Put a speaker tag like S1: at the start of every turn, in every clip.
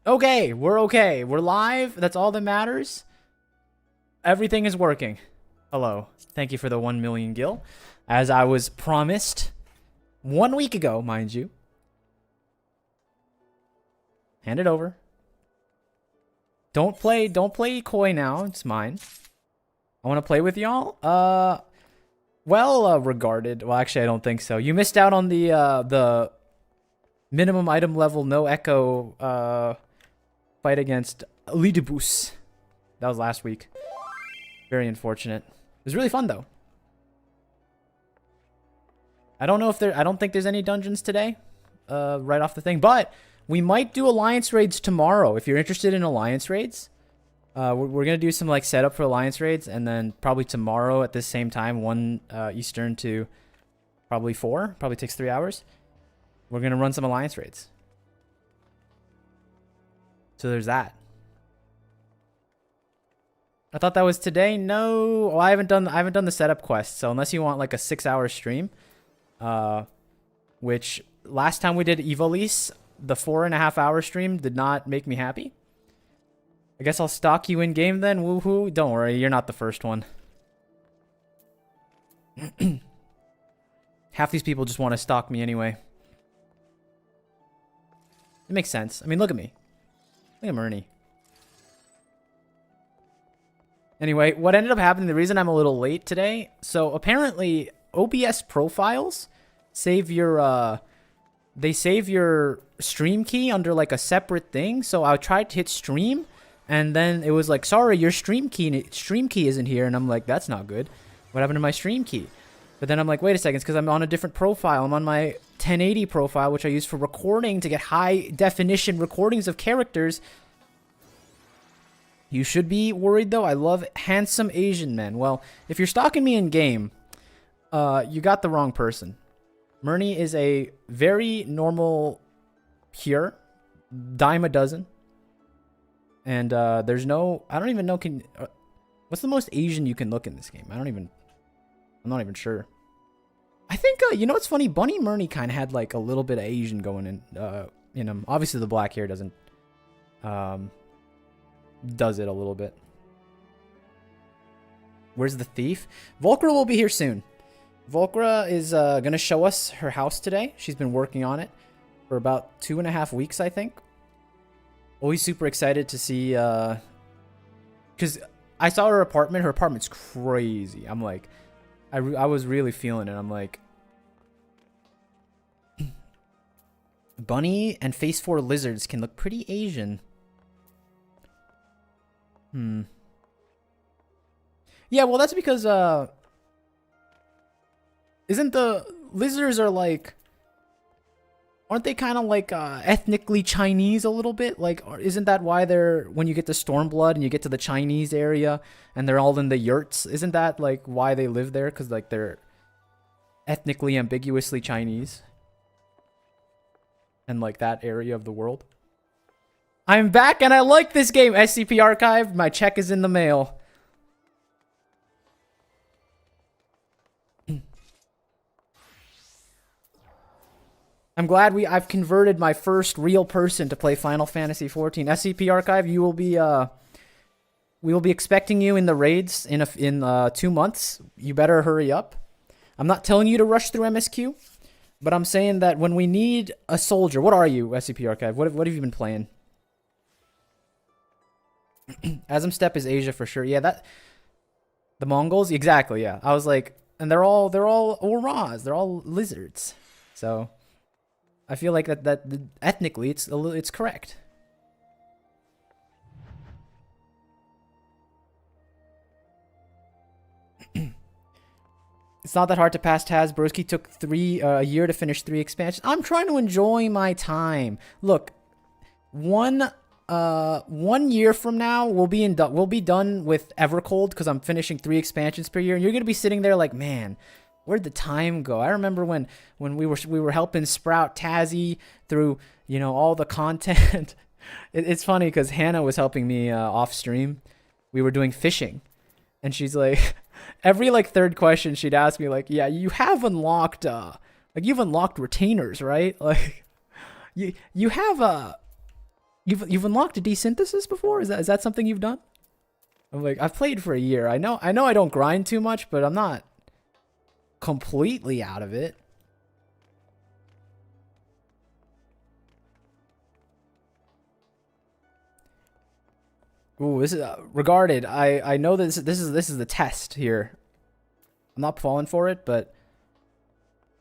S1: Okay, we're okay. We're live. That's all that matters. Everything is working. Hello. Thank you for the 1 million gil. As I was promised 1 week ago, mind you. Hand it over. Don't play coy now. It's mine. I want to play with y'all. Well regarded. Well, actually, I don't think so. You missed out on the minimum item level, no echo, fight against Lidibus. That was last week. Very unfortunate. It was really fun though. I don't think there's any dungeons today, right off the thing, but we might do alliance raids tomorrow. If you're interested in alliance raids, we're gonna do some like setup for alliance raids, and then probably tomorrow at this same time, 1 Eastern to probably 4. Probably takes 3 hours. We're gonna run some alliance raids. So there's that. I thought that was today. No, well, I haven't done the setup quest. So unless you want like a 6-hour stream, which last time we did Ivalice, the 4.5-hour stream did not make me happy. I guess I'll stalk you in game then. Woohoo! Don't worry, you're not the first one. Half these people just want to stalk me anyway. It makes sense. I mean, look at me. Look at Murney. Anyway, what ended up happening, the reason I'm a little late today, so apparently OBS profiles save your, they save your stream key under like a separate thing. So I tried to hit stream, and then it was like, sorry, your stream key isn't here. And I'm like, that's not good. What happened to my stream key? But then I'm like, wait a second, it's because I'm on a different profile. I'm on my 1080 profile, which I use for recording to get high definition recordings of characters. You should be worried though. I love handsome Asian men. Well, if you're stalking me in game, you got the wrong person. Murney is a very normal, pure, dime a dozen. And there's no, I don't even know, what's the most Asian you can look in this game? I'm not even sure. I think, you know what's funny? Bunny Murney kind of had like a little bit of Asian going in him. Obviously the black hair doesn't, does it a little bit. Where's the thief? Volcra will be here soon. Volcra is going to show us her house today. She's been working on it for about 2.5 weeks, I think. Always super excited to see, because I saw her apartment. Her apartment's crazy. I'm like, I was really feeling it. I'm like, Bunny and Phase 4 lizards can look pretty Asian. Yeah, well, that's because, isn't the lizards are like, aren't they kind of like ethnically Chinese a little bit? Like, isn't that why they're, when you get to Stormblood and you get to the Chinese area and they're all in the yurts, isn't that like why they live there? Because like they're ethnically ambiguously Chinese and like that area of the world. I'm back and I like this game. SCP Archive, my check is in the mail. I'm glad I've converted my first real person to play Final Fantasy XIV. SCP Archive, you will be we will be expecting you in the raids in 2 months. You better hurry up. I'm not telling you to rush through MSQ, but I'm saying that when we need a soldier, what are you, SCP Archive? What have you been playing? Asm Steppe is Asia for sure. Yeah, that the Mongols, exactly. Yeah, I was like, and they're all Auras. They're all lizards. So I feel like that ethnically it's correct. It's not that hard to pass Taz. Broski took a year to finish 3 expansions. I'm trying to enjoy my time. Look, 1 year from now we'll be done with Evercold because I'm finishing 3 expansions per year, and you're gonna be sitting there like, man, where'd the time go? I remember when we were helping Sprout Tazzy through, you know, all the content. It's funny because Hannah was helping me off stream. We were doing fishing, and she's like, every like 3rd question she'd ask me like, yeah, you have unlocked like you've unlocked retainers, right? Like you have You've unlocked a desynthesis before? Is that something you've done? I'm like, I've played for a year. I know I don't grind too much, but I'm not completely out of it. Ooh, this is regarded. I know that this is the test here. I'm not falling for it, but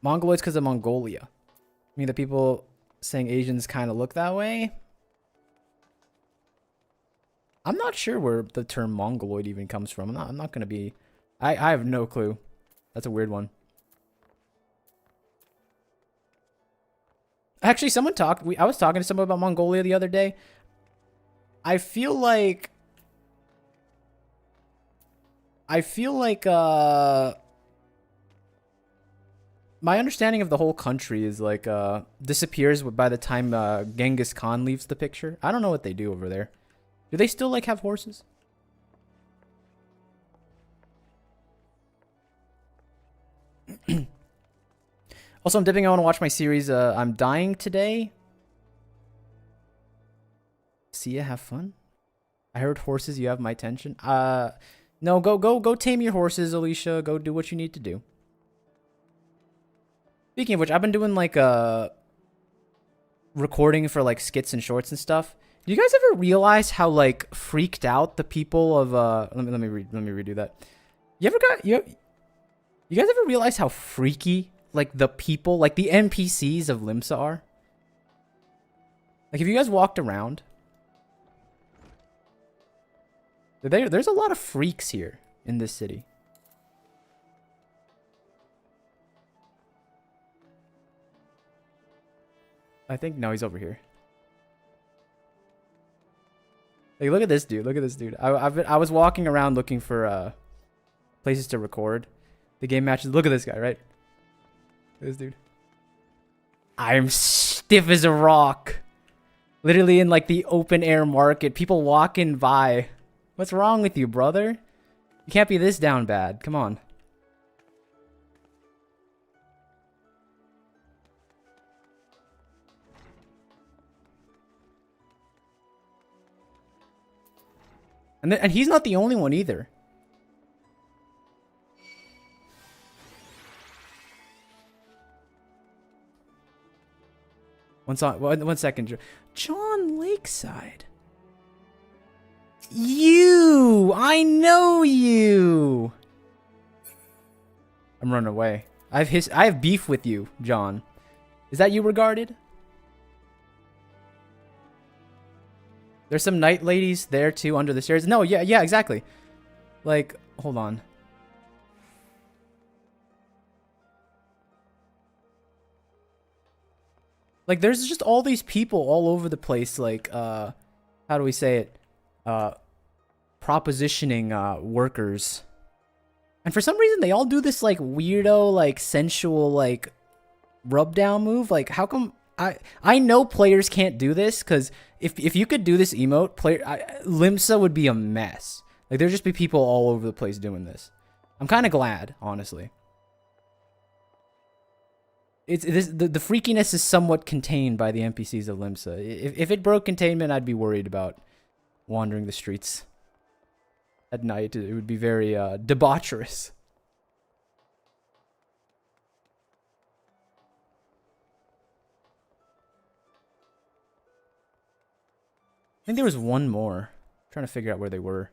S1: Mongoloids because of Mongolia. I mean, the people saying Asians kind of look that way. I'm not sure where the term Mongoloid even comes from. I'm not gonna be. I have no clue. That's a weird one. Actually, someone talked. I was talking to someone about Mongolia the other day. I feel like my understanding of the whole country is like disappears by the time Genghis Khan leaves the picture. I don't know what they do over there. Do they still like have horses? Also, I'm dipping. I want to watch my series. I'm dying today. See ya, have fun. I heard horses. You have my attention. No, go tame your horses, Alicia. Go do what you need to do. Speaking of which, I've been doing like recording for like skits and shorts and stuff. Do you guys ever realize how like freaked out the people of let me redo that. You guys ever realize how freaky like the people, like the NPCs of Limsa are? Like if you guys walked around, there's a lot of freaks here in this city. I think no, he's over here. Like, look at this dude. Look at this dude. I was walking around looking for places to record the game matches. Look at this guy, right? Look at this dude. I'm stiff as a rock. Literally in like the open air market, people walking by. What's wrong with you, brother? You can't be this down bad. Come on. And he's not the only one either. One second. John Lakeside. I know you. I'm running away. I have beef with you, John. Is that you regarded? There's some night ladies there too under the stairs. No, yeah, exactly. Like, hold on. Like, there's just all these people all over the place, like, how do we say it? Propositioning, workers. And for some reason, they all do this, like, weirdo, like, sensual, like, rub down move. Like, how come... I know players can't do this, because if you could do this emote, Limsa would be a mess. Like, there'd just be people all over the place doing this. I'm kind of glad, honestly. The freakiness is somewhat contained by the NPCs of Limsa. If it broke containment, I'd be worried about wandering the streets at night. It would be very debaucherous. I think there was one more. I'm trying to figure out where they were.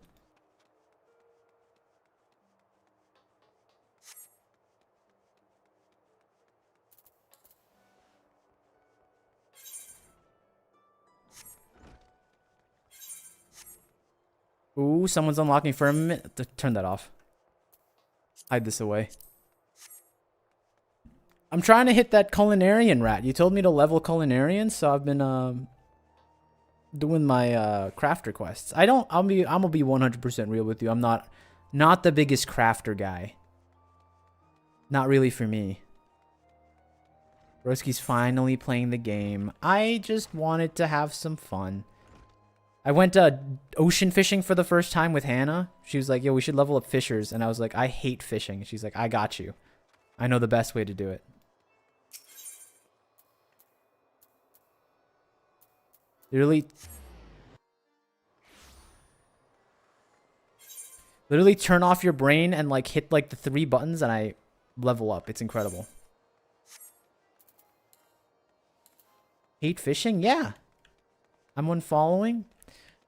S1: Ooh, someone's unlocking for a minute. Turn that off. Hide this away. I'm trying to hit that culinarian rat. You told me to level culinarian, so I've been doing my craft requests. I'm gonna be 100% real with you. I'm not the biggest crafter guy. Not really for me. Broski's finally playing the game. I just wanted to have some fun. I went ocean fishing for the first time with Hannah. She was like, yo, we should level up fishers. And I was like, I hate fishing. She's like, I got you. I know the best way to do it. Literally Literally turn off your brain and like hit like the 3 buttons and I level up. It's incredible. Hate fishing? Yeah. I'm unfollowing.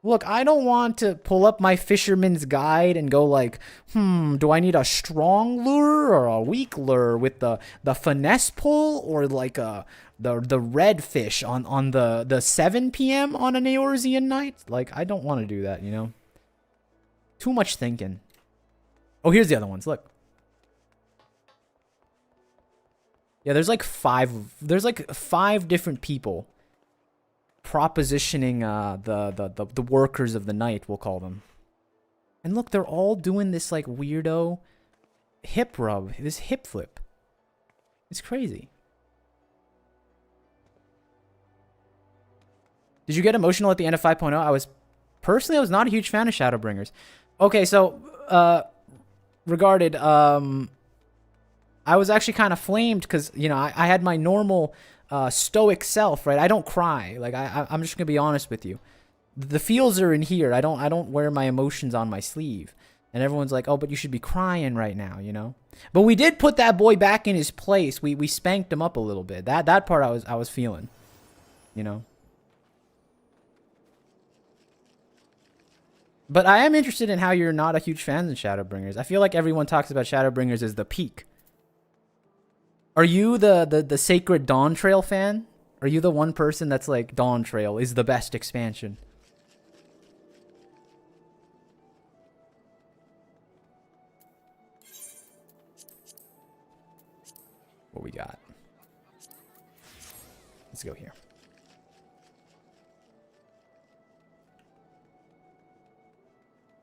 S1: Look, I don't want to pull up my fisherman's guide and go like, do I need a strong lure or a weak lure with the finesse pull or like the red fish on the 7 p.m. on an Eorzean night? Like, I don't want to do that, you know? Too much thinking. Oh, here's the other ones. Look. Yeah, there's like 5 different people propositioning the workers of the night, we'll call them. And look, they're all doing this like weirdo hip rub, this hip flip. It's crazy. Did you get emotional at the end of 5.0? I was not a huge fan of Shadowbringers. Okay, so regarded I was actually kind of flamed because, you know, I had my normal stoic self, right? I don't cry. Like, I'm just going to be honest with you. The feels are in here. I don't wear my emotions on my sleeve. And everyone's like, oh, but you should be crying right now, you know? But we did put that boy back in his place. We spanked him up a little bit. That part I was feeling, you know? But I am interested in how you're not a huge fan of Shadowbringers. I feel like everyone talks about Shadowbringers as the peak. Are you the Sacred Dawn Trail fan? Are you the one person that's like, Dawn Trail is the best expansion? What we got? Let's go here.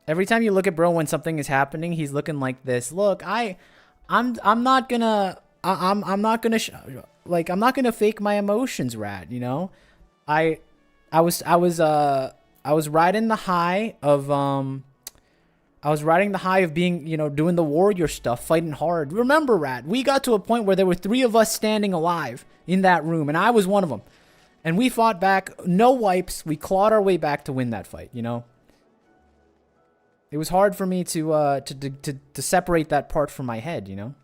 S1: Every time you look at bro when something is happening, he's looking like this. Look, I'm not gonna I'm not gonna I'm not gonna fake my emotions, Rat. You know, I was riding the high of being, you know, doing the warrior stuff, fighting hard. Remember, Rat, we got to a point where there were 3 of us standing alive in that room, and I was one of them. And we fought back, no wipes. We clawed our way back to win that fight. You know. It was hard for me to separate that part from my head, you know?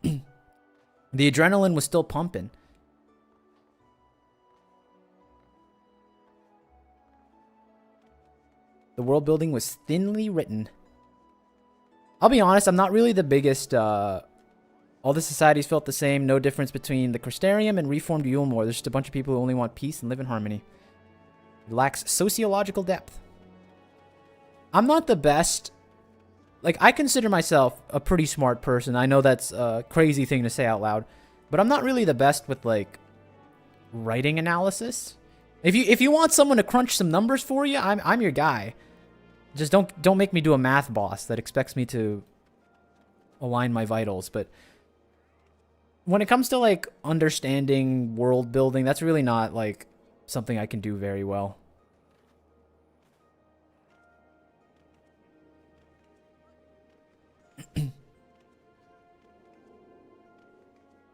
S1: The adrenaline was still pumping. The world building was thinly written. I'll be honest, I'm not really the biggest... all the societies felt the same. No difference between the Crystarium and Reformed Yulmore. There's just a bunch of people who only want peace and live in harmony. It lacks sociological depth. I'm not the best. Like, I consider myself a pretty smart person. I know that's a crazy thing to say out loud, but I'm not really the best with like writing analysis. If you want someone to crunch some numbers for you, I'm your guy. Just don't make me do a math boss that expects me to align my vitals. But when it comes to like understanding world building, that's really not like something I can do very well.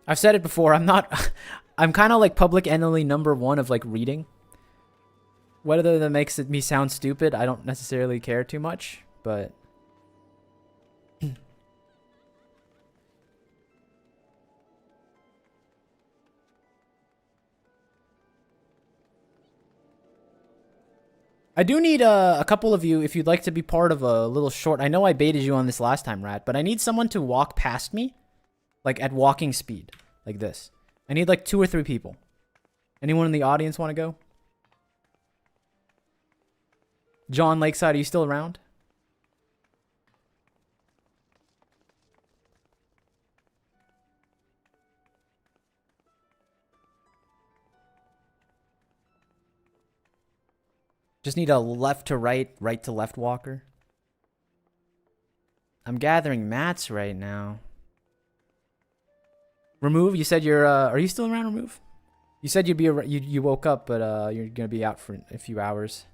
S1: I've said it before, I'm kind of like public enemy #1 of like reading. Whether that makes me sound stupid, I don't necessarily care too much, but... I do need a couple of you, if you'd like to be part of a little short... I know I baited you on this last time, Rat, but I need someone to walk past me. Like, at walking speed. Like this. I need, like, 2 or 3 people. Anyone in the audience want to go? John Lakeside, are you still around? Just need a left to right, right to left walker. I'm gathering mats right now. Remove, you said you're, are you still around, Remove? You said you'd be, you woke up, but you're gonna be out for a few hours.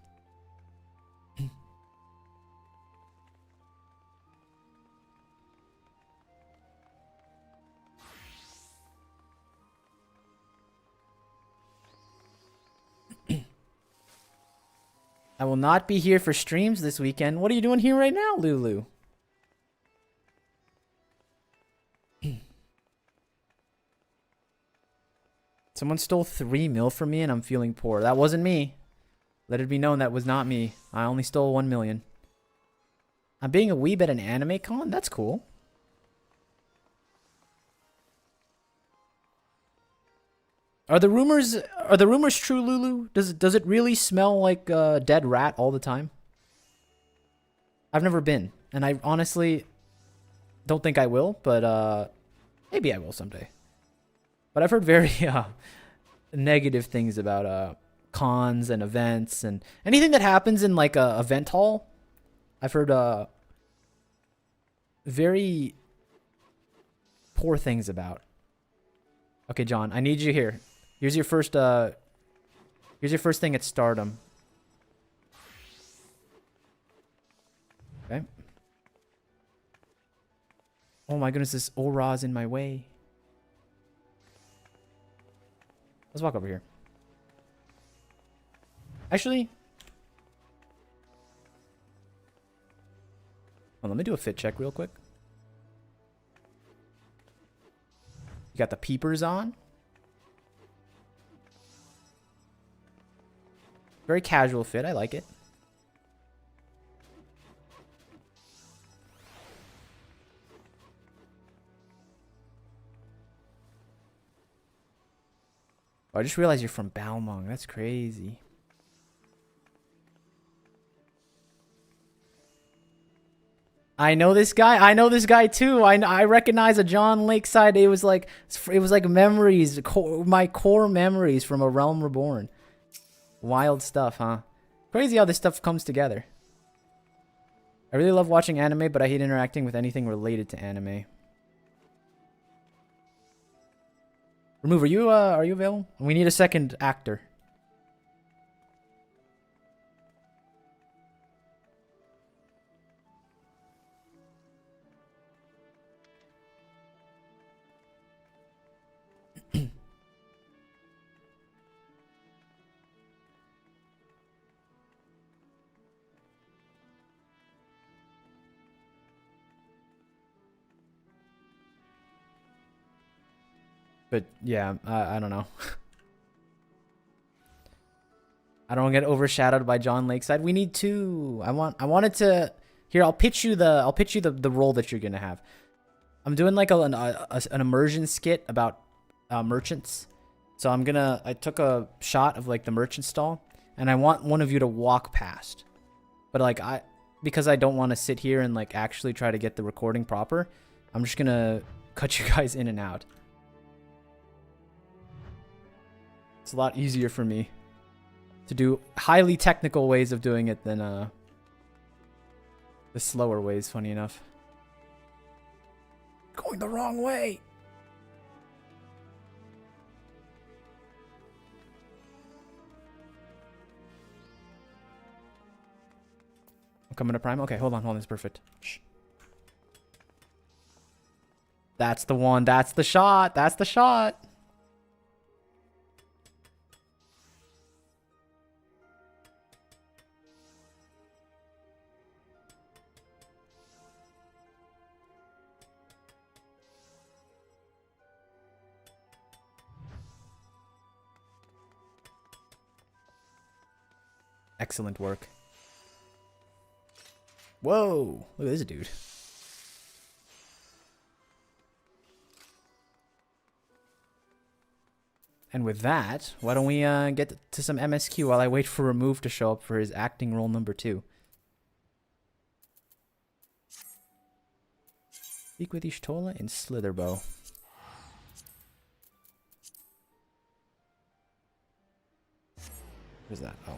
S1: I will not be here for streams this weekend. What are you doing here right now, Lulu? Someone stole 3 mil from me and I'm feeling poor. That wasn't me. Let it be known that was not me. I only stole 1 million. I'm being a weeb at an anime con? That's cool. Are the rumors true, Lulu? Does it really smell like a dead rat all the time? I've never been, and I honestly don't think I will, but maybe I will someday. But I've heard very negative things about cons and events and anything that happens in like a event hall. I've heard very poor things about. Okay, John, I need you here. Here's your first thing at Stardom. Okay. Oh my goodness, this aura's in my way. Let's walk over here. Actually, well, let me do a fit check real quick. You got the peepers on. Very casual fit. I like it. Oh, I just realized you're from Balmung. That's crazy. I know this guy. I know this guy too. I recognize a John Lakeside. It was like memories, my core memories from A Realm Reborn. Wild stuff, huh? Crazy how this stuff comes together. I really love watching anime, but I hate interacting with anything related to anime. Remove, are you available? We need a second actor. But yeah, I don't know. I don't get overshadowed by John Lakeside. We need two. I wanted to. Here, I'll pitch you the role that you're gonna have. I'm doing like an immersion skit about merchants. So I took a shot of like the merchant stall, and I want one of you to walk past. But like because I don't want to sit here and like actually try to get the recording proper, I'm just gonna cut you guys in and out. It's a lot easier for me to do highly technical ways of doing it than the slower ways, funny enough. Going the wrong way. I'm coming to Prime. Okay, hold on, it's perfect. Shh. That's the one. That's the shot. That's the shot. Excellent work. Whoa! Look at this dude. And with that, why don't we get to some MSQ while I wait for Remove to show up for his acting role number 2. Speak with Ishtola in Slitherbow. Where's that? Oh.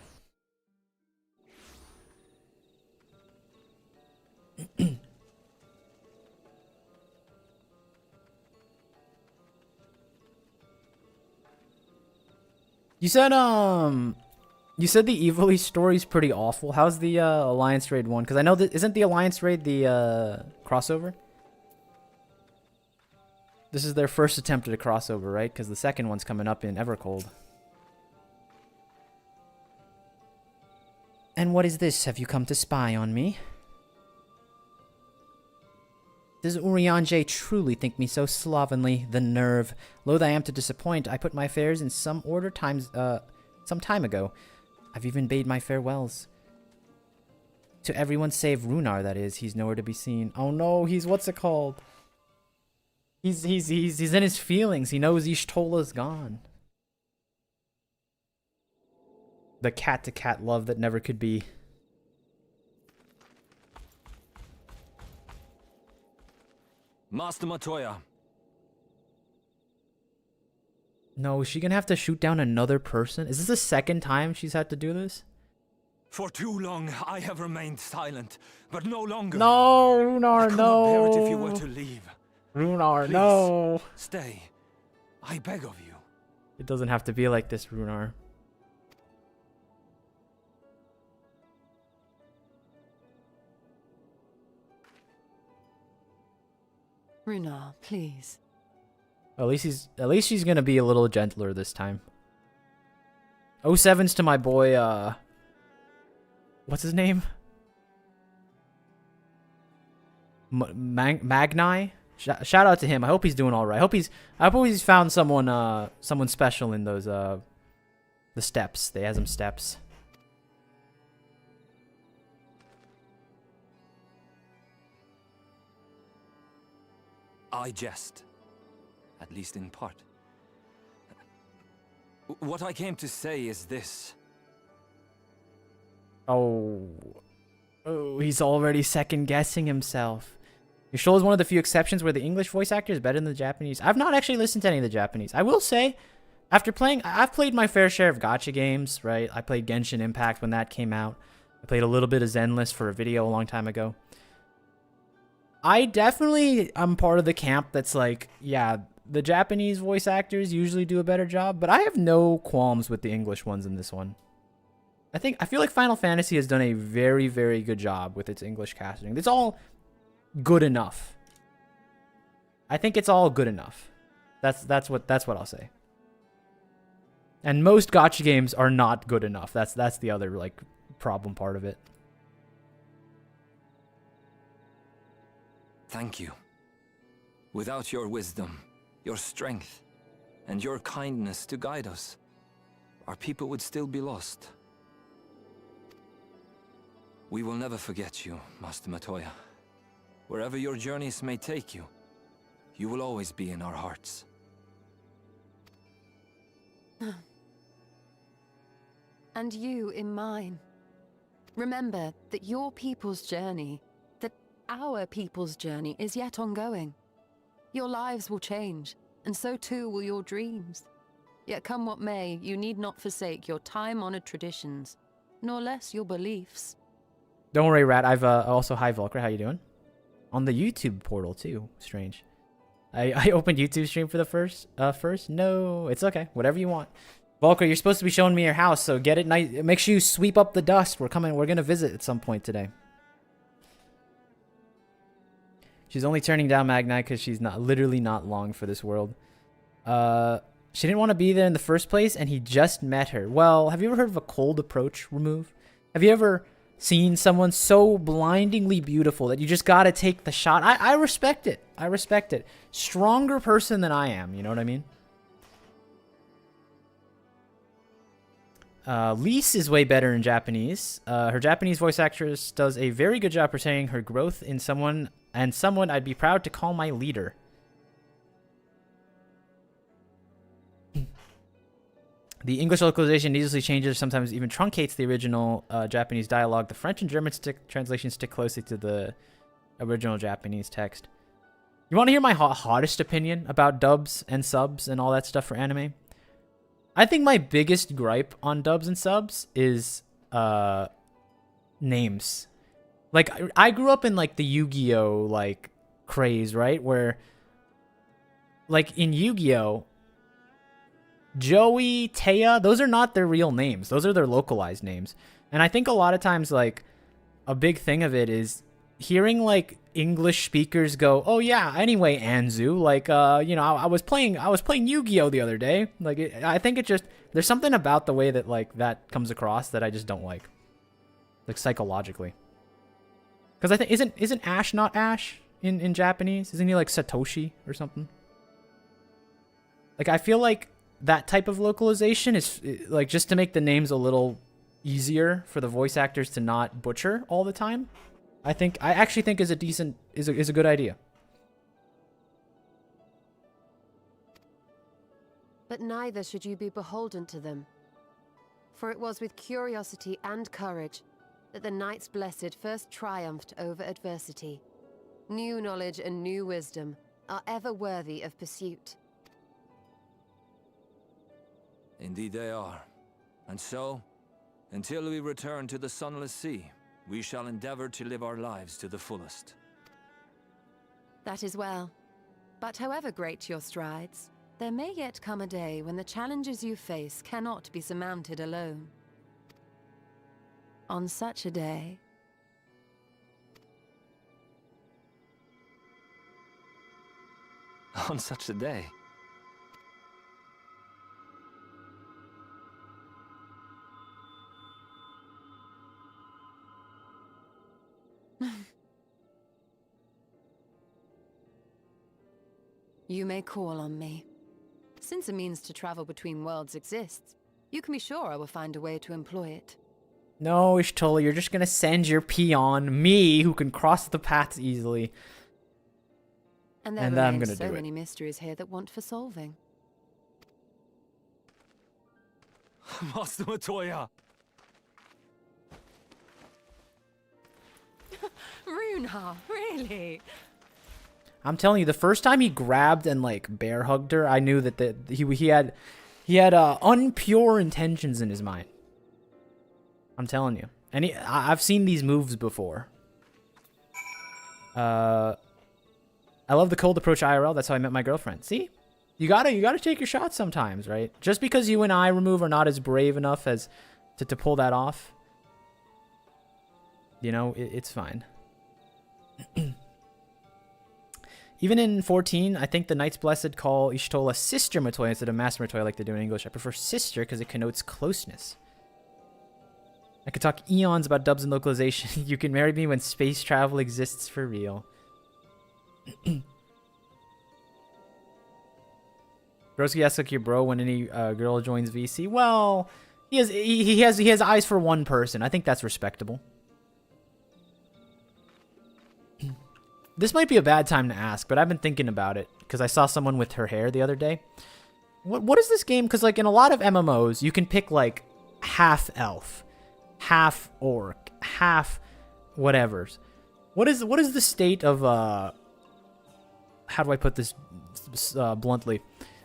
S1: You said the Evoli story's pretty awful. How's the Alliance Raid one? Because I know that isn't the Alliance Raid the crossover? This is their first attempt at a crossover, right? Because the second one's coming up in Evercold. And what is this? Have you come to spy on me? Does Urianger truly think me so slovenly? The nerve. Loath I am to disappoint. I put my affairs in some order some time ago. I've even bade my farewells. To everyone save Runar, that is. He's nowhere to be seen. Oh no, he's what's it called? He's in his feelings. He knows Ishtola's gone. The cat-to-cat love that never could be.
S2: Master Matoya.
S1: No, is she gonna have to shoot down another person? Is this the second time she's had to do this?
S2: For too long I have remained silent, but no longer.
S1: No, Runar,
S2: I could not bear it if you were to leave.
S1: Runar,
S2: Please,
S1: no.
S2: stay. I beg of you.
S1: It doesn't have to be like this, Runar.
S3: Runar, please.
S1: At least she's gonna be a little gentler this time. 07's to my boy, what's his name? Magni? Shout out to him. I hope he's doing alright. I hope he's found someone special in those, the steps. They has some steps.
S2: I jest. At least in part. What I came to say is this.
S1: Oh, he's already second-guessing himself. Yashol is one of the few exceptions where the English voice actor is better than the Japanese. I've not actually listened to any of the Japanese. I will say, I've played my fair share of gacha games, right? I played Genshin Impact when that came out. I played a little bit of Zenless for a video a long time ago. I definitely am part of the camp that's like, yeah, the Japanese voice actors usually do a better job, but I have no qualms with the English ones in this one. I feel like Final Fantasy has done a very, very good job with its English casting. It's all good enough. I think it's all good enough. That's what I'll say. And most gacha games are not good enough. That's the other like problem part of it.
S2: Thank you. Without your wisdom, your strength, and your kindness to guide us, our people would still be lost. We will never forget you, Master Matoya. Wherever your journeys may take you, you will always be in our hearts.
S3: And you in mine. Remember that your people's journey, that our people's journey is yet ongoing. Your lives will change, and so too will your dreams. Yet come what may, you need not forsake your time-honored traditions, nor less your beliefs.
S1: Don't worry, Rat. I've also, hi Volker, how you doing? On the YouTube portal too. Strange. I opened YouTube stream for the first. No, it's okay. Whatever you want. Volker, you're supposed to be showing me your house, so get it nice. Make sure you sweep up the dust. We're gonna visit at some point today. She's only turning down Magni because she's literally not long for this world. She didn't want to be there in the first place, and he just met her. Well, have you ever heard of a cold approach remove? Have you ever seen someone so blindingly beautiful that you just gotta take the shot? I respect it. I respect it. Stronger person than I am, you know what I mean? Lise is way better in Japanese. Her Japanese voice actress does a very good job portraying her growth in someone I'd be proud to call my leader. The English localization needlessly changes, sometimes even truncates the original Japanese dialogue. The French and German translations stick closely to the original Japanese text. You want to hear my hottest opinion about dubs and subs and all that stuff for anime? I think my biggest gripe on dubs and subs is names. Like, I grew up in like the Yu-Gi-Oh like craze, right? Where like in Yu-Gi-Oh, Joey, Taya, those are not their real names. Those are their localized names. And I think a lot of times, like, a big thing of it is hearing, like, English speakers go, oh, yeah, anyway, Anzu, like, you know, I was playing Yu-Gi-Oh! The other day. Like, I think it just, there's something about the way that, like, that comes across that I just don't like. like psychologically. Because I think isn't Ash not Ash in Japanese? Isn't he like Satoshi or something? Like I feel like that type of localization is like just to make the names a little easier for the voice actors to not butcher all the time. I actually think is a good idea.
S4: But neither should you be beholden to them. For it was with curiosity and courage that the Knights Blessed first triumphed over adversity. New knowledge and new wisdom are ever worthy of pursuit.
S2: Indeed they are. And so, until we return to the Sunless Sea, we shall endeavor to live our lives to the fullest.
S3: That is well. But however great your strides, there may yet come a day when the challenges you face cannot be surmounted alone. On such a day...
S2: On such a day?
S3: You may call on me. Since a means to travel between worlds exists, you can be sure I will find a way to employ it.
S1: No, Ishtola, you're just gonna send your peon, me, who can cross the paths easily.
S3: And there
S1: And I'm
S3: remain
S1: gonna
S3: so
S1: do it.
S3: many mysteries here that want for solving.
S2: Master Matoya!
S3: Runha, really?
S1: I'm telling you, the first time he grabbed and like bear hugged her, I knew that he had unpure intentions in his mind. I'm telling you, and I've seen these moves before. I love the cold approach IRL. That's how I met my girlfriend. See, you gotta take your shots sometimes, right? Just because you and I remove are not as brave enough as to pull that off, you know, it's fine. Even in 14, I think the Knights Blessed call Ishtola Sister Matoya instead of Master Matoya like they do in English. I prefer sister because it connotes closeness. I could talk eons about dubs and localization. You can marry me when space travel exists for real. Broski asks like your bro when any girl joins VC. Well, he has eyes for one person. I think that's respectable. This might be a bad time to ask, but I've been thinking about it because I saw someone with her hair the other day. What is this game? Because like in a lot of MMOs, you can pick like half elf, half orc, half whatevers. What is the state of how do I put this bluntly?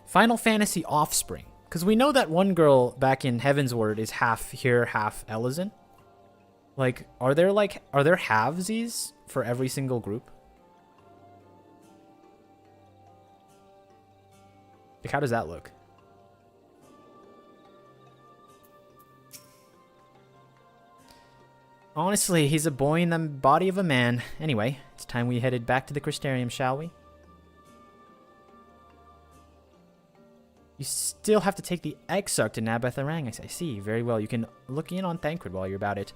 S1: Final Fantasy offspring. Because we know that one girl back in Heaven's Word is half here, half Elysian. Like, are there halvesies for every single group? Like, how does that look? Honestly, he's a boy in the body of a man. Anyway, it's time we headed back to the Crystarium, shall we? You still have to take the Exarch to Nabatharang. I see. Very well. You can look in on Thancred while you're about it.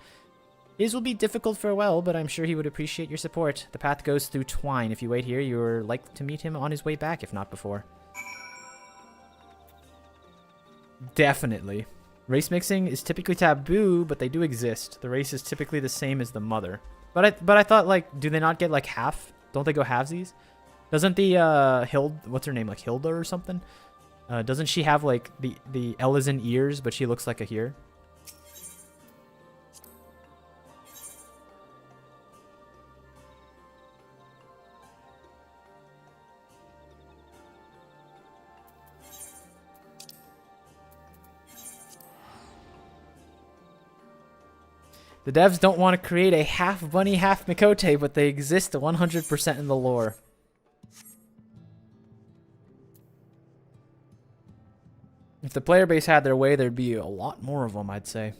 S1: His will be difficult farewell, but I'm sure he would appreciate your support. The path goes through Twine. If you wait here, you're likely to meet him on his way back, if not before. Definitely. Race mixing is typically taboo, but they do exist. The race is typically the same as the mother. But I thought, like, do they not get, like, half? Don't they go halvesies? Doesn't the, what's her name, like, Hilda or something? Doesn't she have, like, the Elysian ears, but she looks like a here? The devs don't want to create a half bunny, half Mikote, but they exist 100% in the lore. If the player base had their way, there'd be a lot more of them, I'd say.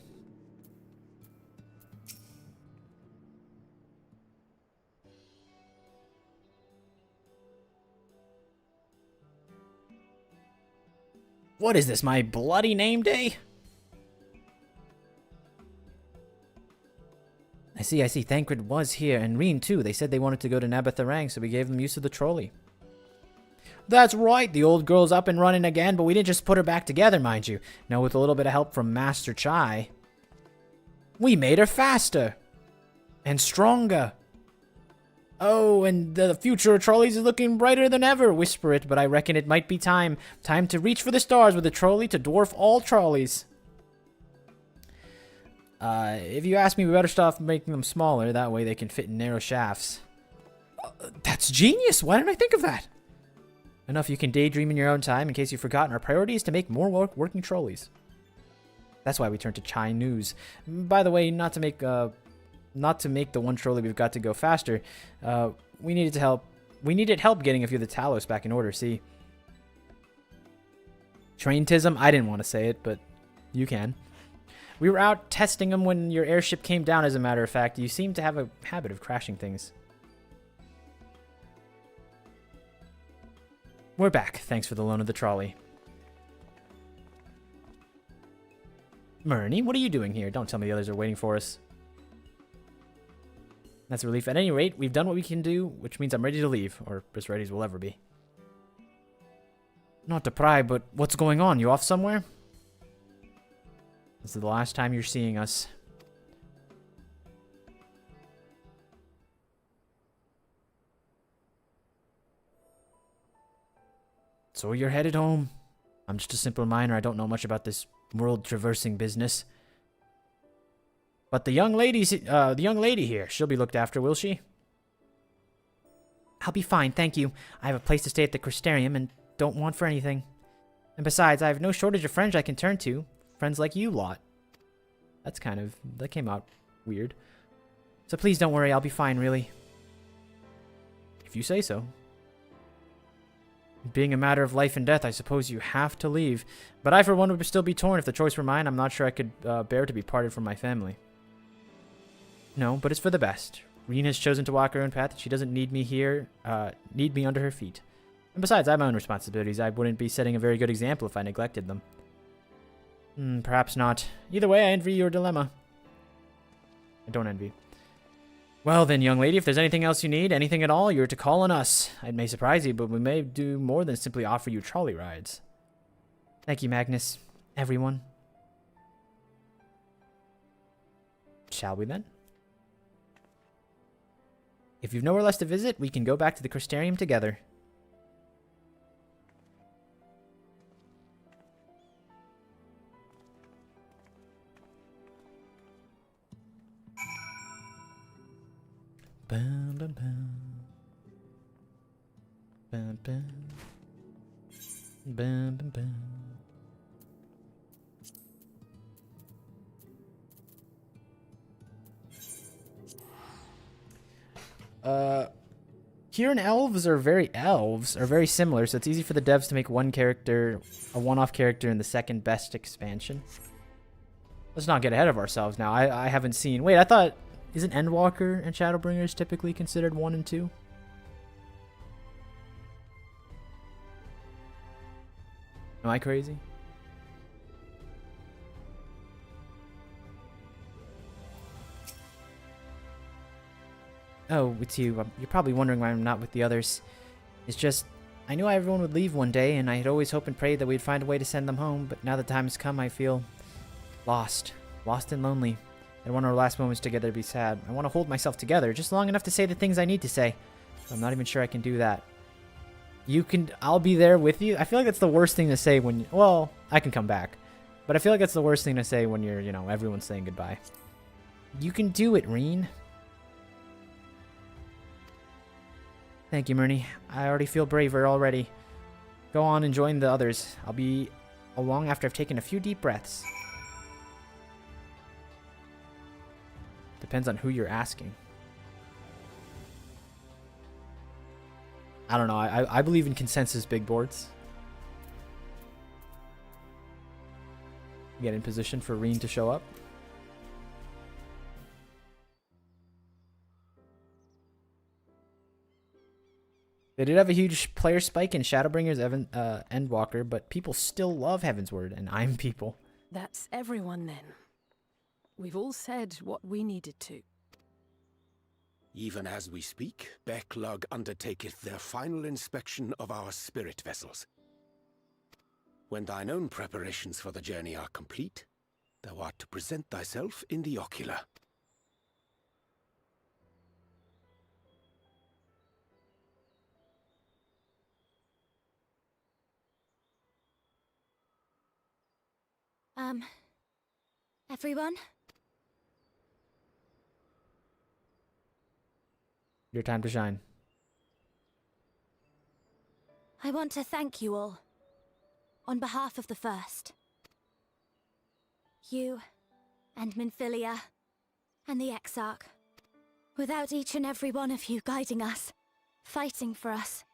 S1: What is this, my bloody name day? I see. Thancred was here, and Reen too. They said they wanted to go to Nabatharang, so we gave them use of the trolley. That's right, the old girl's up and running again, but we didn't just put her back together, mind you. No, with a little bit of help from Master Chai. We made her faster. And stronger. Oh, and the future of trolleys is looking brighter than ever, whisper it, but I reckon it might be time. Time to reach for the stars with a trolley to dwarf all trolleys. If you ask me, we better stop making them smaller, that way they can fit in narrow shafts. That's genius! Why didn't I think of that? Enough, you can daydream in your own time. In case you've forgotten, our priority is to make more working trolleys. That's why we turned to Chai News. By the way, not to make the one trolley we've got to go faster. We needed help getting a few of the Talos back in order. See, Traintism. I didn't want to say it, but you can. We were out testing them when your airship came down. As a matter of fact, you seem to have a habit of crashing things. We're back. Thanks for the loan of the trolley. Murney, what are you doing here? Don't tell me the others are waiting for us. That's a relief. At any rate, we've done what we can do, which means I'm ready to leave, or as ready as we'll ever be. Not to pry, but what's going on? You off somewhere? This is the last time you're seeing us. So you're headed home. I'm just a simple miner. I don't know much about this world-traversing business. But the young lady here, she'll be looked after, will she? I'll be fine, thank you. I have a place to stay at the Crystarium and don't want for anything. And besides, I have no shortage of friends I can turn to. Friends like you lot. That came out weird. So please don't worry, I'll be fine, really. If you say so. Being a matter of life and death, I suppose you have to leave. But I, for one, would still be torn. If the choice were mine, I'm not sure I could bear to be parted from my family. No, but it's for the best. Reen has chosen to walk her own path. She doesn't need me here, need me under her feet. And besides, I have my own responsibilities. I wouldn't be setting a very good example if I neglected them. Perhaps not. Either way, I envy your dilemma. I don't envy. Well then, young lady, if there's anything else you need, anything at all, you're to call on us. It may surprise you, but we may do more than simply offer you trolley rides. Thank you, Magnus. Everyone. Shall we then? If you've nowhere less to visit, we can go back to the Crystarium together. Bum, bum, bum. Bum, bum. Bum, bum, bum. Here in elves are very similar, so it's easy for the devs to make one character a one-off character in the second best expansion. Let's not get ahead of ourselves now. I haven't seen. Wait, I thought, isn't Endwalker and Shadowbringers typically considered 1 and 2? Am I crazy? Oh, it's you. You're probably wondering why I'm not with the others. It's just, I knew everyone would leave one day, and I had always hoped and prayed that we'd find a way to send them home, but now the time has come, I feel lost. Lost and lonely. I want our last moments together to be sad. I want to hold myself together, just long enough to say the things I need to say. I'm not even sure I can do that. I'll be there with you. I feel like that's the worst thing to say when, well, I can come back. But I feel like that's the worst thing to say when you're, everyone's saying goodbye. You can do it, Reen. Thank you, Murney. I already feel braver already. Go on and join the others. I'll be along after I've taken a few deep breaths. Depends on who you're asking. I don't know. I believe in consensus big boards. Get in position for Reen to show up. They did have a huge player spike in Shadowbringers Endwalker, but people still love Heavensward, and I'm people.
S5: That's everyone then. We've all said what we needed to. Even as we speak, Becklug undertaketh their final inspection of our spirit vessels. When thine own preparations for the journey are complete, thou art to present thyself in the ocular.
S6: Everyone?
S1: Your time to shine.
S6: I want to thank you all. On behalf of the First. You, and Minfilia, and the Exarch. Without each and every one of you guiding us, fighting for us,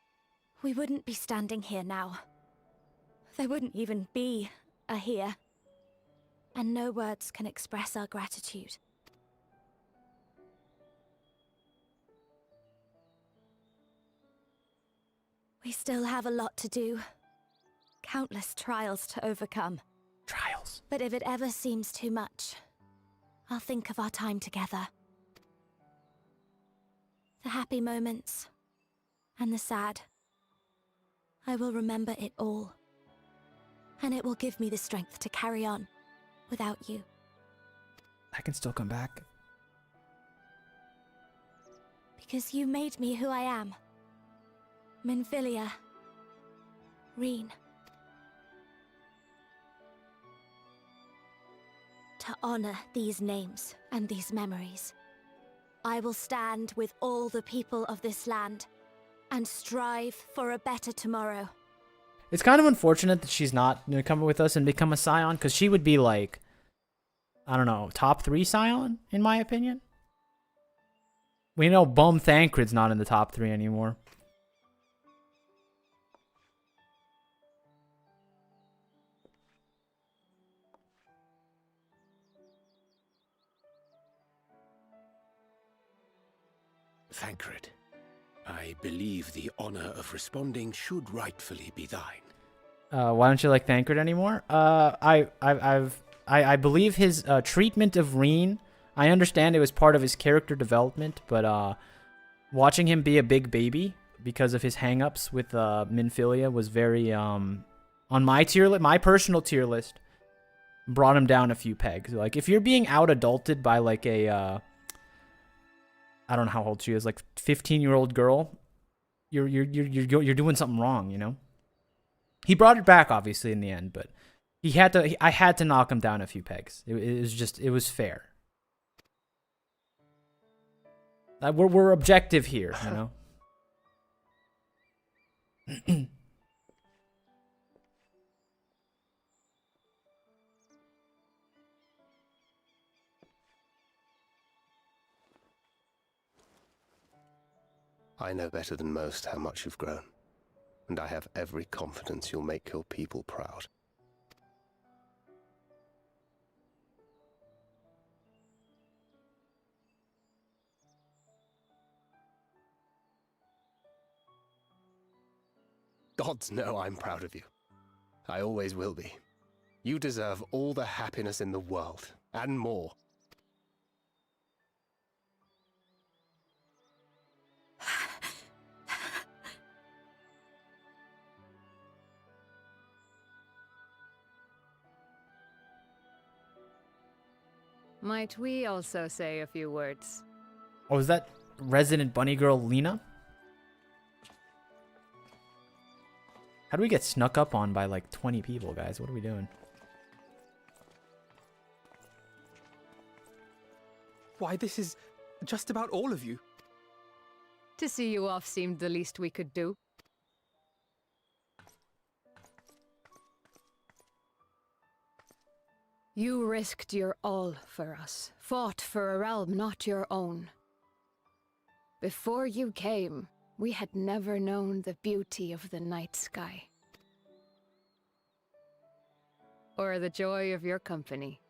S6: we wouldn't be standing here now. There wouldn't even be a here. And no words can express our gratitude. We still have a lot to do. Countless trials to overcome.
S1: Trials.
S6: But if it ever seems too much, I'll think of our time together. The happy moments, and the sad. I will remember it all. And it will give me the strength to carry on without you.
S1: I can still come back.
S6: Because you made me who I am. Minfilia. Reen. To honor these names and these memories, I will stand with all the people of this land and strive for a better tomorrow.
S1: It's kind of unfortunate that she's not going to come with us and become a Scion, because she would be like, I don't know, top 3 Scion, in my opinion. We know Bum Thancred's not in the top 3 anymore.
S5: Thancred, I believe the honor of responding should rightfully be thine.
S1: Why don't you like Thancred anymore? I believe his treatment of Reen, I understand it was part of his character development, but watching him be a big baby because of his hang-ups with Minfilia was very, on my tier list, my personal tier list, brought him down a few pegs. Like, if you're being out-adulted by, like, a, I don't know how old she is, like, 15-year-old girl, you're doing something wrong, you know? He brought it back, obviously, in the end, but I had to knock him down a few pegs. It was fair. We're objective here, you know?
S7: I know better than most how much you've grown, and I have every confidence you'll make your people proud. Gods know I'm proud of you. I always will be. You deserve all the happiness in the world, and more.
S8: Might we also say a few words?
S1: Oh, is that resident bunny girl Lena? How do we get snuck up on by like 20 people, guys? What are we doing?
S9: Why, this is just about all of you.
S8: To see you off seemed the least we could do. You risked your all for us, fought for a realm not your own. Before you came, we had never known the beauty of the night sky. Or the joy of your company.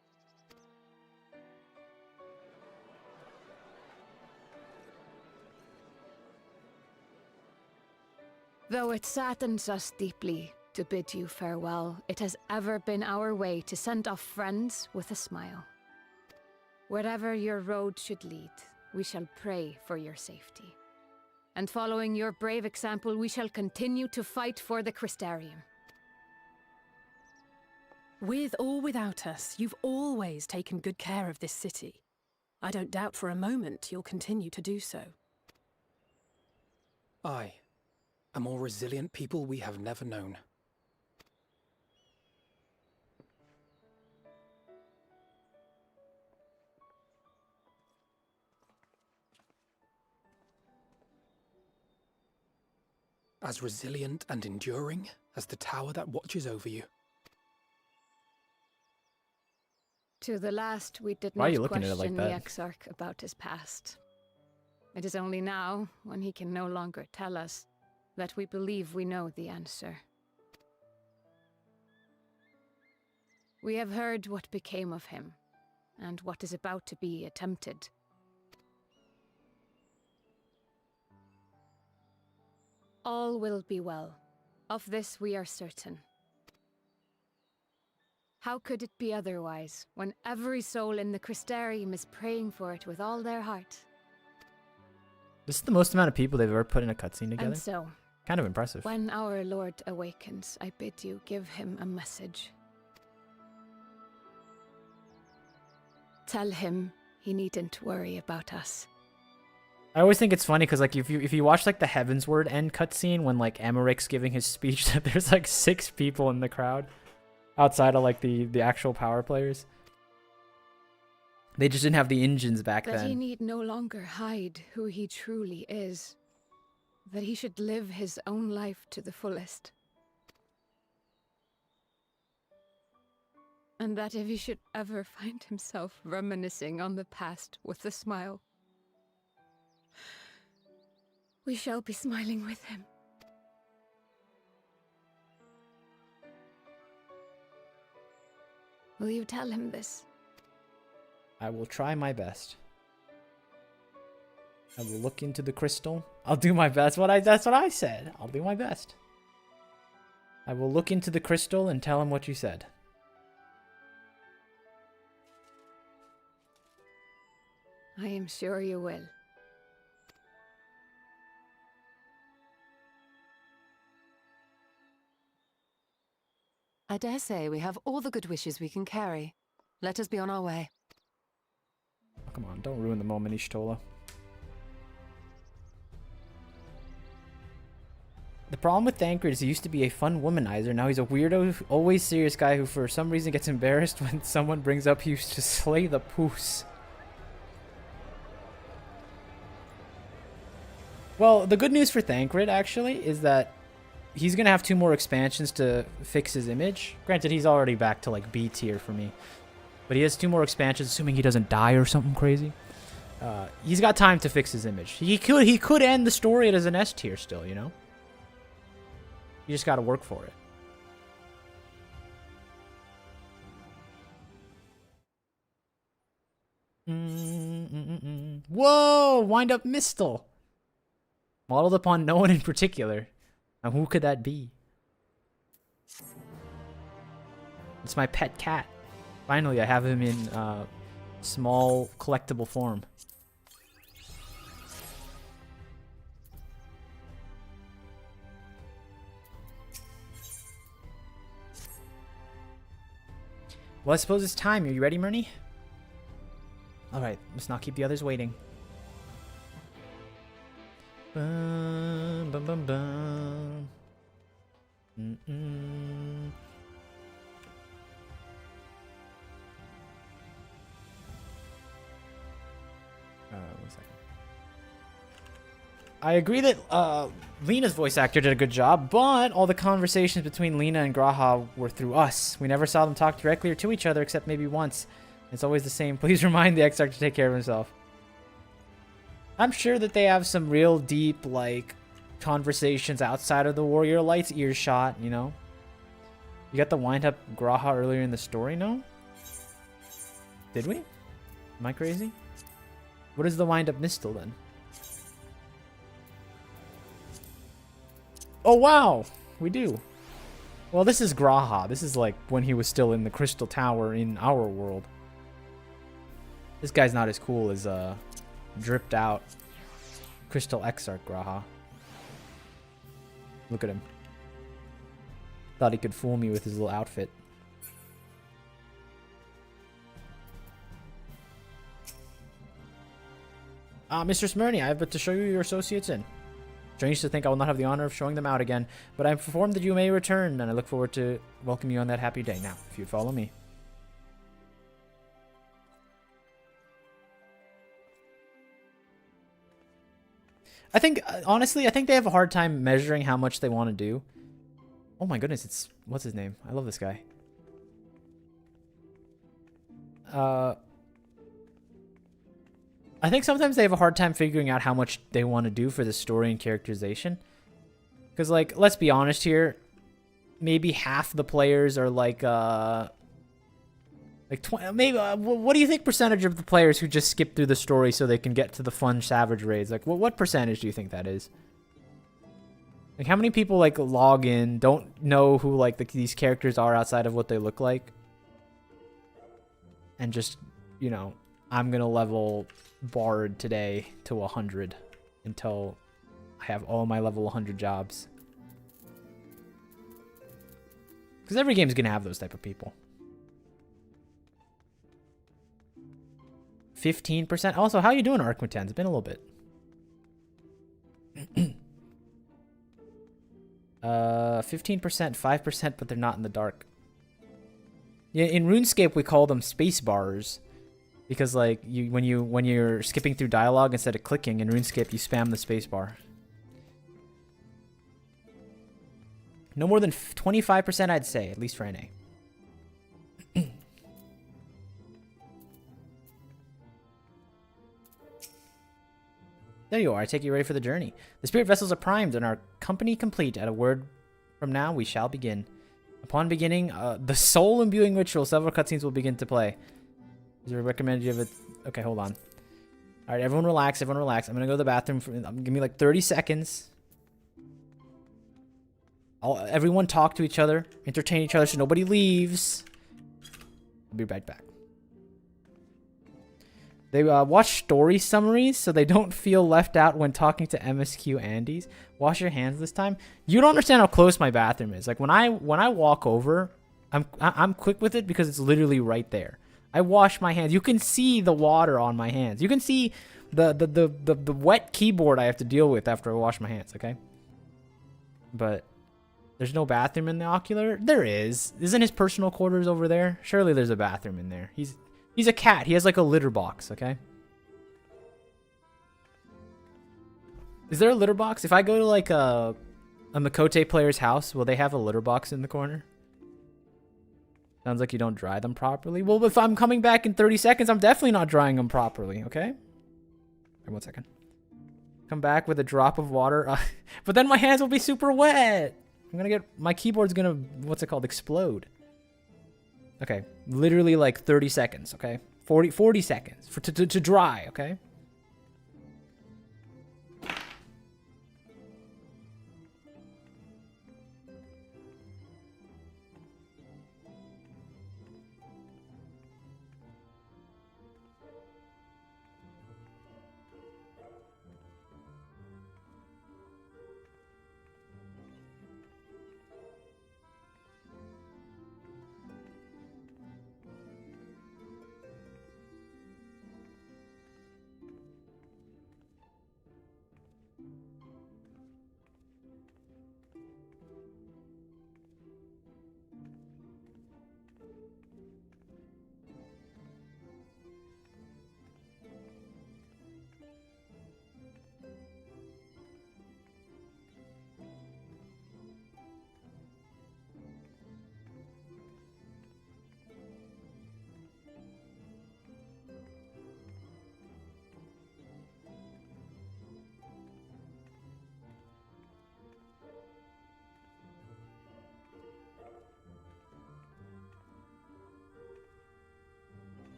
S8: Though it saddens us deeply to bid you farewell, it has ever been our way to send off friends with a smile. Wherever your road should lead, we shall pray for your safety. And following your brave example, we shall continue to fight for the Crystarium.
S10: With or without us, you've always taken good care of this city. I don't doubt for a moment you'll continue to do so.
S9: Aye. A more resilient people we have never known. As resilient and enduring as the tower that watches over you.
S8: To the last, we did
S1: Why are
S8: not
S1: you looking at it
S8: question
S1: like
S8: the
S1: that?
S8: Exarch about his past. It is only now, when he can no longer tell us, that we believe we know the answer. We have heard what became of him, and what is about to be attempted. All will be well. Of this we are certain. How could it be otherwise, when every soul in the Crystarium is praying for it with all their heart?
S1: This is the most amount of people they've ever put in a cutscene together.
S8: And so,
S1: Kind of impressive.
S8: when our Lord awakens, I bid you give him a message. Tell him he needn't worry about us.
S1: I always think it's funny because like if you watch like the Heavensward end cutscene when like Emmerich's giving his speech, that there's like 6 people in the crowd outside of like the actual power players. They just didn't have the engines back
S8: That he
S1: then.
S8: need no longer hide who he truly is. That he should live his own life to the fullest. And that if he should ever find himself reminiscing on the past with a smile, we shall be smiling with him. Will you tell him this?
S1: I will try my best. I will look into the crystal. I'll do my best. That's what I said. I'll do my best. I will look into the crystal and tell him what you said.
S8: I am sure you will.
S3: I dare say we have all the good wishes we can carry. Let us be on our way.
S1: Oh, come on, don't ruin the moment, Ishtola. The problem with Thancred is he used to be a fun womanizer. Now he's a weirdo, always serious guy who for some reason gets embarrassed when someone brings up he used to slay the poos. Well, the good news for Thancred, actually, is that he's going to have 2 more expansions to fix his image. Granted, he's already back to, like, B tier for me. But he has 2 more expansions, assuming he doesn't die or something crazy. He's got time to fix his image. He could end the story as an S tier still, you know? You just got to work for it. Whoa! Wind up Mistle! Modeled upon no one in particular. Now who could that be? It's my pet cat. Finally, I have him in small collectible form. Well, I suppose it's time. Are you ready, Myrnie? Alright, let's not keep the others waiting. Bum, bum, bum, bum. One second. I agree that Lena's voice actor did a good job, but all the conversations between Lena and Graha were through us. We never saw them talk directly or to each other except maybe once. It's always the same. Please remind the Exarch to take care of himself. I'm sure that they have some real deep, like, conversations outside of the Warrior Light's earshot, you know? You got the wind-up Graha earlier in the story, no? Did we? Am I crazy? What is the wind-up Mistle, then? Oh, wow! We do. Well, this is Graha. This is, like, when he was still in the Crystal Tower in our world. This guy's not as cool as, dripped out Crystal Exarch Graha. Look at him. Thought he could fool me with his little outfit. Mr. Smyrny, I have but to show you your associates in. Strange to think I will not have the honor of showing them out again, but I am informed that you may return, and I look forward to welcoming you on that happy day. Now, if you'd follow me. I think, honestly, I think they have a hard time measuring how much they want to do. Oh my goodness, it's... What's his name? I love this guy. I think sometimes they have a hard time figuring out how much they want to do for the story and characterization. Because, like, let's be honest here. Maybe half the players are like 20, maybe, what do you think percentage of the players who just skip through the story so they can get to the fun Savage raids? Like, what percentage do you think that is? Like, how many people, like, log in, don't know who, like, these characters are outside of what they look like? And just, you know, I'm going to level Bard today to 100 until I have all my level 100 jobs. Because every game's going to have those type of people. 15%. Also, how you doing, Arquitens? It's been a little bit. 15%, 5%, but they're not in the dark. Yeah, in RuneScape we call them space bars, because like when you're skipping through dialogue, instead of clicking in RuneScape you spam the space bar. No more than 25%, I'd say, at least for NA. There you are. I take you ready for the journey. The spirit vessels are primed and our company complete. At a word from now, we shall begin. Upon beginning, the soul imbuing ritual, several cutscenes will begin to play. Is there a recommended of it? Okay, hold on. All right, everyone relax. Everyone relax. I'm gonna go to the bathroom. Give me like 30 seconds. Everyone talk to each other, entertain each other, so nobody leaves. I'll be right back. They watch story summaries so they don't feel left out when talking to MSQ Andes. Wash your hands this time. You don't understand how close my bathroom is. Like when I walk over, I'm quick with it because it's literally right there. I wash my hands. You can see the water on my hands. You can see the wet keyboard I have to deal with after I wash my hands. Okay, but there's no bathroom in the ocular. There is. Isn't his personal quarters over there? Surely there's a bathroom in there. He's a cat. He has like a litter box, okay? Is there a litter box? If I go to like a Makote player's house, will they have a litter box in the corner? Sounds like you don't dry them properly. Well, if I'm coming back in 30 seconds, I'm definitely not drying them properly, okay? Wait, 1 second. Come back with a drop of water. But then my hands will be super wet. I'm gonna get... My keyboard's gonna... What's it called? Explode. Okay, literally like 30 seconds, okay? 40 seconds to dry, okay?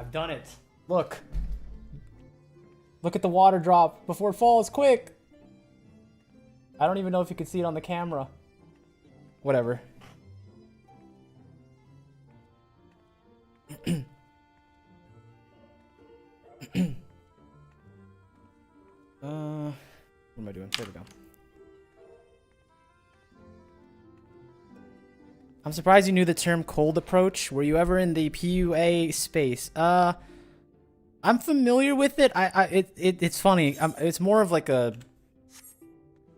S1: I've done it. Look. Look at the water drop before it falls. Quick. I don't even know if you can see it on the camera. Whatever. What am I doing? There we go. I'm surprised you knew the term cold approach. Were you ever in the PUA space? I'm familiar with it. It's funny. It's more of like a...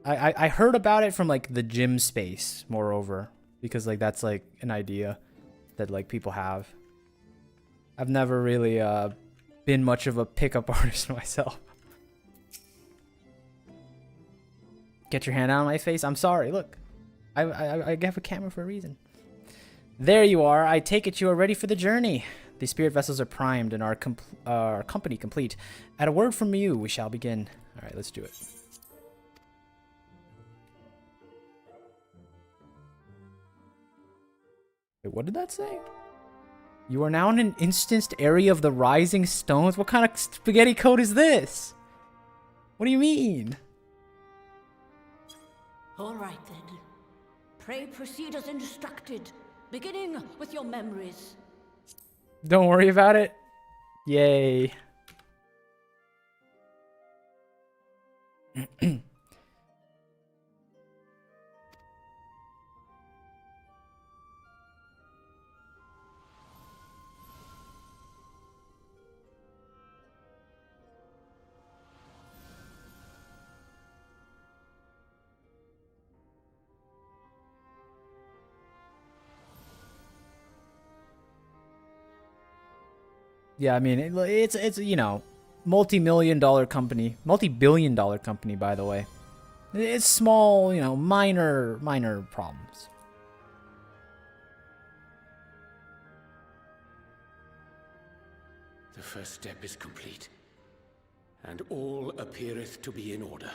S1: I heard about it from like the gym space, moreover, because like that's like an idea that like people have. I've never really been much of a pickup artist myself. Get your hand out of my face. I'm sorry. Look, I have a camera for a reason. There you are. I take it you are ready for the journey. The spirit vessels are primed and our company complete. At a word from you, we shall begin. All right, let's do it. Wait, what did that say? You are now in an instanced area of the rising stones. What kind of spaghetti code is this? What do you mean?
S11: All right then. Pray proceed as instructed, beginning with your memories.
S1: Don't worry about it. Yay. Yeah, I mean, it's you know, multi-million-dollar company, multi-billion-dollar company, by the way. It's small, you know, minor problems.
S5: The first step is complete, and all appeareth to be in order.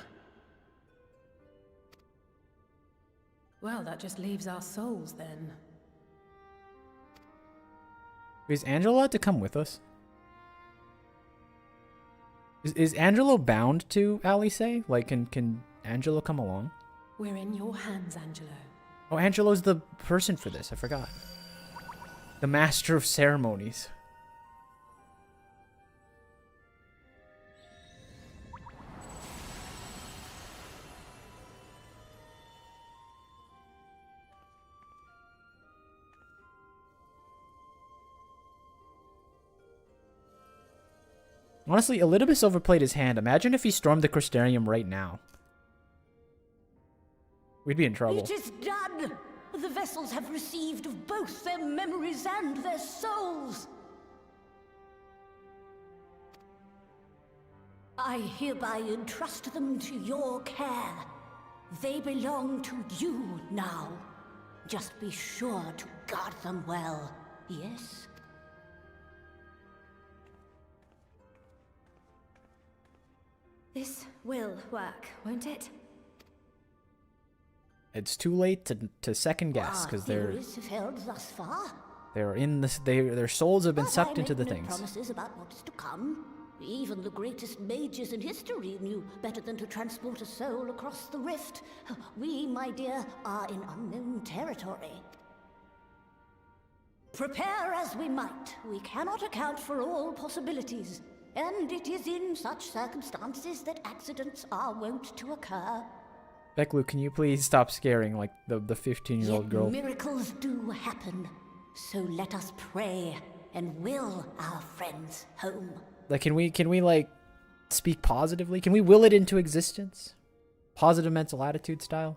S10: Well, that just leaves our souls then.
S1: Is Angelo allowed to come with us? Is Angelo bound to Alice? Like, can Angelo come along?
S10: We're in your hands, Angelo.
S1: Oh, Angelo's the person for this. I forgot. The master of ceremonies. Honestly, Elidibus overplayed his hand. Imagine if he stormed the Crystarium right now. We'd be in trouble.
S11: It is done! The vessels have received of both their memories and their souls. I hereby entrust them to your care. They belong to you now. Just be sure to guard them well, yes?
S6: This will work, won't it?
S1: It's too late to second guess because they're
S11: thus far.
S1: they're in this. Their souls have been sucked into the
S11: no
S1: things.
S11: Promises about what is to come. Even the greatest mages in history knew better than to transport a soul across the rift. We, my dear, are in unknown territory. Prepare as we might, we cannot account for all possibilities. And it is in such circumstances that accidents are wont to occur.
S1: Becklu, can you please stop scaring like the 15-year-old girl?
S11: Miracles do happen. So let us pray and will our friends home.
S1: Like, can we like speak positively? Can we will it into existence? Positive mental attitude style?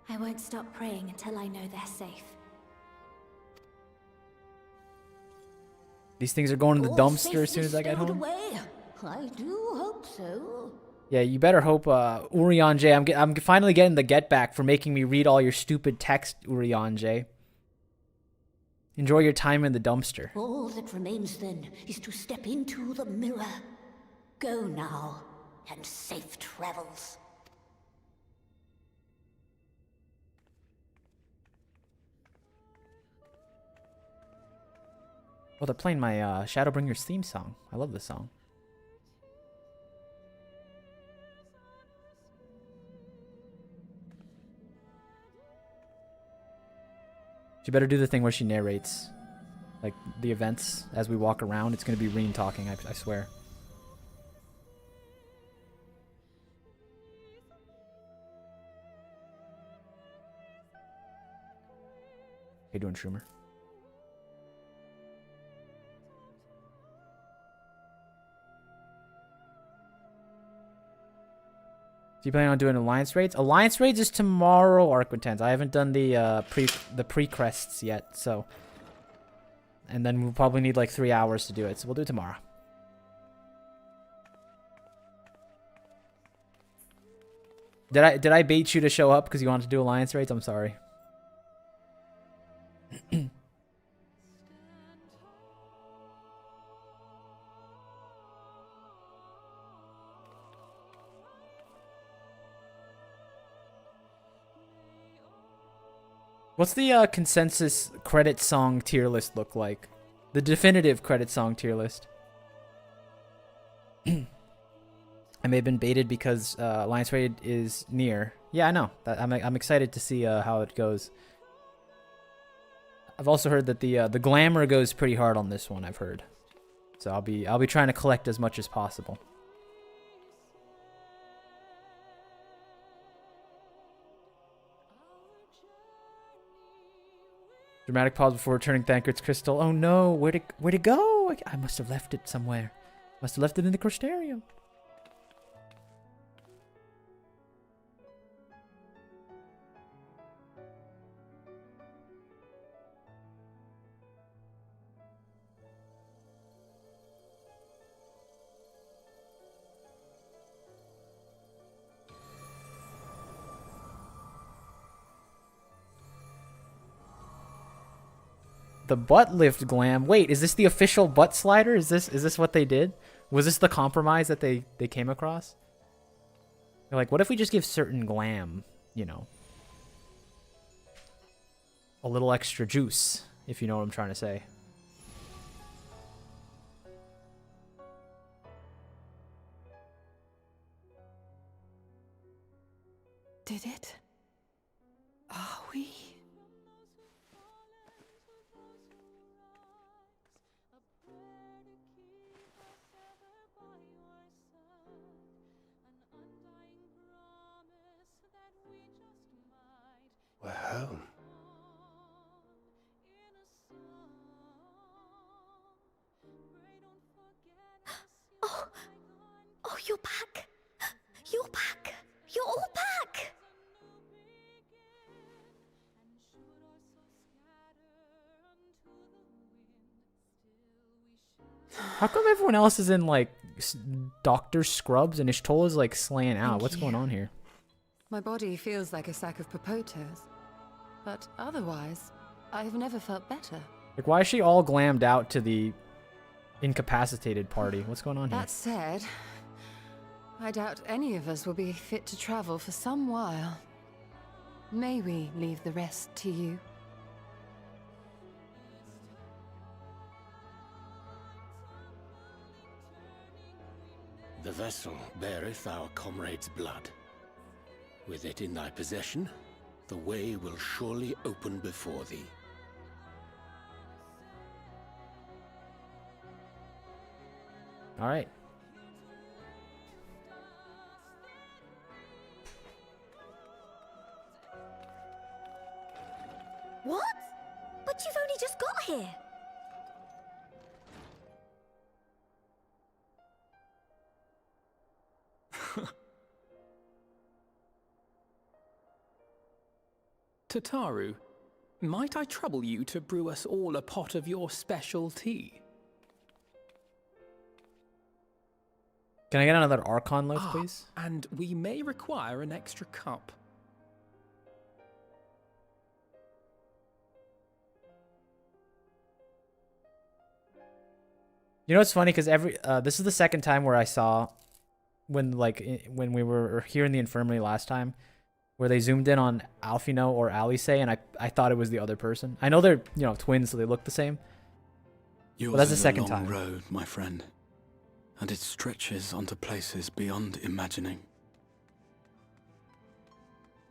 S6: I won't stop praying until I know they're safe.
S1: These things are going in the
S11: All
S1: dumpster as soon as I get
S11: safely
S1: home.
S11: stowed away. I do hope so.
S1: Yeah, you better hope, Urian J. I'm finally getting the get back for making me read all your stupid text, Urian J. Enjoy your time in the dumpster.
S11: All that remains then is to step into the mirror. Go now, and safe travels.
S1: Oh, they're playing my Shadowbringers theme song. I love this song. She better do the thing where she narrates, like, the events as we walk around. It's going to be Reen talking, I swear. How you doing, Schumer? Do you plan on doing alliance raids? Alliance raids is tomorrow, Arquitens. I haven't done the pre-crests yet, so. And then we'll probably need like 3 hours to do it, so we'll do it tomorrow. Did I bait you to show up because you wanted to do alliance raids? I'm sorry. What's the consensus credit song tier list look like? The definitive credit song tier list. I may have been baited because Alliance Raid is near. Yeah, I know. I'm excited to see how it goes. I've also heard that the glamour goes pretty hard on this one. I've heard, so I'll be trying to collect as much as possible. Dramatic pause before returning Thancred's crystal. Oh no, where'd it go? I must have left it somewhere. Must have left it in the crystarium. The butt lift glam. Wait, is this the official butt slider? Is this what they did? Was this the compromise that they came across? They're like, what if we just give certain glam, you know, a little extra juice, if you know what I'm trying to say.
S10: Did it? Are we?
S7: We're home.
S6: Oh, you're back. You're back. You're all back.
S1: How come everyone else is in like doctor scrubs and Ishtola's like slaying out? What's going on here?
S3: My body feels like a sack of potatoes, but otherwise, I've never felt better.
S1: Like, why is she all glammed out to the incapacitated party? What's going on here?
S3: That said, I doubt any of us will be fit to travel for some while. May we leave the rest to you?
S5: The vessel beareth our comrade's blood. With it in thy possession, the way will surely open before thee.
S1: All right.
S6: What? But you've only just got here.
S9: Tataru, might I trouble you to brew us all a pot of your special tea?
S1: Can I get another Archon loaf, please?
S9: And we may require an extra cup.
S1: You know what's funny? Because this is the second time where I saw when we were here in the infirmary last time, where they zoomed in on Alfino or Alice, and I thought it was the other person. I know they're twins, so they look the same.
S12: Yours
S1: Well, that's the
S12: is
S1: second
S12: a long
S1: time.
S12: road, my friend, and it stretches onto places beyond imagining.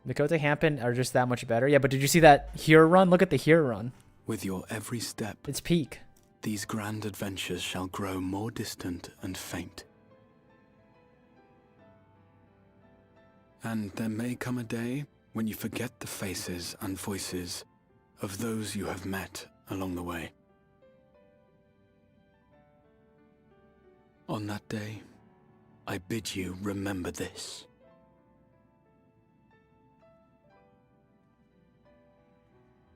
S1: Dakota Hampton are just that much better. Yeah, but did you see that here run? Look at the here run.
S12: With your every step,
S1: It's peak.
S12: these grand adventures shall grow more distant and faint. And there may come a day when you forget the faces and voices of those you have met along the way. On that day, I bid you remember this.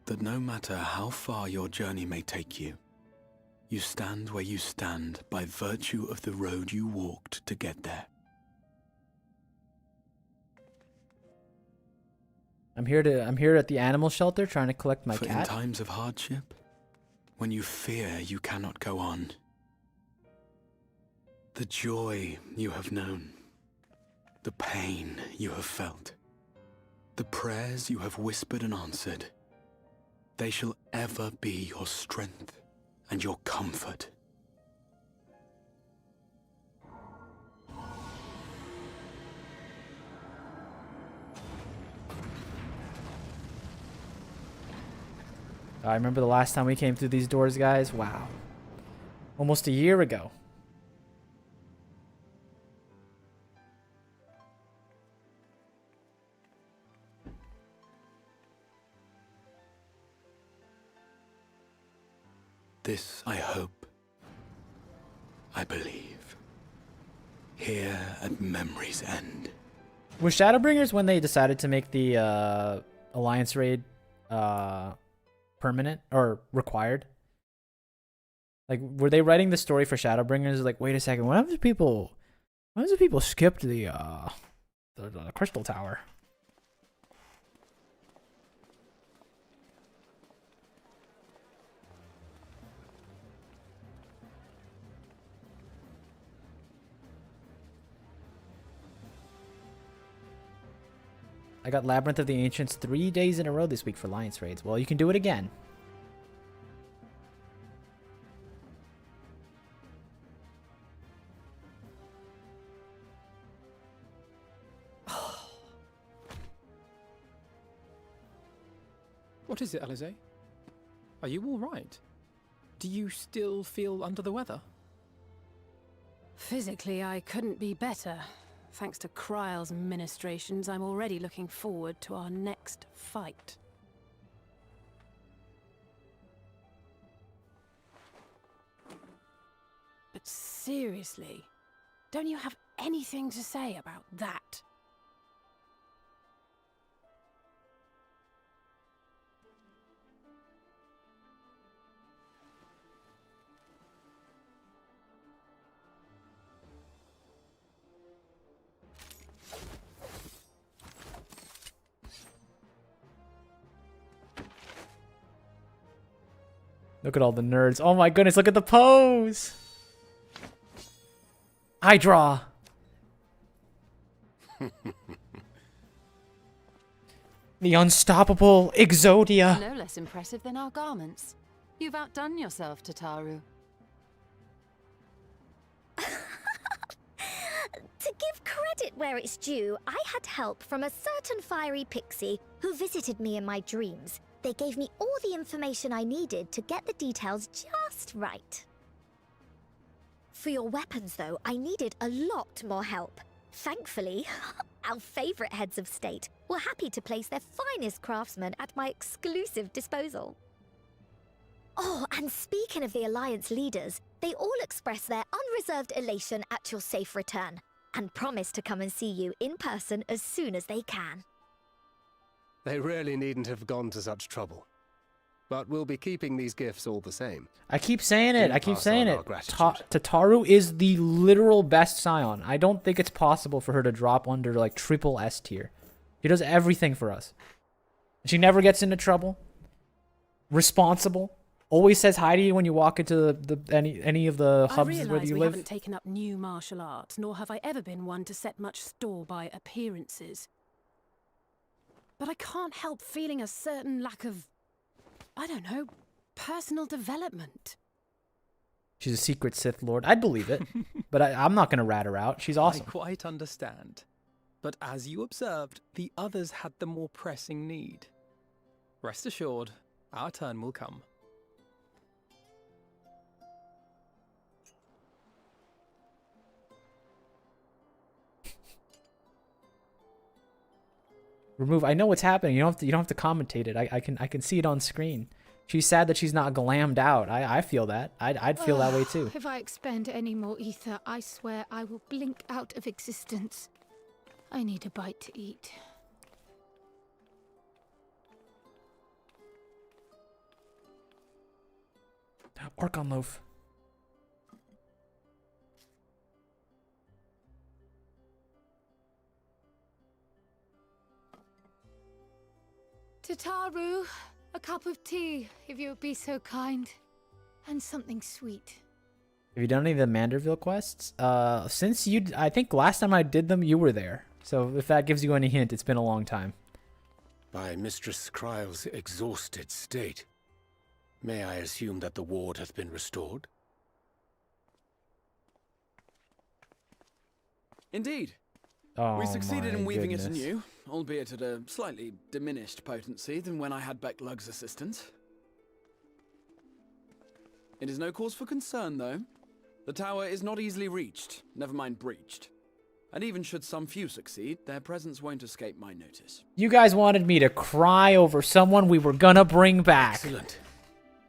S12: That no matter how far your journey may take you, you stand where you stand by virtue of the road you walked to get there.
S1: I'm here at the animal shelter trying to collect my
S12: For in
S1: cat.
S12: times of hardship, when you fear you cannot go on, the joy you have known, the pain you have felt, the prayers you have whispered and answered, they shall ever be your strength and your comfort.
S1: I remember the last time we came through these doors, guys. Wow. Almost a year ago.
S12: This I hope, I believe, here at memory's end.
S1: Was Shadowbringers when they decided to make the Alliance raid permanent or required? Like, were they writing the story for Shadowbringers? Like, wait a second, what if the people skipped the Crystal Tower? I got Labyrinth of the Ancients 3 days in a row this week for Alliance raids. Well, you can do it again.
S9: What is it, Alize? Are you all right? Do you still feel under the weather?
S10: Physically, I couldn't be better. Thanks to Kryle's ministrations, I'm already looking forward to our next fight. But seriously, don't you have anything to say about that?
S1: Look at all the nerds. Oh my goodness, look at the pose! I draw. The unstoppable Exodia.
S3: No less impressive than our garments. You've outdone yourself, Tataru.
S6: To give credit where it's due, I had help from a certain fiery pixie who visited me in my dreams. They gave me all the information I needed to get the details just right. For your weapons, though, I needed a lot more help. Thankfully, our favorite heads of state were happy to place their finest craftsmen at my exclusive disposal. Oh, and speaking of the Alliance leaders, they all expressed their unreserved elation at your safe return, and promise to come and see you in person as soon as they can.
S7: They really needn't have gone to such trouble. But we'll be keeping these gifts all the same.
S1: I keep saying it.
S7: Do
S1: I keep
S7: pass
S1: saying
S7: on
S1: it.
S7: our gratitude.
S1: Tataru is the literal best Scion. I don't think it's possible for her to drop under like triple S tier. She does everything for us. She never gets into trouble. Responsible. Always says hi to you when you walk into any of the hubs where
S10: realize
S1: you
S10: we
S1: live.
S10: haven't taken up new martial arts, nor have I ever been one to set much store by appearances. But I can't help feeling a certain lack of, I don't know, personal development.
S1: She's a secret Sith Lord. I'd believe it, but I'm not going to rat her out. She's awesome.
S9: I quite understand. But as you observed, the others had the more pressing need. Rest assured, our turn will come.
S1: Remove. I know what's happening. You don't have to commentate it. I can see it on screen. She's sad that she's not glammed out. I feel that. I'd feel that way too.
S8: If I expend any more ether, I swear I will blink out of existence. I need a bite to eat.
S1: Orcon loaf.
S8: Tataru, a cup of tea, if you would be so kind. And something sweet.
S1: Have you done any of the Manderville quests? I think last time I did them, you were there. So if that gives you any hint, it's been a long time.
S5: By Mistress Kryle's exhausted state, may I assume that the ward hath been restored?
S12: Indeed.
S1: Oh,
S12: We succeeded in weaving
S1: goodness.
S12: it anew, albeit at a slightly diminished potency than when I had Becklug's assistance. It is no cause for concern, though. The tower is not easily reached, never mind breached. And even should some few succeed, their presence won't escape my notice.
S1: You guys wanted me to cry over someone we were gonna bring back.
S5: Excellent.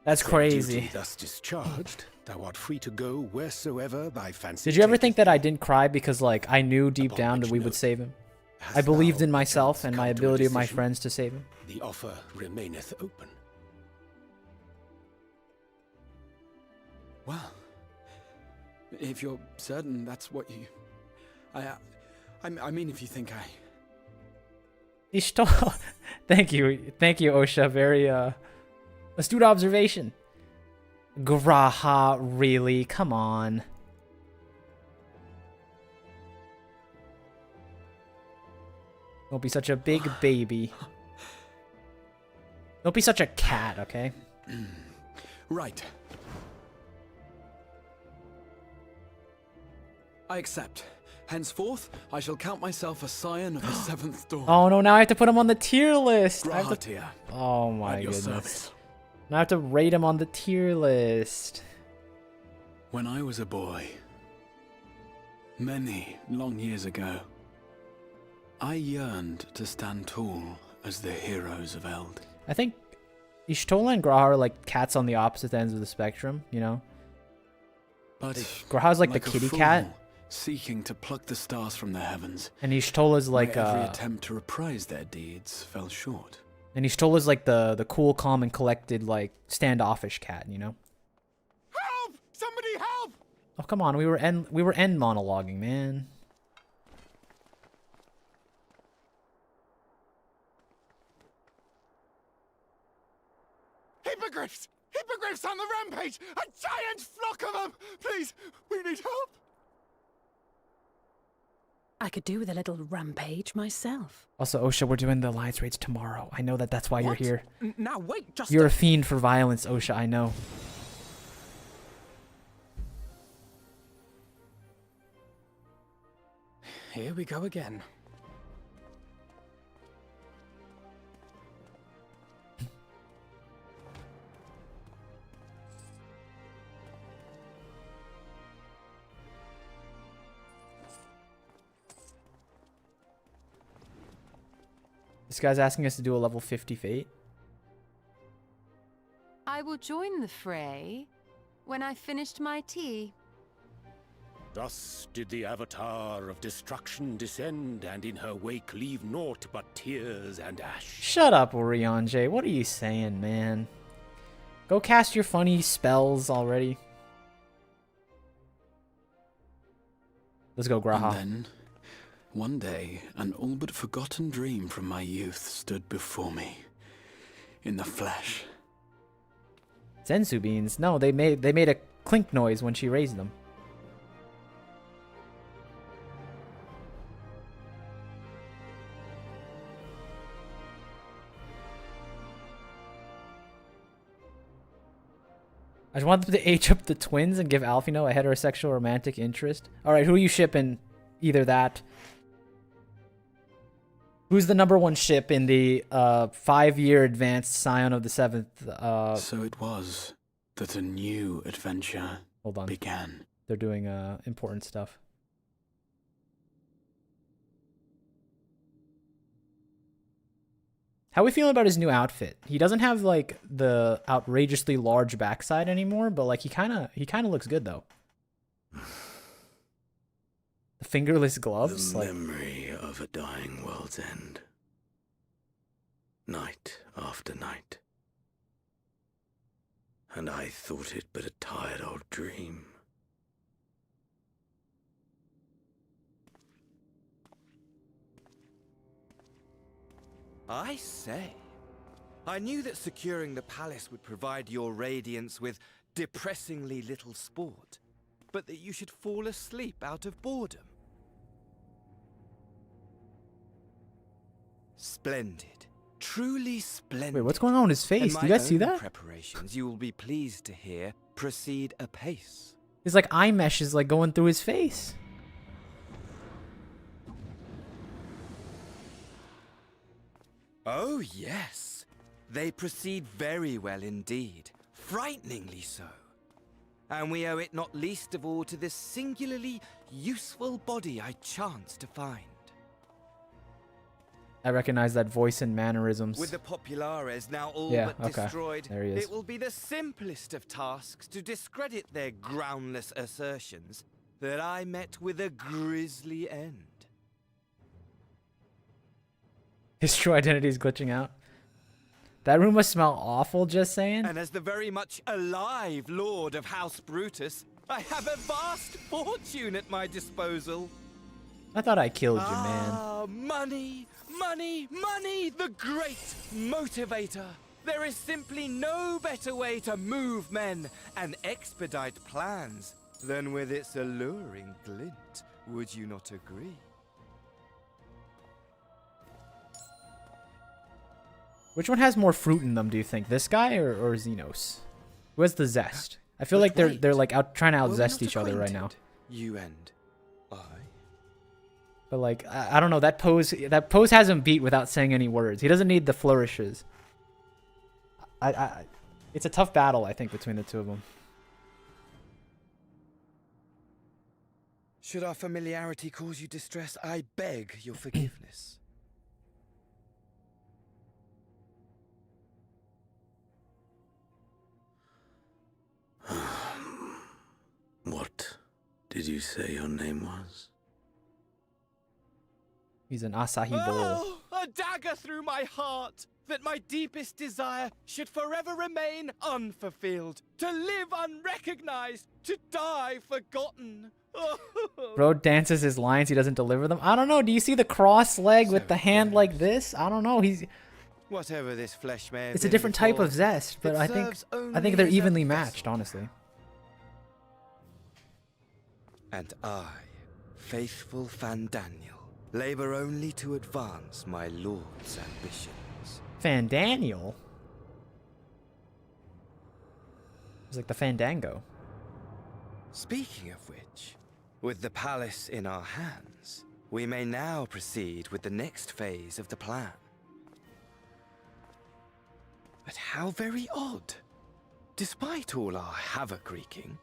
S1: That's
S5: Said
S1: crazy.
S5: duty thus discharged, thou art free to go wheresoever thy fancy
S1: Did you ever
S5: taketh.
S1: think that I didn't cry because, like, I knew deep
S5: Upon
S1: down that
S5: which
S1: we would
S5: note,
S1: save him?
S5: hast
S1: I believed
S5: thou
S1: in myself
S5: perchance
S1: and my
S5: come to a
S1: ability of my
S5: decision?
S1: friends to save him.
S5: The offer remaineth open.
S12: Well, if you're certain that's what you... I mean, if you think I...
S1: Ishto. Thank you, Osha. Very astute observation. Graha, really? Come on. Don't be such a big baby. Don't be such a cat, okay?
S12: Right. I accept. Henceforth, I shall count myself a scion of the seventh dawn.
S1: Oh no, now I have to put him on the tier list. I have to...
S12: Grahatia,
S1: Oh my
S12: at your
S1: goodness.
S12: service.
S1: Now I have to rate him on the tier list.
S12: When I was a boy, many long years ago, I yearned to stand tall as the heroes of Eld.
S1: I think Ishtola and Graha are like cats on the opposite ends of the spectrum, you know?
S12: But
S1: Graha's like the
S12: a
S1: kitty
S12: fool
S1: cat,
S12: seeking to pluck the stars from the heavens,
S1: and Ishtola's like
S12: my every attempt to reprise their deeds fell short.
S1: and Ishtola's like the cool, calm, and collected, like standoffish cat, you know?
S5: Help! Somebody help!
S1: Oh come on, we were end monologuing, man.
S5: Hippogriffs! Hippogriffs on the rampage! A giant flock of them! Please, we need help!
S10: I could do with a little rampage myself.
S1: Also, Osha, we're doing the alliance raids tomorrow. I know that's why you're
S9: What?
S1: here.
S9: Now wait, just
S1: You're a fiend for violence, Osha, I know.
S9: Here we go again.
S1: This guy's asking us to do a level 50 fate.
S3: I will join the fray when I've finished my tea.
S5: Thus did the Avatar of Destruction descend, and in her wake leave naught but tears and ash.
S1: Shut up, Orionje. What are you saying, man? Go cast your funny spells already. Let's go, Graha.
S12: And then, one day, an all but forgotten dream from my youth stood before me, in the flesh.
S1: Sensu beans. No, they made a clink noise when she raised them. I just want them to age up the twins and give Alfino a heterosexual romantic interest. Alright, who are you shipping? Either that. Who's the #1 ship in the 5-year advanced Scion of the 7th?
S12: So it was that a new adventure began.
S1: They're doing important stuff. How are we feeling about his new outfit? He doesn't have like the outrageously large backside anymore, but like he kind of looks good though. The fingerless gloves,
S12: The memory of a dying world's end. Night after night. And I thought it but a tired old dream.
S13: I say, I knew that securing the palace would provide your radiance with depressingly little sport, but that you should fall asleep out of boredom. Splendid. Truly splendid.
S1: Wait, what's going on with his face? Do you guys see that?
S13: Preparations, you will be pleased to hear, proceed apace.
S1: His like eye mesh is like going through his face.
S13: Oh, yes. They proceed very well indeed. Frighteningly so. And we owe it not least of all to this singularly useful body I chanced to find.
S1: I recognize that voice and mannerisms.
S13: With the Populares now all but destroyed,
S1: there he is.
S13: it will be the simplest of tasks to discredit their groundless assertions that I met with a grisly end.
S1: His true identity is glitching out. That room must smell awful, just saying.
S13: And as the very much alive Lord of House Brutus, I have a vast fortune at my disposal.
S1: I thought I killed you, man.
S13: Ah, money, money, money, the great motivator. There is simply no better way to move men and expedite plans than with its alluring glint. Would you not agree?
S1: Which one has more fruit in them, do you think? This guy or Xenos? Who has the zest? I feel like they're like out trying to outzest each other right now.
S13: You and I.
S1: But like I don't know, that pose has him beat without saying any words. He doesn't need the flourishes. It's a tough battle, I think, between the two of them.
S13: Should our familiarity cause you distress, I beg your forgiveness.
S12: What did you say your name was?
S1: He's an Asahi Bowl.
S13: Oh, a dagger through my heart, that my deepest desire should forever remain unfulfilled, to live unrecognized, to die forgotten.
S1: Bro dances his lines, he doesn't deliver them. I don't know, do you see the cross leg with the hand like this? I don't know,
S13: Whatever this flesh may have
S1: it's a
S13: been
S1: different type
S13: before,
S1: of zest, but I think they're evenly matched, honestly.
S13: And I, faithful Fandaniel, labor only to advance my lord's ambitions.
S1: Fandaniel? It's like the Fandango.
S13: Speaking of which, with the palace in our hands, we may now proceed with the next phase of the plan. But how very odd. Despite all our havoc-wreaking,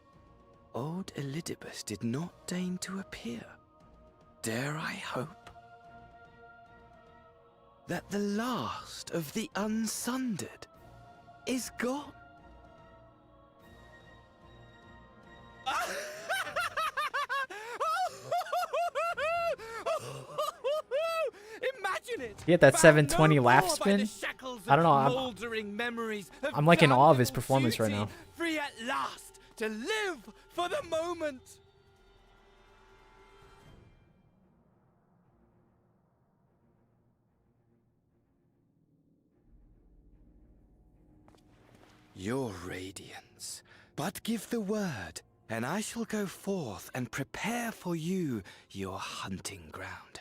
S13: old Elidibus did not deign to appear. Dare I hope that the last of the unsundered is gone? Imagine it!
S1: He had that 720 laugh spin. I don't know, I'm like in awe of his performance right now.
S13: Free at last to live for the moment. Your radiance, but give the word, and I shall go forth and prepare for you your hunting ground.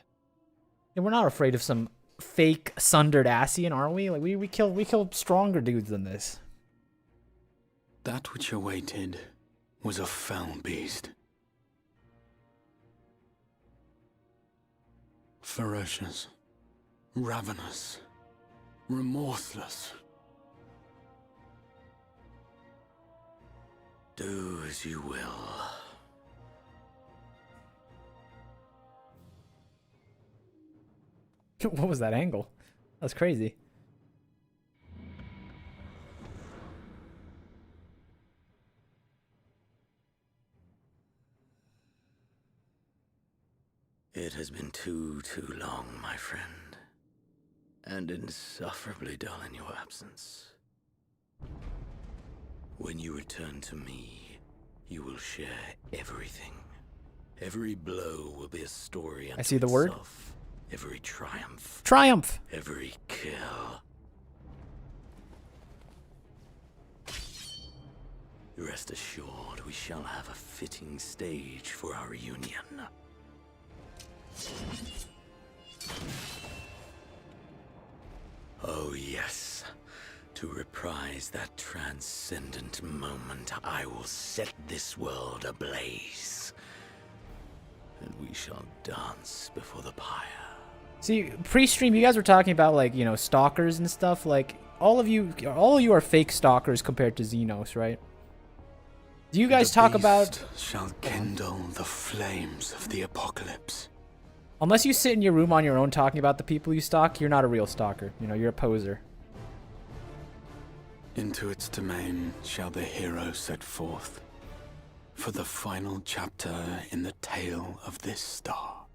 S1: And we're not afraid of some fake sundered Ascian, are we? Like we kill stronger dudes than this.
S12: That which awaited was a fell beast. Ferocious, ravenous, remorseless.
S5: Do as you will.
S1: What was that angle? That's crazy.
S5: It has been too long, my friend, and insufferably dull in your absence. When you return to me, you will share everything. Every blow will be a story unto
S1: I see the word.
S5: itself. Every triumph.
S1: Triumph!
S5: Every kill. Rest assured, we shall have a fitting stage for our reunion. Oh yes, to reprise that transcendent moment, I will set this world ablaze. And we shall dance before the pyre.
S1: See, pre-stream, you guys were talking about, like, you know, stalkers and stuff. Like, all of you are fake stalkers compared to Xenos, right? Do you guys talk about...
S12: shall kindle the flames of the apocalypse.
S1: Unless you sit in your room on your own talking about the people you stalk, you're not a real stalker. You know, you're a poser.
S12: Into its domain shall the hero set forth, for the final chapter in the tale of this star.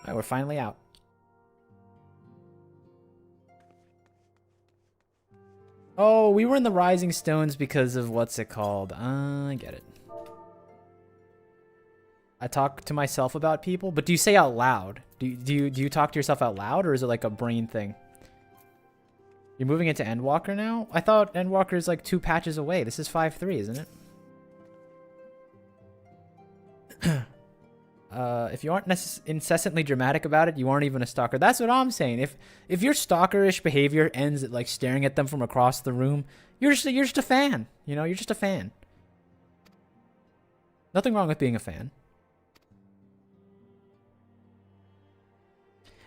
S1: Alright, we're finally out. Oh, we were in the Rising Stones because of what's it called? I get it. I talk to myself about people, but do you say out loud? Do you talk to yourself out loud, or is it like a brain thing? You're moving into Endwalker now? I thought Endwalker is like 2 patches away. This is 5-3, isn't it? If you aren't incessantly dramatic about it, you aren't even a stalker. That's what I'm saying. If your stalkerish behavior ends at like staring at them from across the room, you're just a fan. You know, you're just a fan. Nothing wrong with being a fan.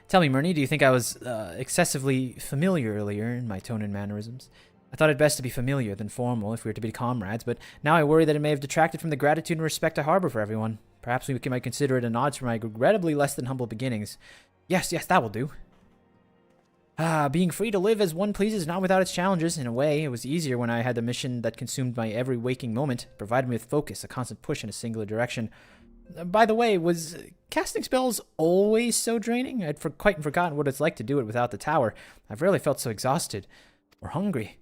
S1: Tell me, Murney, do you think I was excessively familiar earlier in my tone and mannerisms? I thought it best to be familiar than formal if we were to be comrades, but now I worry that it may have detracted from the gratitude and respect I harbor for everyone. Perhaps we might consider it a nod for my regrettably less than humble beginnings. Yes, that will do. Being free to live as one pleases, not without its challenges. In a way, it was easier when I had the mission that consumed my every waking moment, provided me with focus, a constant push in a singular direction. By the way, was casting spells always so draining? I'd quite forgotten what it's like to do it without the tower. I've rarely felt so exhausted or hungry.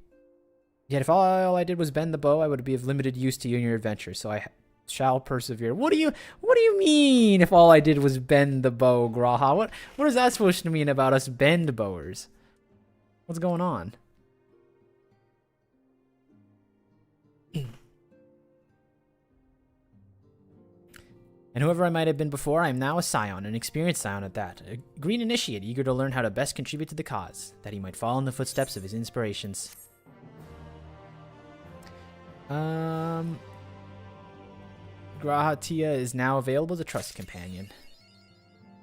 S1: Yet if all I did was bend the bow, I would be of limited use to you and your adventures, so I shall persevere. What do you mean if all I did was bend the bow, Graha? What is that supposed to mean about us bend bowers? What's going on? And whoever I might have been before, I am now a scion, an experienced scion at that. A green initiate, eager to learn how to best contribute to the cause, that he might follow in the footsteps of his inspirations. Grahatia is now available as a trust companion.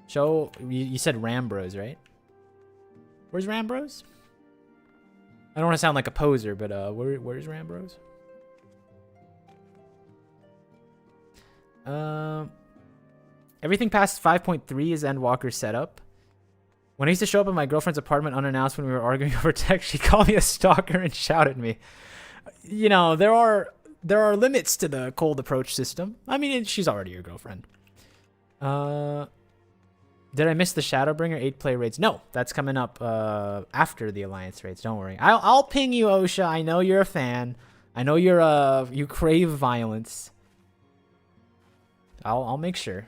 S1: So, you said Rambros, right? Where's Rambros? I don't want to sound like a poser, but where's Rambros? Everything past 5.3 is Endwalker's setup. When I used to show up at my girlfriend's apartment unannounced when we were arguing over text, she called me a stalker and shouted at me. You know, there are limits to the cold approach system. I mean, she's already your girlfriend. Did I miss the Shadowbringer 8-play raids? No, that's coming up after the Alliance raids. Don't worry. I'll ping you, Osha. I know you're a fan. I know you crave violence. I'll make sure.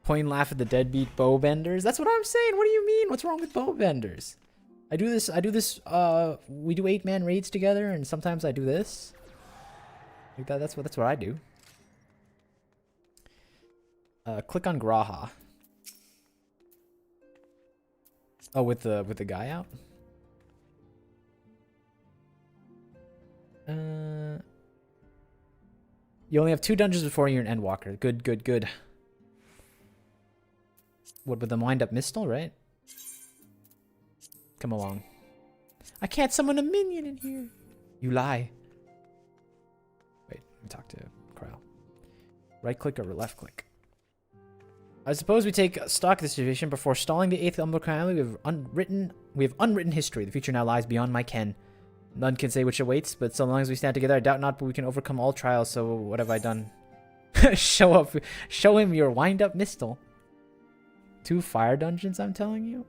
S1: Point and laugh at the deadbeat bowbenders. That's what I'm saying. What do you mean? What's wrong with bowbenders? I do this, we do 8-man raids together, and sometimes I do this. Like that's what I do. Click on Graha. Oh, with the guy out? You only have 2 dungeons before you're an Endwalker. Good, good, good. What, with the wind-up Mistle, right? Come along. I can't summon a minion in here. You lie. Wait, let me talk to Kyle. Right click or left click? I suppose we take stock of the situation before stalling the 8th Umbral Crown. We have unwritten history. The future now lies beyond my ken. None can say which awaits, but so long as we stand together, I doubt not, but we can overcome all trials. So what have I done? Show him your wind-up Mistle. 2 fire dungeons, I'm telling you.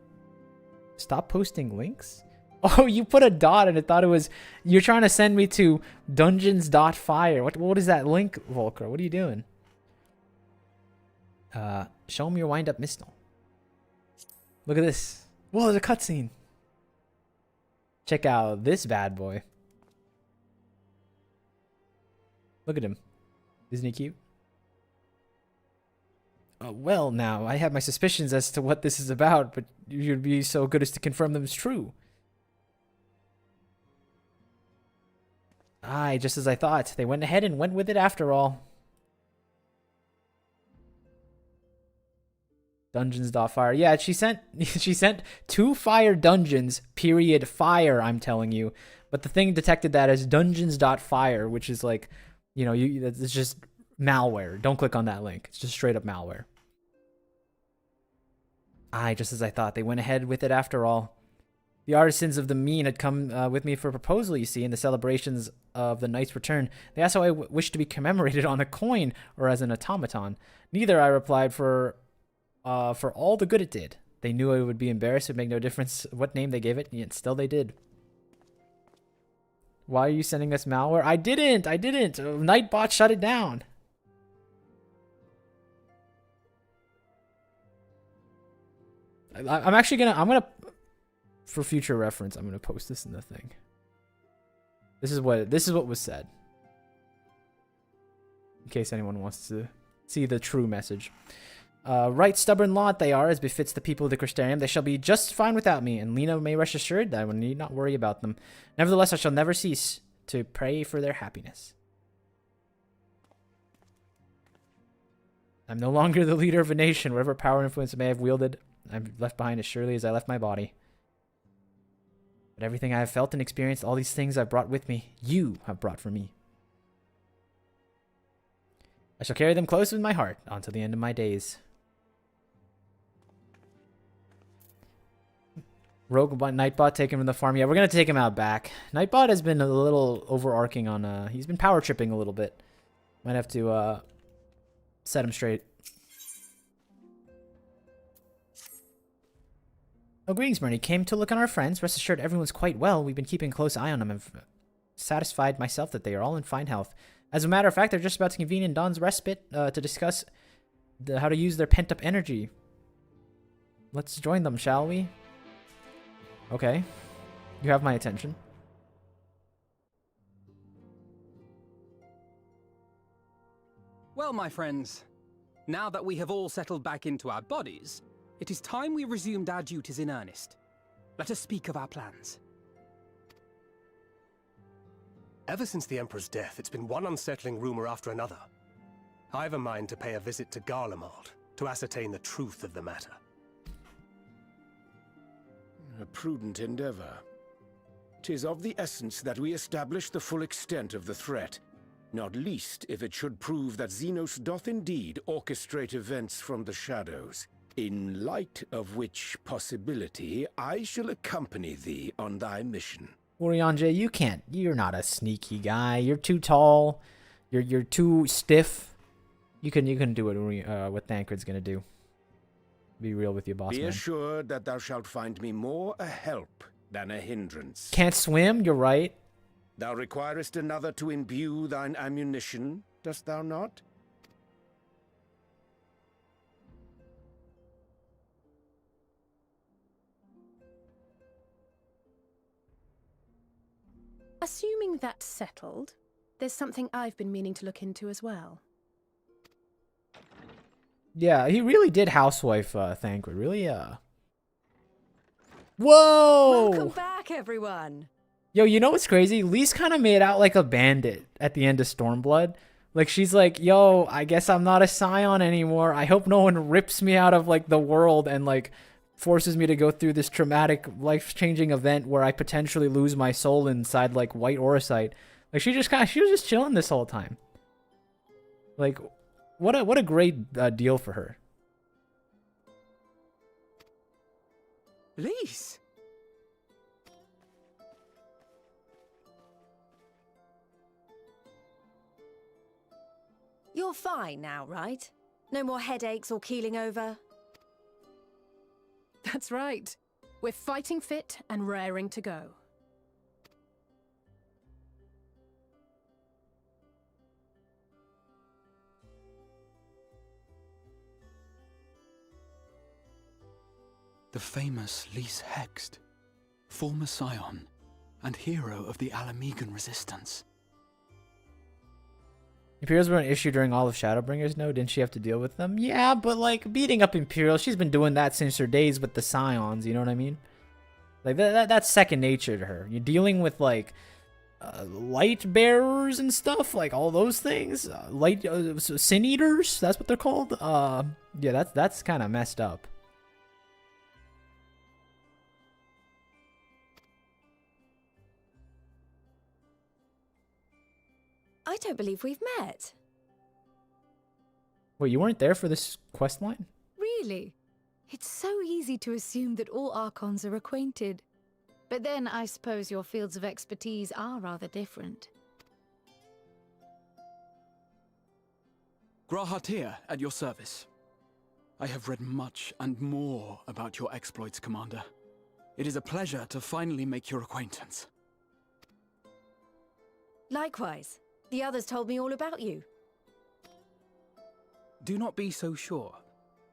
S1: Stop posting links. Oh, you put a dot and I thought it was... You're trying to send me to dungeons.fire. What is that link, Volker? What are you doing? Show him your wind-up Mistle. Look at this. Whoa, there's a cutscene. Check out this bad boy. Look at him. Isn't he cute? Well, now, I have my suspicions as to what this is about, but you'd be so good as to confirm them as true. Aye, just as I thought. They went ahead and went with it after all. Dungeons.fire. Yeah, she sent 2 fire dungeons, period, fire, I'm telling you. But the thing detected that as dungeons.fire, which is like, you know, it's just malware. Don't click on that link. It's just straight up malware. Aye, just as I thought. They went ahead with it after all. The artisans of the mean had come with me for a proposal, you see, in the celebrations of the knight's return. They asked how I wished to be commemorated on a coin or as an automaton. Neither, I replied, for all the good it did. They knew I would be embarrassed. It would make no difference what name they gave it, yet still they did. Why are you sending us malware? I didn't! Nightbot shut it down. I'm actually gonna, for future reference, I'm gonna post this in the thing. This is what was said. In case anyone wants to see the true message. Right stubborn lot they are, as befits the people of the Crystarium. They shall be just fine without me, and Lena may rest assured that I will need not worry about them. Nevertheless, I shall never cease to pray for their happiness. I'm no longer the leader of a nation. Whatever power and influence I may have wielded, I'm left behind as surely as I left my body. But everything I have felt and experienced, all these things I've brought with me, you have brought for me. I shall carry them close in my heart until the end of my days. Rogue Nightbot taken from the farm. Yeah, we're going to take him out back. Nightbot has been a little overarching on... he's been power tripping a little bit. Might have to set him straight. Oh, greetings, Bernie. Came to look on our friends. Rest assured everyone's quite well. We've been keeping a close eye on them. I've satisfied myself that they are all in fine health. As a matter of fact, they're just about to convene in Dawn's Respite to discuss how to use their pent-up energy. Let's join them, shall we? Okay. You have my attention.
S9: Well, my friends, now that we have all settled back into our bodies, it is time we resumed our duties in earnest. Let us speak of our plans.
S7: Ever since the Emperor's death, it's been one unsettling rumor after another. I have a mind to pay a visit to Garlemald to ascertain the truth of the matter.
S5: A prudent endeavor. 'Tis of the essence that we establish the full extent of the threat, not least if it should prove that Xenos doth indeed orchestrate events from the shadows. In light of which possibility, I shall accompany thee on thy mission.
S1: Oriange, you can't. You're not a sneaky guy. You're too tall. You're too stiff. You couldn't do what Thancred's gonna do. Be real with you, boss
S5: Be
S1: man.
S5: assured that thou shalt find me more a help than a hindrance.
S1: Can't swim? You're right.
S5: Thou requirest another to imbue thine ammunition, dost thou not?
S10: Assuming that's settled, there's something I've been meaning to look into as well.
S1: Yeah, he really did housewife Thancred. Really, Whoa!
S14: Welcome back, everyone.
S1: Yo, you know what's crazy? Lise kind of made out like a bandit at the end of Stormblood. Like, she's like, yo, I guess I'm not a Scion anymore. I hope no one rips me out of, like, the world and, like, forces me to go through this traumatic, life-changing event where I potentially lose my soul inside, like, white Orosite. Like, she was just chilling this whole time. Like, what a great deal for her.
S9: Lise!
S14: You're fine now, right? No more headaches or keeling over?
S10: That's right. We're fighting fit and raring to go.
S12: The famous Lise Hext, former Scion and hero of the Alamegan resistance.
S1: Imperials were an issue during all of Shadowbringers? No, didn't she have to deal with them? Yeah, but like beating up Imperials, she's been doing that since her days with the Scions, you know what I mean? Like that's second nature to her. You're dealing with like light bearers and stuff, like all those things. Sin Eaters, that's what they're called. Yeah, that's kind of messed up.
S14: I don't believe we've met.
S1: Wait, you weren't there for this quest line?
S8: Really? It's so easy to assume that all Archons are acquainted. But then I suppose your fields of expertise are rather different.
S12: Grahatir, at your service. I have read much and more about your exploits, Commander. It is a pleasure to finally make your acquaintance.
S14: Likewise. The others told me all about you.
S9: Do not be so sure.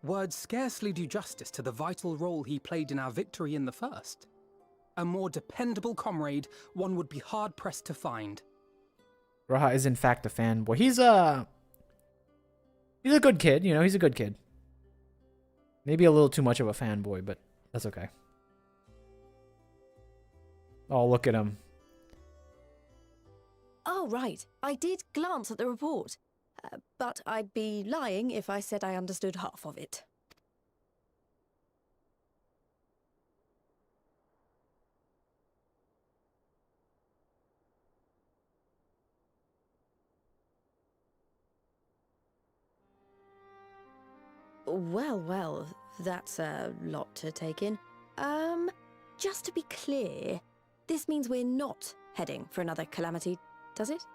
S9: Words scarcely do justice to the vital role he played in our victory in the first. A more dependable comrade one would be hard-pressed to find.
S1: Raha is in fact a fanboy. He's a good kid, you know, he's a good kid. Maybe a little too much of a fanboy, but that's okay. Oh, look at him.
S14: Oh, right. I did glance at the report. But I'd be lying if I said I understood half of it. Well, that's a lot to take in. Just to be clear, this means we're not heading for another calamity, does it?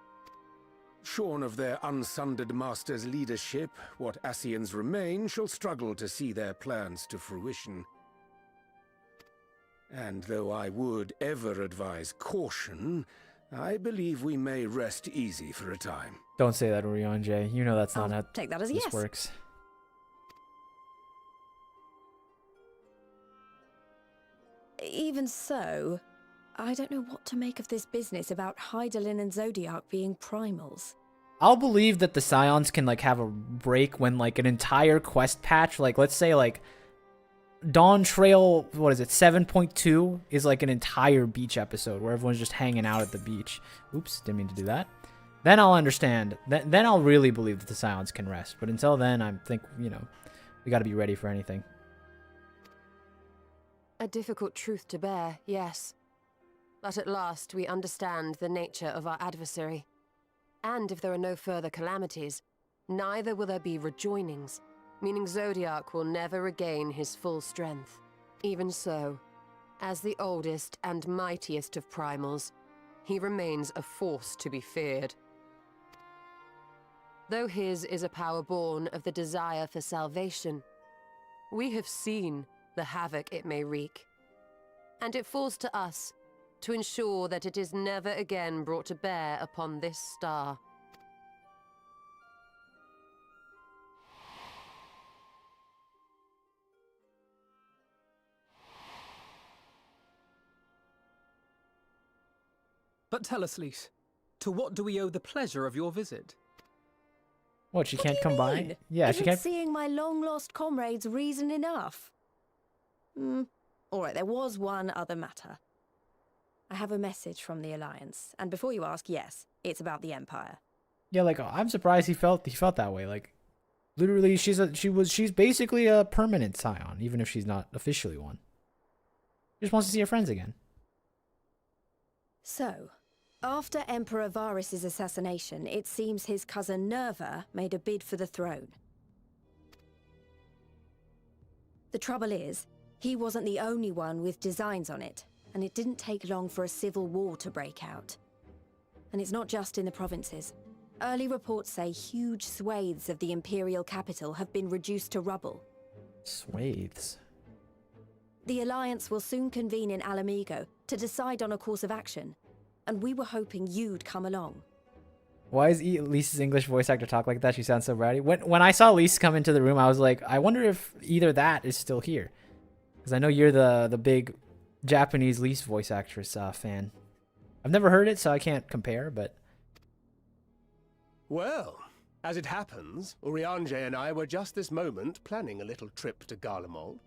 S5: Shorn of their unsundered master's leadership, what Ascians remain shall struggle to see their plans to fruition. And though I would ever advise caution, I believe we may rest easy for a time.
S1: Don't say that, Orion J. You know that's not how
S14: take that as a
S1: this
S14: yes.
S1: works.
S14: Even so, I don't know what to make of this business about Hydaelyn and Zodiac being primals.
S1: I'll believe that the Scions can like have a break when like an entire quest patch, like let's say like Dawn Trail, what is it, 7.2 is like an entire beach episode where everyone's just hanging out at the beach. Oops, didn't mean to do that. Then I'll understand. Then I'll really believe that the Scions can rest. But until then, I think, you know, we got to be ready for anything.
S4: A difficult truth to bear, yes. But at last we understand the nature of our adversary. And if there are no further calamities, neither will there be rejoinings, meaning Zodiac will never regain his full strength. Even so, as the oldest and mightiest of primals, he remains a force to be feared. Though his is a power born of the desire for salvation, we have seen the havoc it may wreak. And it falls to us to ensure that it is never again brought to bear upon this star.
S9: But tell us, Lise, to what do we owe the pleasure of your visit?
S1: What, she
S14: What
S1: can't
S14: do you
S1: come
S14: mean?
S1: by? Yeah, she
S14: Isn't
S1: can't.
S14: seeing my long-lost comrades reason enough? All right, there was one other matter. I have a message from the Alliance, and before you ask, yes, it's about the Empire.
S1: Yeah, like I'm surprised he felt that way. Like, literally, she's basically a permanent scion, even if she's not officially one. She just wants to see her friends again.
S14: So, after Emperor Varys' assassination, it seems his cousin Nerva made a bid for the throne. The trouble is, he wasn't the only one with designs on it, and it didn't take long for a civil war to break out. And it's not just in the provinces. Early reports say huge swathes of the Imperial capital have been reduced to rubble.
S1: Swathes.
S14: The Alliance will soon convene in Alamigo to decide on a course of action, and we were hoping you'd come along.
S1: Why is Lisa's English voice actor talk like that? She sounds so bratty. When I saw Lisa come into the room, I was like, I wonder if either that is still here. Because I know you're the big Japanese Lisa voice actress fan. I've never heard it, so I can't compare, but...
S7: Well, as it happens, Urianger and I were just this moment planning a little trip to Garlemald.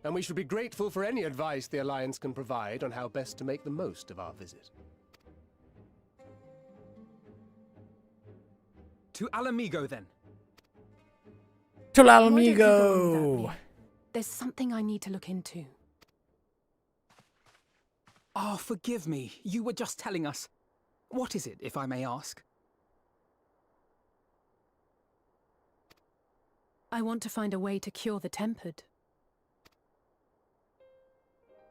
S7: And we should be grateful for any advice the Alliance can provide on how best to make the most of our visit.
S9: To Alamigo, then.
S1: To
S10: Why don't you go
S1: Alamigo!
S10: without me? There's something I need to look into.
S9: Oh, forgive me. You were just telling us. What is it, if I may ask?
S10: I want to find a way to cure the tempered.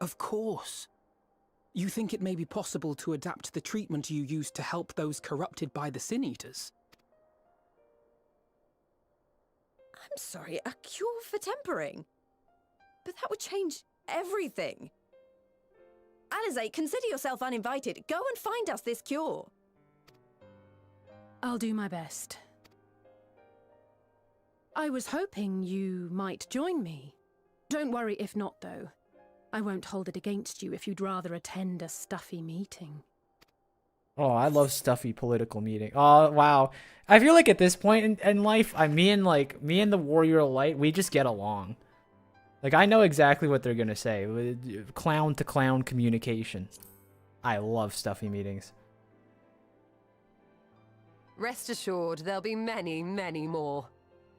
S9: Of course. You think it may be possible to adapt the treatment you used to help those corrupted by the Sin Eaters?
S14: I'm sorry, a cure for tempering? But that would change everything. Alizé, consider yourself uninvited. Go and find us this cure.
S10: I'll do my best. I was hoping you might join me. Don't worry if not, though. I won't hold it against you if you'd rather attend a stuffy meeting.
S1: Oh, I love stuffy political meeting. Oh, wow. I feel like at this point in life, me and the Warrior Light, we just get along. Like, I know exactly what they're gonna say. Clown to clown communication. I love stuffy meetings.
S4: Rest assured, there'll be many, many more.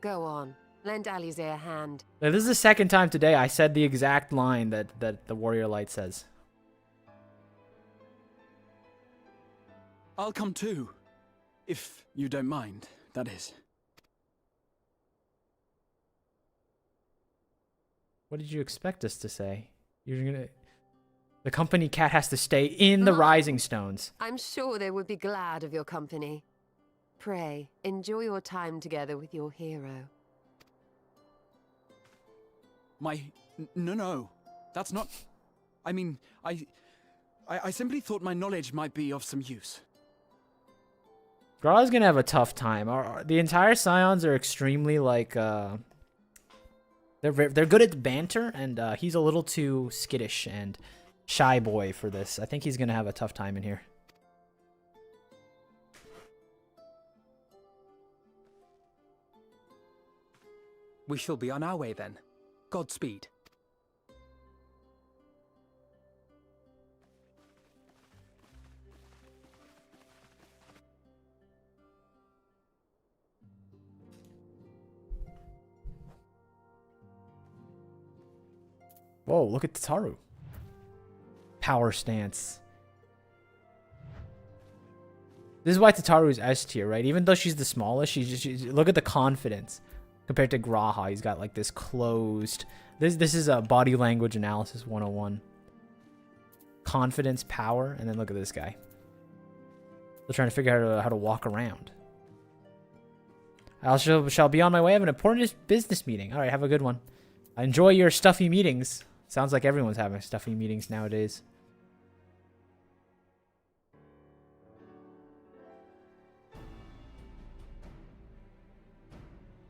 S4: Go on, lend Alizé a hand.
S1: Now, this is the second time today I said the exact line that the Warrior Light says.
S12: I'll come too. If you don't mind, that is.
S1: What did you expect us to say? You're gonna... The company cat has to stay in the Rising Stones.
S4: I'm sure they would be glad of your company. Pray, enjoy your time together with your hero.
S12: No. That's not... I mean, I simply thought my knowledge might be of some use.
S1: Grah's gonna have a tough time. The entire Scions are extremely, like, They're good at banter, and he's a little too skittish and shy boy for this. I think he's gonna have a tough time in here.
S9: We shall be on our way then. Godspeed.
S1: Whoa, look at Tataru. Power stance. This is why Tataru is S tier, right? Even though she's the smallest, she's look at the confidence compared to Graha. He's got like this closed. This is a body language analysis 101. Confidence, power, and then look at this guy. They're trying to figure out how to walk around. I shall be on my way. I have an important business meeting. All right, have a good one. Enjoy your stuffy meetings. Sounds like everyone's having stuffy meetings nowadays.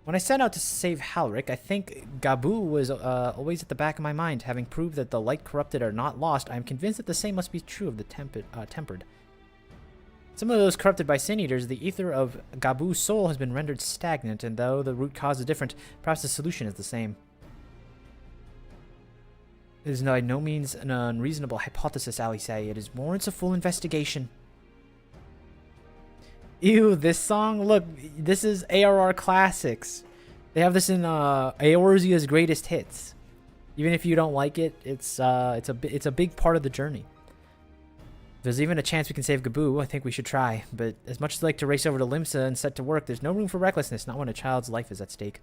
S1: When I set out to save Halric, I think Gabu was always at the back of my mind. Having proved that the light corrupted are not lost, I am convinced that the same must be true of the tempered. Some of those corrupted by Sin Eaters, the ether of Gabu's soul has been rendered stagnant, and though the root cause is different, perhaps the solution is the same. It is by no means an unreasonable hypothesis, Ali say. It is warrants a full investigation. Ew, this song? Look, this is ARR Classics. They have this in Eorzea's Greatest Hits. Even if you don't like it, it's a big part of the journey. If there's even a chance we can save Gabu, I think we should try. But as much as I'd like to race over to Limsa and set to work, there's no room for recklessness, not when a child's life is at stake.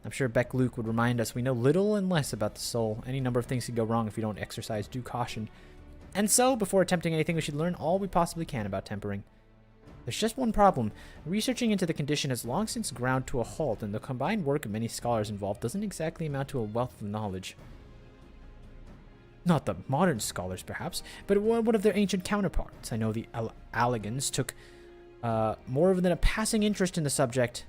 S1: I'm sure Beck Luke would remind us we know little and less about the soul. Any number of things could go wrong if we don't exercise due caution. And so, before attempting anything, we should learn all we possibly can about tempering. There's just one problem. Researching into the condition has long since ground to a halt, and the combined work of many scholars involved doesn't exactly amount to a wealth of knowledge. Not the modern scholars, perhaps, but one of their ancient counterparts. I know the Alligans took more than a passing interest in the subject.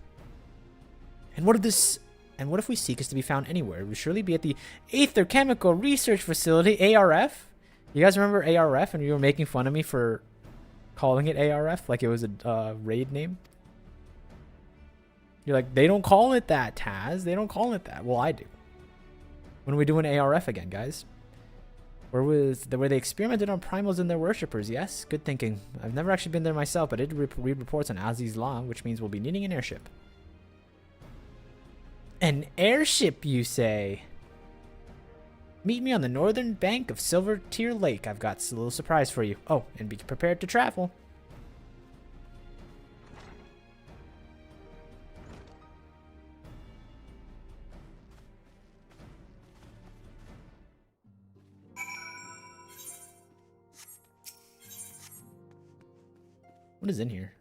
S1: And what if we seek is to be found anywhere? It would surely be at the Aether Chemical Research Facility, ARF. You guys remember ARF, and you were making fun of me for calling it ARF like it was a raid name? You're like, they don't call it that, Taz. They don't call it that. Well, I do. When are we doing ARF again, guys? Where they experimented on primals and their worshippers? Yes, good thinking. I've never actually been there myself, but I did read reports on Aziz Law, which means we'll be needing an airship. An airship, you say? Meet me on the northern bank of Silver Tear Lake. I've got a little surprise for you. Oh, and be prepared to travel. What is in here?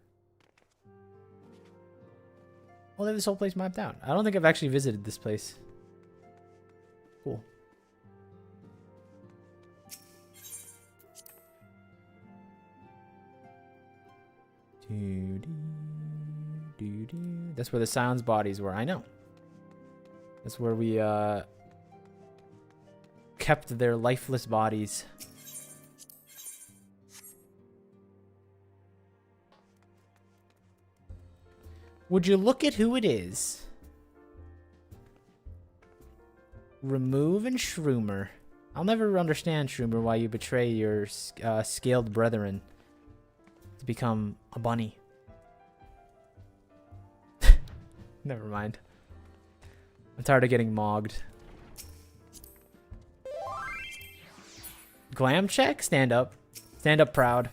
S1: Oh, they have this whole place mapped out. I don't think I've actually visited this place. Cool. That's where the Scion's bodies were. I know. That's where we kept their lifeless bodies. Would you look at who it is? Remove and Shroomer. I'll never understand, Shroomer, why you betray your scaled brethren to become a bunny. Never mind. I'm tired of getting mogged. Glam check? Stand up. Stand up proud.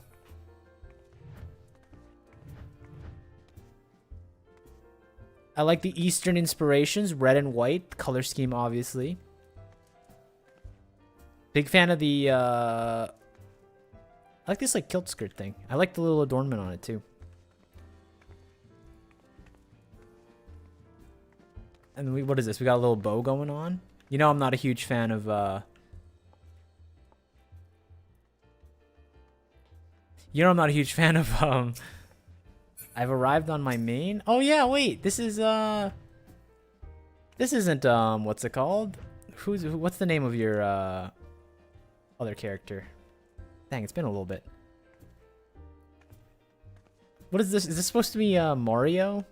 S1: I like the Eastern inspirations, red and white, color scheme obviously. Big fan of the I like this like kilt skirt thing. I like the little adornment on it too. And what is this? We got a little bow going on. You know I'm not a huge fan of I've arrived on my main. Oh yeah, wait. This is this isn't what's it called? What's the name of your other character? Dang, it's been a little bit. What is this? Is this supposed to be Mario?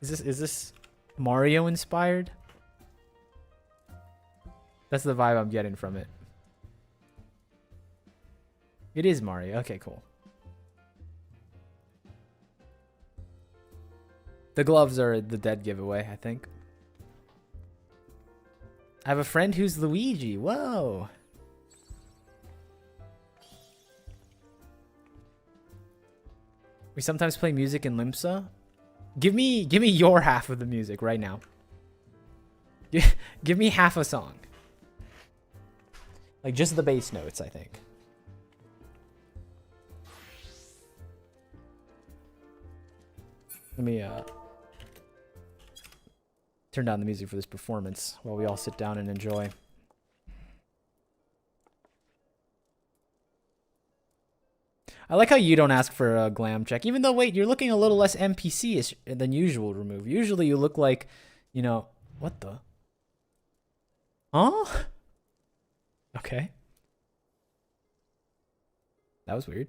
S1: Is this Mario inspired? That's the vibe I'm getting from it. It is Mario. Okay, cool. The gloves are the dead giveaway, I think. I have a friend who's Luigi. Whoa. We sometimes play music in Limsa. Give me your half of the music right now. Give me half a song. Like just the bass notes, I think. Let me turn down the music for this performance while we all sit down and enjoy. I like how you don't ask for a glam check, even though, wait, you're looking a little less NPC-ish than usual, Remove. Usually you look like, you know, what the? Huh? Okay. That was weird.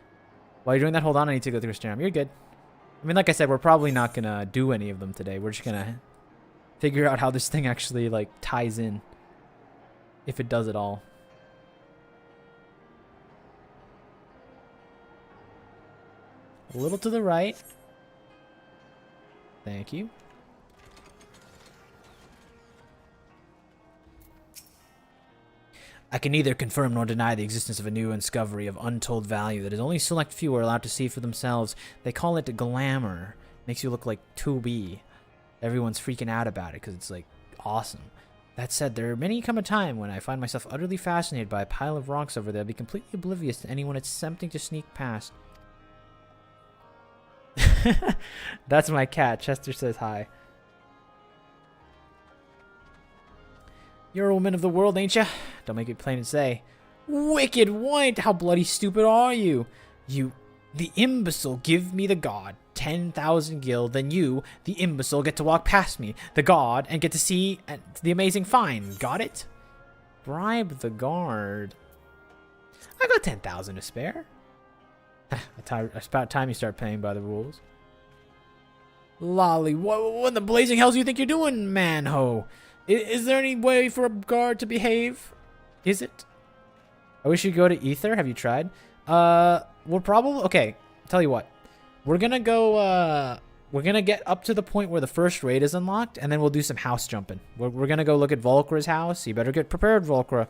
S1: While you're doing that, hold on. I need to go through a jam. You're good. I mean, like I said, we're probably not going to do any of them today. We're just going to figure out how this thing actually, like, ties in. If it does at all. A little to the right. Thank you. I can neither confirm nor deny the existence of a new discovery of untold value that is only select few are allowed to see for themselves. They call it glamour. Makes you look like 2B. Everyone's freaking out about it because it's like awesome. That said, there may come a time when I find myself utterly fascinated by a pile of rocks over there, be completely oblivious to anyone attempting to sneak past. That's my cat. Chester says hi. You're a woman of the world, ain't ya? Don't make it plain and say. Wicked white! How bloody stupid are you? You, the imbecile, give me the god. 10,000 gil, then you, the imbecile, get to walk past me, the god, and get to see the amazing find. Got it? Bribe the guard. I got 10,000 to spare. It's about time you start paying by the rules. Lolly, what in the blazing hells do you think you're doing, man-ho? Is there any way for a guard to behave? Is it? I wish you'd go to Ether. Have you tried? We'll probably... Okay, tell you what. We're gonna go, we're gonna get up to the point where the first raid is unlocked, and then we'll do some house jumping. We're gonna go look at Volkra's house. You better get prepared, Volkra.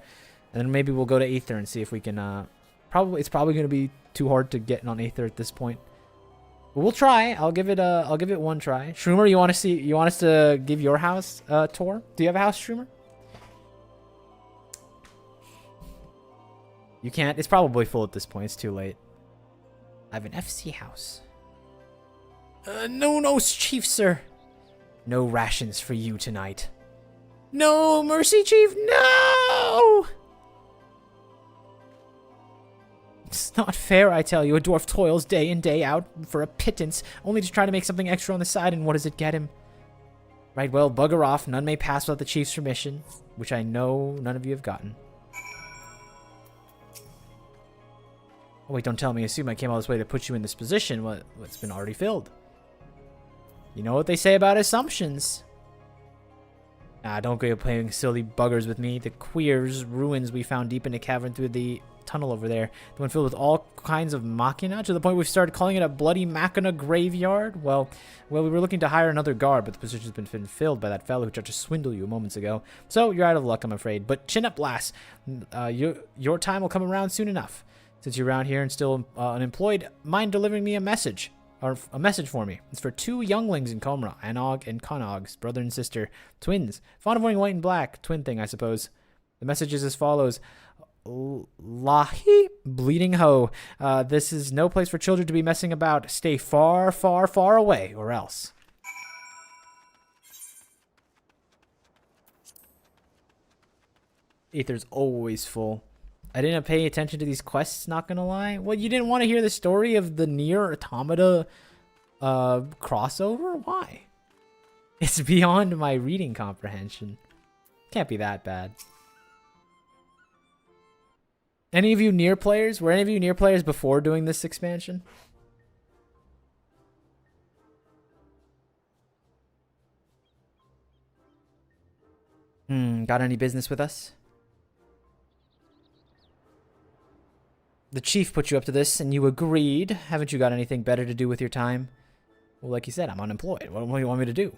S1: And then maybe we'll go to Aether and see if we can, it's probably gonna be too hard to get on Aether at this point. But we'll try. I'll give it one try. Shroomer, you want us to give your house a tour? Do you have a house, Shroomer? You can't. It's probably full at this point. It's too late. I have an FC house. No, Chief, sir. No rations for you tonight. No mercy, Chief, no! It's not fair, I tell you. A dwarf toils day in, day out for a pittance, only to try to make something extra on the side, and what does it get him? Right, well, bugger off. None may pass without the Chief's permission, which I know none of you have gotten. Oh, wait, don't tell me. I assume I came all this way to put you in this position. What's been already filled? You know what they say about assumptions. Don't go playing silly buggers with me. The queers ruins we found deep in the cavern through the tunnel over there. The one filled with all kinds of machina, to the point we've started calling it a bloody machina graveyard. Well, we were looking to hire another guard, but the position's been filled by that fellow who tried to swindle you moments ago. So you're out of luck, I'm afraid. But chin up, lass. Your time will come around soon enough. Since you're around here and still unemployed, mind delivering me a message. Or a message for me. It's for 2 younglings in Comra, Anog and Conogs, brother and sister, twins, fond of wearing white and black, twin thing, I suppose. The message is as follows. Lahi, bleeding ho. This is no place for children to be messing about. Stay far, far, far away, or else. Aether's always full. I didn't pay attention to these quests, not gonna lie. Well, you didn't want to hear the story of the Nier Automata crossover? Why? It's beyond my reading comprehension. Can't be that bad. Any of you Nier players? Were any of you Nier players before doing this expansion? Got any business with us? The chief put you up to this, and you agreed. Haven't you got anything better to do with your time? Well, like you said, I'm unemployed. What do you want me to do?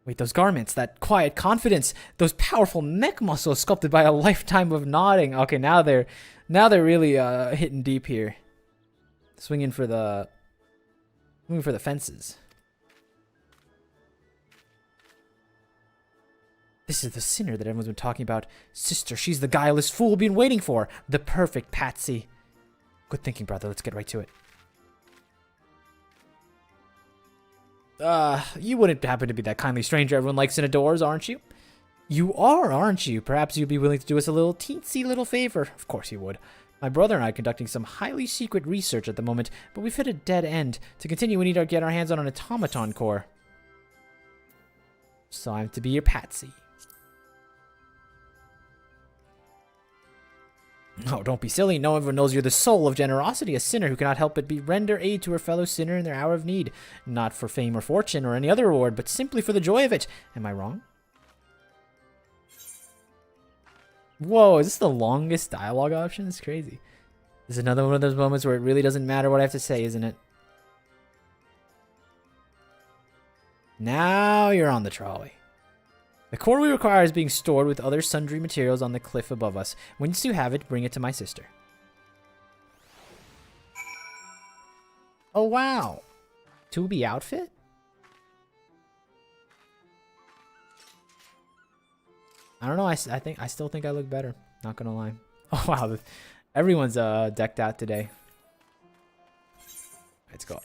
S1: Wait, those garments, that quiet confidence, those powerful neck muscles sculpted by a lifetime of nodding. Okay, now they're really hitting deep here. Swinging for the fences. This is the sinner that everyone's been talking about. Sister, she's the guileless fool we've been waiting for. The perfect patsy. Good thinking, brother. Let's get right to it. You wouldn't happen to be that kindly stranger everyone likes and adores, aren't you? You are, aren't you? Perhaps you'd be willing to do us a little teensy little favor. Of course you would. My brother and I are conducting some highly secret research at the moment, but we've hit a dead end. To continue, we need to get our hands on an automaton core. So I'm to be your patsy. Oh, don't be silly. No one knows you're the soul of generosity, a sinner who cannot help but render aid to her fellow sinner in their hour of need. Not for fame or fortune or any other reward, but simply for the joy of it. Am I wrong? Whoa, is this the longest dialogue option? It's crazy. This is another one of those moments where it really doesn't matter what I have to say, isn't it? Now you're on the trolley. The core we require is being stored with other sundry materials on the cliff above us. Once you have it, bring it to my sister. Oh, wow. 2B outfit? I don't know. I still think I look better. Not gonna lie. Oh, wow. Everyone's decked out today. Let's go.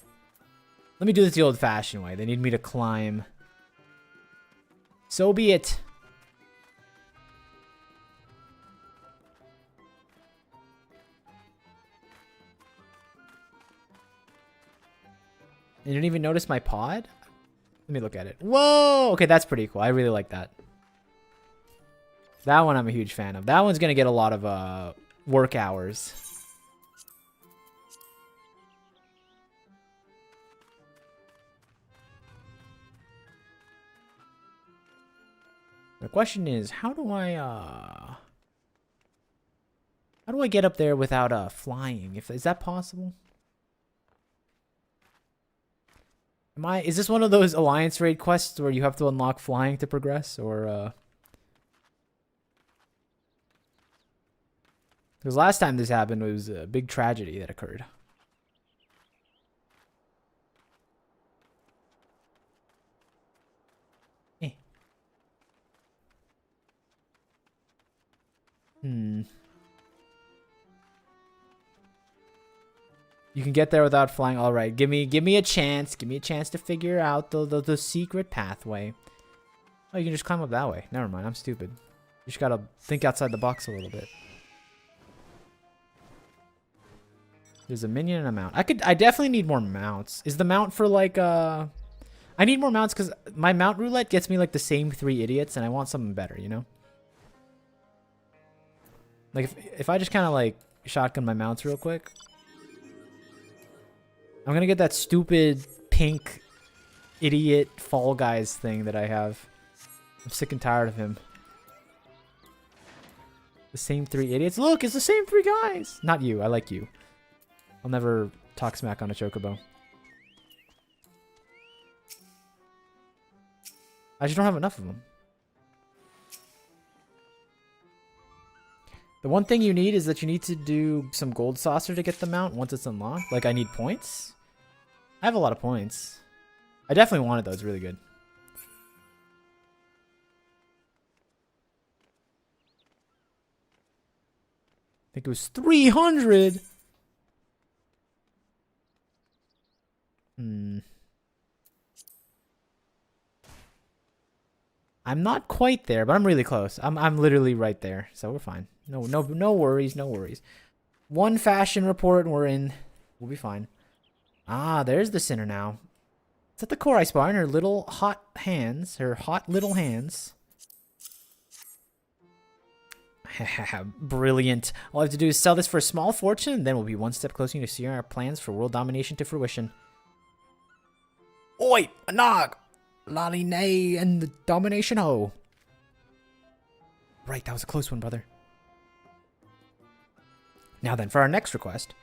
S1: Let me do this the old-fashioned way. They need me to climb. So be it. You didn't even notice my pod? Let me look at it. Whoa! Okay, that's pretty cool. I really like that. That one I'm a huge fan of. That one's gonna get a lot of work hours. The question is, how do I get up there without flying? Is that possible? Is this one of those Alliance raid quests where you have to unlock flying to progress, or because last time this happened, it was a big tragedy that occurred. You can get there without flying. All right, give me a chance. Give me a chance to figure out the secret pathway. Oh, you can just climb up that way. Never mind, I'm stupid. You just gotta think outside the box a little bit. There's a minion and a mount. I definitely need more mounts. Is the mount for like I need more mounts because my mount roulette gets me like the same 3 idiots, and I want something better, you know? Like if I just kind of like shotgun my mounts real quick. I'm gonna get that stupid pink idiot Fall Guys thing that I have. I'm sick and tired of him. The same 3 idiots. Look, it's the same 3 guys. Not you. I like you. I'll never talk smack on a chocobo. I just don't have enough of them. The one thing you need is that you need to do some gold saucer to get the mount once it's unlocked. Like, I need points. I have a lot of points. I definitely wanted those. Really good. I think it was 300. I'm not quite there, but I'm really close. I'm literally right there, so we're fine. No worries, no worries. One fashion report and we're in. We'll be fine. Ah, there's the sinner now. It's at the core ice bar in her little hot hands. Her hot little hands. Brilliant. All I have to do is sell this for a small fortune, and then we'll be one step closer to seeing our plans for world domination to fruition. Oi, a nog! Lolly nay and the domination ho. Right, that was a close one, brother. Now then, for our next request.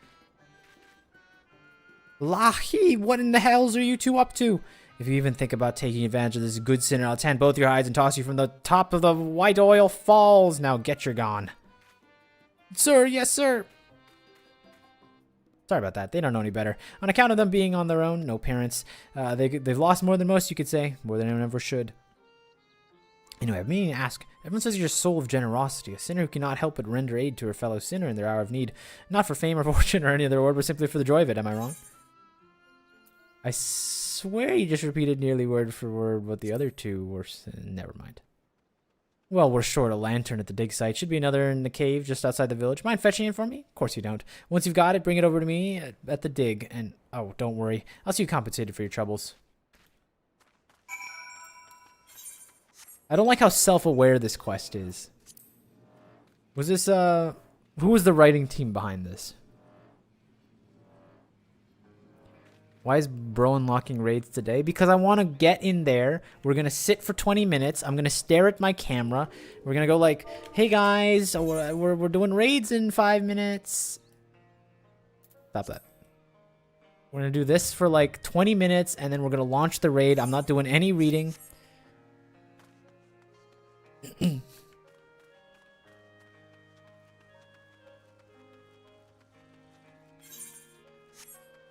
S1: Lahi, what in the hells are you two up to? If you even think about taking advantage of this good sinner, I'll tan both your hides and toss you from the top of the White Oil Falls. Now get your gone. Sir, yes, sir. Sorry about that. They don't know any better. On account of them being on their own, no parents, they've lost more than most, you could say. More than anyone ever should. Anyway, I've been meaning to ask. Everyone says you're a soul of generosity, a sinner who cannot help but render aid to her fellow sinner in their hour of need. Not for fame or fortune or any other reward, but simply for the joy of it. Am I wrong? I swear you just repeated nearly word for word what the other two were. Never mind. Well, we're short a lantern at the dig site. Should be another in the cave just outside the village. Mind fetching it for me? Of course you don't. Once you've got it, bring it over to me at the dig. And, oh, don't worry. I'll see you compensated for your troubles. I don't like how self-aware this quest is. Was Who was the writing team behind this? Why is bro unlocking raids today? Because I want to get in there. We're going to sit for 20 minutes. I'm going to stare at my camera. We're going to go like, hey guys, we're doing raids in 5 minutes. Stop that. We're going to do this for like 20 minutes and then we're going to launch the raid. I'm not doing any reading.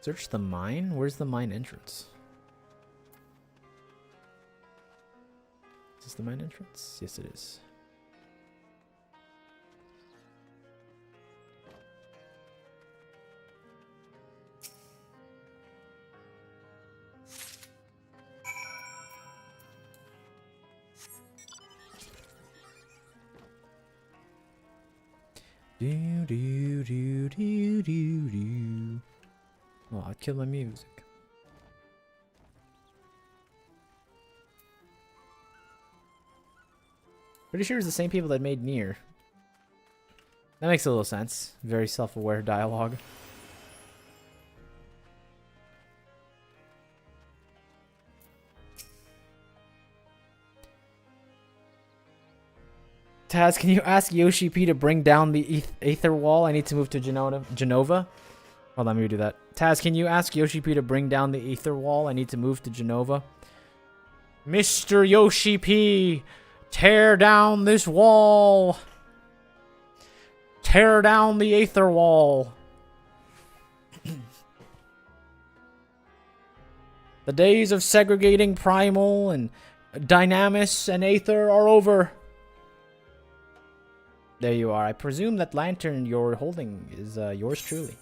S1: Search the mine? Where's the mine entrance? Is this the mine entrance? Yes, it is. Do do do do do do. Oh, I killed my music. Pretty sure it's the same people that made Nier. That makes a little sense. Very self-aware dialogue. Taz, can you ask ShB to bring down the Aether Wall? I need to move to Genova. Hold on, let me do that. Taz, can you ask ShB to bring down the Aether Wall? I need to move to Genova. Mr. ShB, tear down this wall. Tear down the Aether Wall. The days of segregating Primal and Dynamis and Aether are over. There you are. I presume that lantern you're holding is yours truly.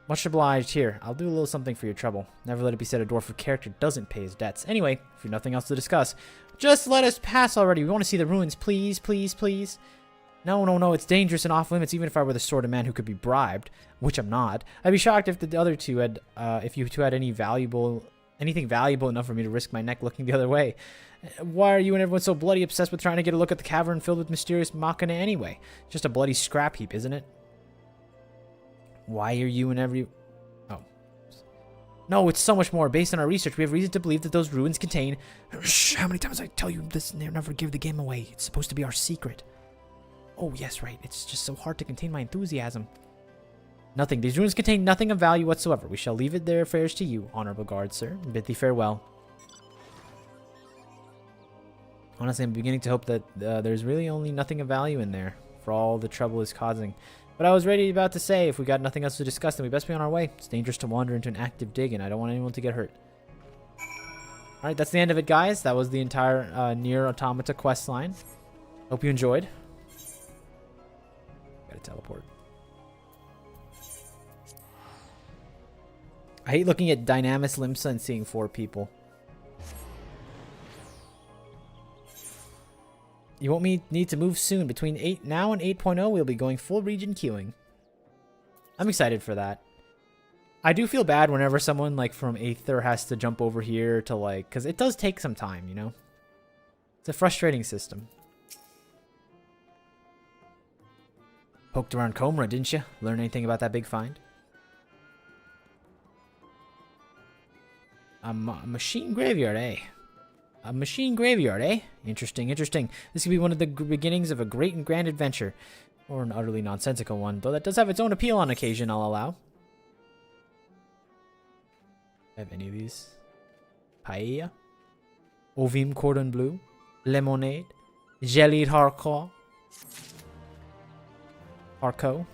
S1: Much obliged. Here, I'll do a little something for your trouble. Never let it be said a dwarf of character doesn't pay his debts. Anyway, if you've nothing else to discuss, just let us pass already. We want to see the ruins, please, please, please. No, no, no, it's dangerous and off limits. Even if I were the sort of man who could be bribed, which I'm not, I'd be shocked if the other two had, if you two had anything valuable enough for me to risk my neck looking the other way. Why are you and everyone so bloody obsessed with trying to get a look at the cavern filled with mysterious machina anyway? Just a bloody scrap heap, isn't it? Why are you and Oh. No, it's so much more. Based on our research, we have reason to believe that those ruins contain... Shh, how many times I tell you this and they never give the game away? It's supposed to be our secret. Oh, yes, right. It's just so hard to contain my enthusiasm. Nothing. These ruins contain nothing of value whatsoever. We shall leave their affairs to you, honorable guard, sir. Bid thee farewell. Honestly, I'm beginning to hope that there's really only nothing of value in there for all the trouble it's causing. But I was about to say, if we got nothing else to discuss, then we best be on our way. It's dangerous to wander into an active dig, and I don't want anyone to get hurt. Alright, that's the end of it, guys. That was the entire Nier Automata quest line. Hope you enjoyed. Gotta teleport. I hate looking at Dynamis Limsa and seeing 4 people. You won't need to move soon. Between now and 8.0, we'll be going full region queuing. I'm excited for that. I do feel bad whenever someone like from Aether has to jump over here to like... Because it does take some time, you know? It's a frustrating system. Poked around Comra, didn't you? Learn anything about that big find? A machine graveyard, eh? A machine graveyard, eh? Interesting, interesting. This could be one of the beginnings of a great and grand adventure. Or an utterly nonsensical one, though that does have its own appeal on occasion, I'll allow. Have any of these? Paella? Ovim cordon bleu? Lemonade? Jellied harcourt? Harco?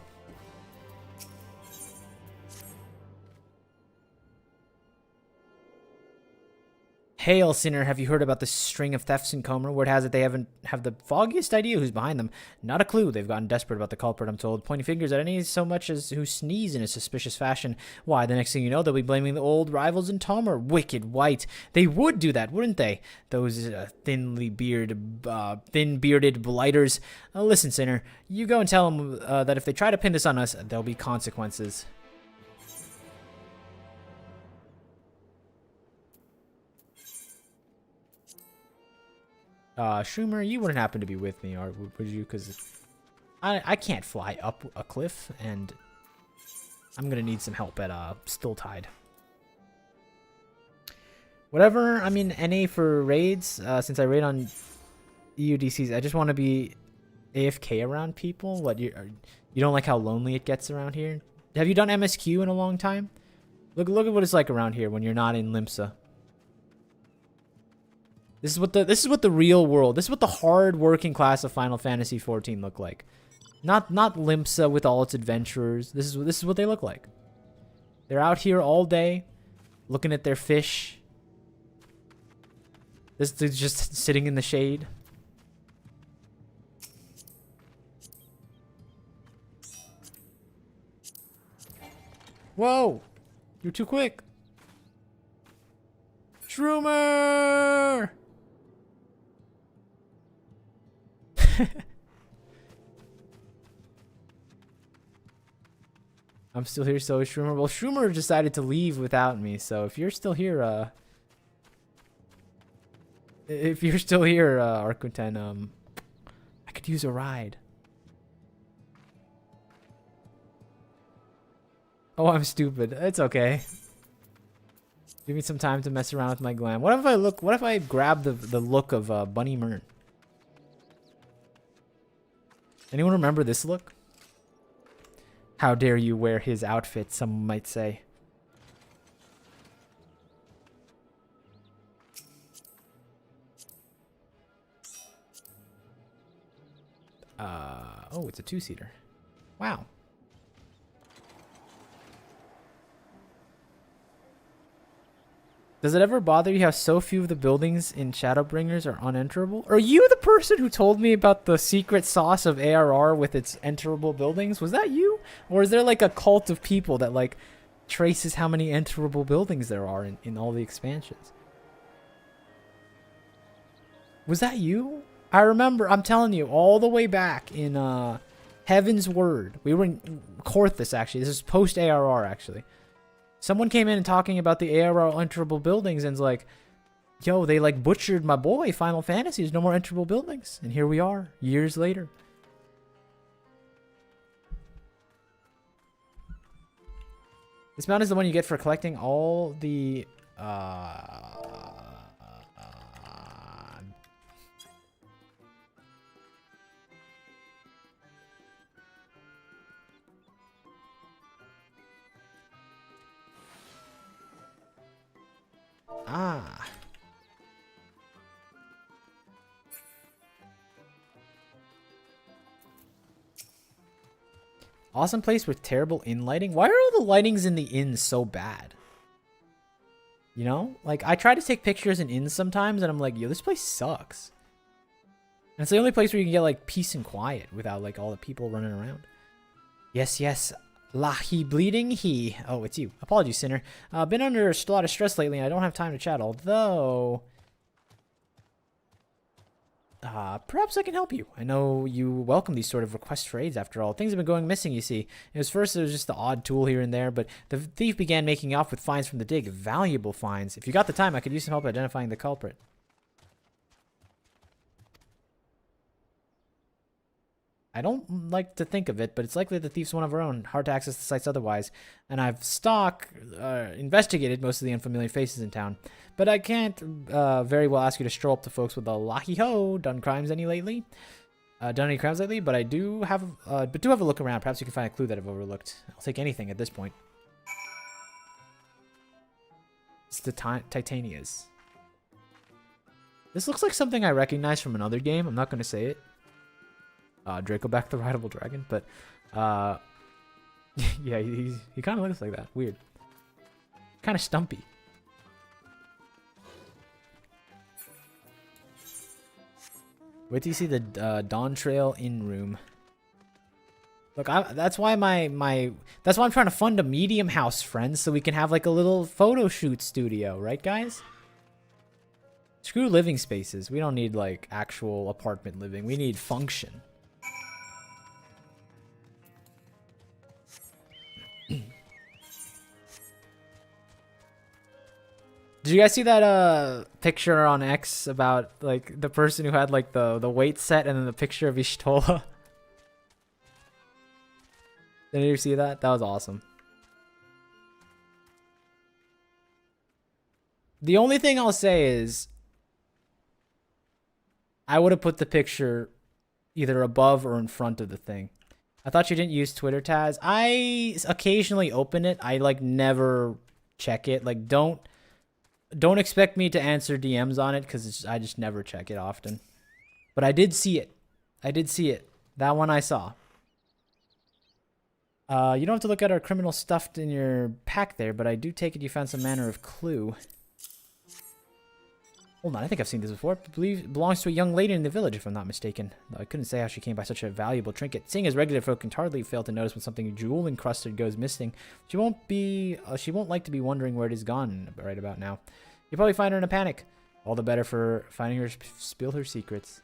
S1: Hail, sinner, have you heard about the string of thefts in Comra? Word has it they haven't have the foggiest idea who's behind them. Not a clue. They've gotten desperate about the culprit, I'm told. Pointing fingers at any so much as who sneeze in a suspicious fashion. Why, the next thing you know, they'll be blaming the old rivals in Tomar. Wicked white. They would do that, wouldn't they? Those thin-bearded blighters. Listen, sinner, you go and tell them that if they try to pin this on us, there'll be consequences. Schumer, you wouldn't happen to be with me, or would you? Because I can't fly up a cliff, and I'm gonna need some help at Stilltide. Whatever. I mean, NA for raids. Since I raid on EUDCs, I just want to be AFK around people. What you don't like how lonely it gets around here? Have you done MSQ in a long time? Look at what it's like around here when you're not in Limsa. This is what the real world. This is what the hard-working class of Final Fantasy XIV look like. Not Limsa with all its adventurers. This is what they look like. They're out here all day, looking at their fish. This dude's just sitting in the shade. Whoa! You're too quick. Shroomer! I'm still here, so is Shroomer. Well, Shroomer decided to leave without me, so if you're still here, Arcuten, I could use a ride. Oh, I'm stupid. It's okay. Give me some time to mess around with my glam. What if I grab the look of Bunny Mern? Anyone remember this look? How dare you wear his outfit, some might say. Oh, it's a two-seater. Wow. Does it ever bother you how so few of the buildings in Shadowbringers are unenterable? Are you the person who told me about the secret sauce of ARR with its enterable buildings? Was that you? Or is there like a cult of people that like traces how many enterable buildings there are in all the expansions? Was that you? I remember, I'm telling you, all the way back in Heaven's Word. We were in Corthus, actually. This is post-ARR, actually. Someone came in and talking about the ARR enterable buildings and's like, yo, they like butchered my boy, Final Fantasy. There's no more enterable buildings. And here we are, years later. This mount is the one you get for collecting all the... Ah. Awesome place with terrible inn lighting. Why are all the lightings in the inns so bad? You know? Like, I try to take pictures in inns sometimes, and I'm like, yo, this place sucks. And it's the only place where you can get, like, peace and quiet without, like, all the people running around. Yes, yes. Lahi bleeding he. Oh, it's you. Apologies, Sinner. Been under a lot of stress lately, and I don't have time to chat, although... perhaps I can help you. I know you welcome these sort of requests for aids, after all. Things have been going missing, you see. It was just the odd tool here and there, but the thief began making off with finds from the dig. Valuable finds. If you got the time, I could use some help identifying the culprit. I don't like to think of it, but it's likely the thief's one of our own. Hard to access the sites otherwise. And I've investigated most of the unfamiliar faces in town. But I can't very well ask you to stroll up to folks with a locky ho. Done crimes any lately? Done any crimes lately? But I do have a look around. Perhaps you can find a clue that I've overlooked. I'll take anything at this point. It's the Titanias. This looks like something I recognize from another game. I'm not going to say it. Dracoback the Rideable Dragon, but yeah, he kind of looks like that. Weird. Kind of stumpy. Wait till you see the Dawn Trail Inn room. Look, that's why that's why I'm trying to fund a medium house, friends, so we can have like a little photo shoot studio, right, guys? Screw living spaces. We don't need like actual apartment living. We need function. Did you guys see that picture on X about like the person who had like the weight set and then the picture of Ishtola? Did you see that? That was awesome. The only thing I'll say is I would have put the picture either above or in front of the thing. I thought you didn't use Twitter, Taz. I occasionally open it. I like never check it. Like don't expect me to answer DMs on it because I just never check it often. But I did see it. I did see it. That one I saw. You don't have to look at our criminal stuff in your pack there, but I do take it you found some manner of clue. Hold on, I think I've seen this before. I believe it belongs to a young lady in the village, if I'm not mistaken. Though I couldn't say how she came by such a valuable trinket. Seeing as regular folk can hardly fail to notice when something jewel-encrusted goes missing, she won't like to be wondering where it is gone right about now. You'll probably find her in a panic. All the better for finding her spill her secrets.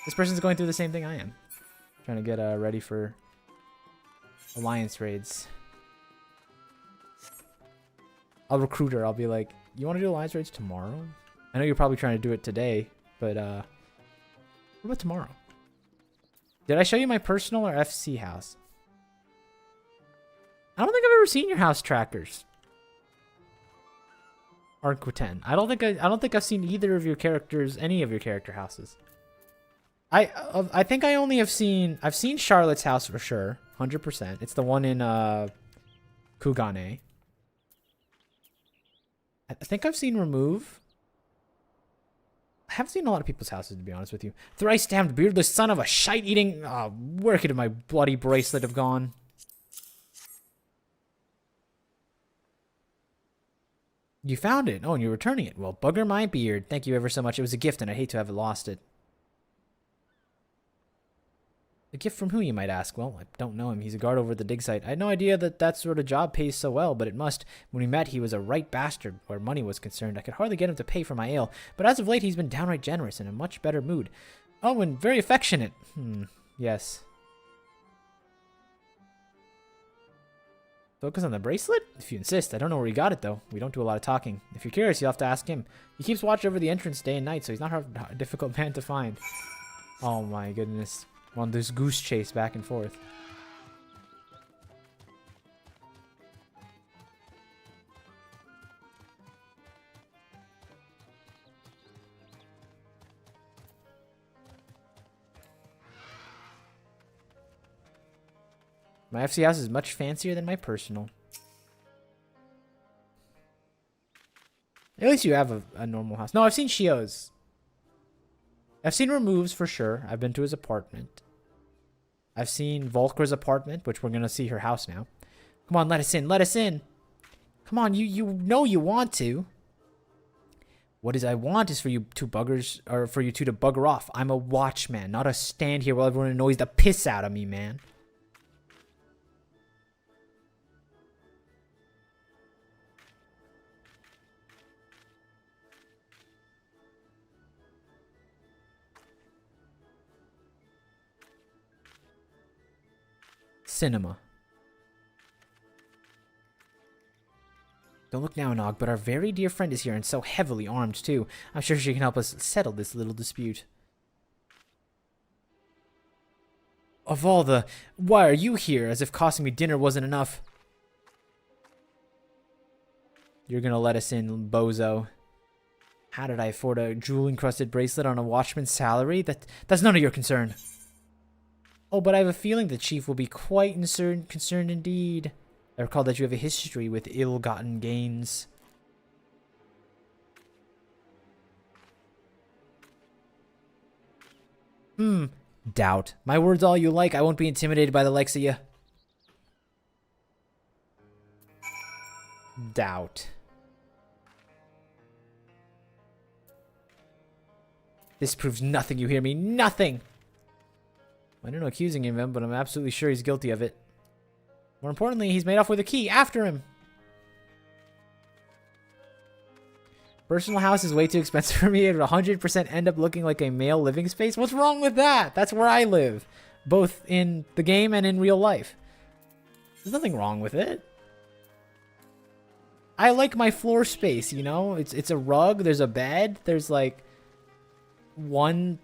S1: This person's going through the same thing I am. Trying to get ready for alliance raids. I'll recruit her. I'll be like, you want to do alliance raids tomorrow? I know you're probably trying to do it today, but what about tomorrow? Did I show you my personal or FC house? I don't think I've ever seen your house trackers. Arquiten. I don't think I've seen either of your characters, any of your character houses. I think I only have seen Charlotte's house for sure, 100%. It's the one in Kugane. I think I've seen Remove. I haven't seen a lot of people's houses, to be honest with you. Thrice damned beardless son of a shite-eating... where could my bloody bracelet have gone? You found it. Oh, and you're returning it. Well, bugger my beard. Thank you ever so much. It was a gift, and I hate to have lost it. A gift from who, you might ask? Well, I don't know him. He's a guard over at the dig site. I had no idea that sort of job pays so well, but it must. When we met, he was a right bastard where money was concerned. I could hardly get him to pay for my ale, but as of late, he's been downright generous and in a much better mood. Oh, and very affectionate. Yes. Focus on the bracelet? If you insist. I don't know where he got it, though. We don't do a lot of talking. If you're curious, you'll have to ask him. He keeps watch over the entrance day and night, so he's not a difficult man to find. Oh my goodness. We're on this goose chase back and forth. My FC house is much fancier than my personal. At least you have a normal house. No, I've seen Shio's. I've seen Removes for sure. I've been to his apartment. I've seen Volkra's apartment, which we're going to see her house now. Come on, let us in. Let us in. Come on, you know you want to. What I want is for you two buggers, or for you two to bugger off. I'm a watchman, not a stand here while everyone annoys the piss out of me, man. Cinema. Don't look now, Nog, but our very dear friend is here and so heavily armed, too. I'm sure she can help us settle this little dispute. Of all the... Why are you here? As if costing me dinner wasn't enough. You're gonna let us in, bozo. How did I afford a jewel-encrusted bracelet on a watchman's salary? That's none of your concern. Oh, but I have a feeling the chief will be quite concerned indeed. I recall that you have a history with ill-gotten gains. Doubt. My word's all you like. I won't be intimidated by the likes of you. Doubt. This proves nothing, you hear me? Nothing! I don't know accusing him of him, but I'm absolutely sure he's guilty of it. More importantly, he's made off with a key after him. Personal house is way too expensive for me. It would 100% end up looking like a male living space. What's wrong with that? That's where I live. Both in the game and in real life. There's nothing wrong with it. I like my floor space, you know? It's a rug, there's a bed, there's like one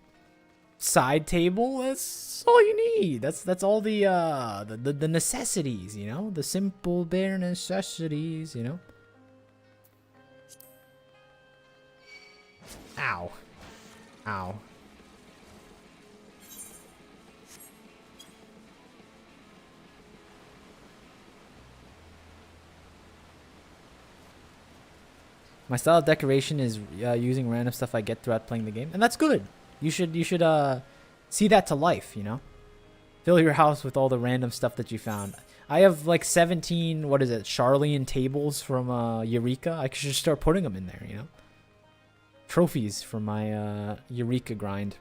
S1: side table. That's all you need. That's all the necessities, you know? The simple bare necessities, you know? Ow. Ow. My style of decoration is using random stuff I get throughout playing the game, and that's good. You should see that to life, you know? Fill your house with all the random stuff that you found. I have like 17, what is it, Charlian tables from Eureka. I should start putting them in there, you know? Trophies from my Eureka grind.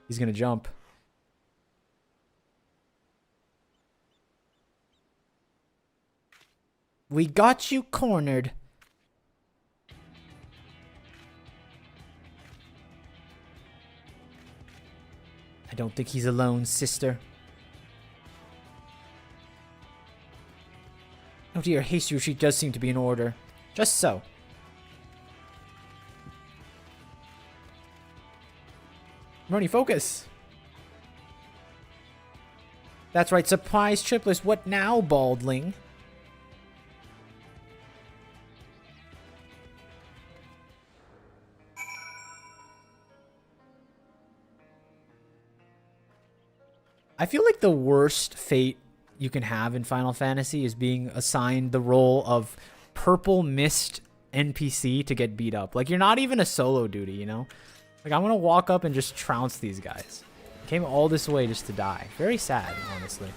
S1: He's gonna jump. We got you cornered. I don't think he's alone, sister. Oh dear, hasty retreat does seem to be in order. Just so. Marty, focus. That's right, surprise triplets. What now, baldling? I feel like the worst fate you can have in Final Fantasy is being assigned the role of purple mist NPC to get beat up. Like, you're not even a solo duty, you know? Like, I'm gonna walk up and just trounce these guys. Came all this way just to die. Very sad, honestly.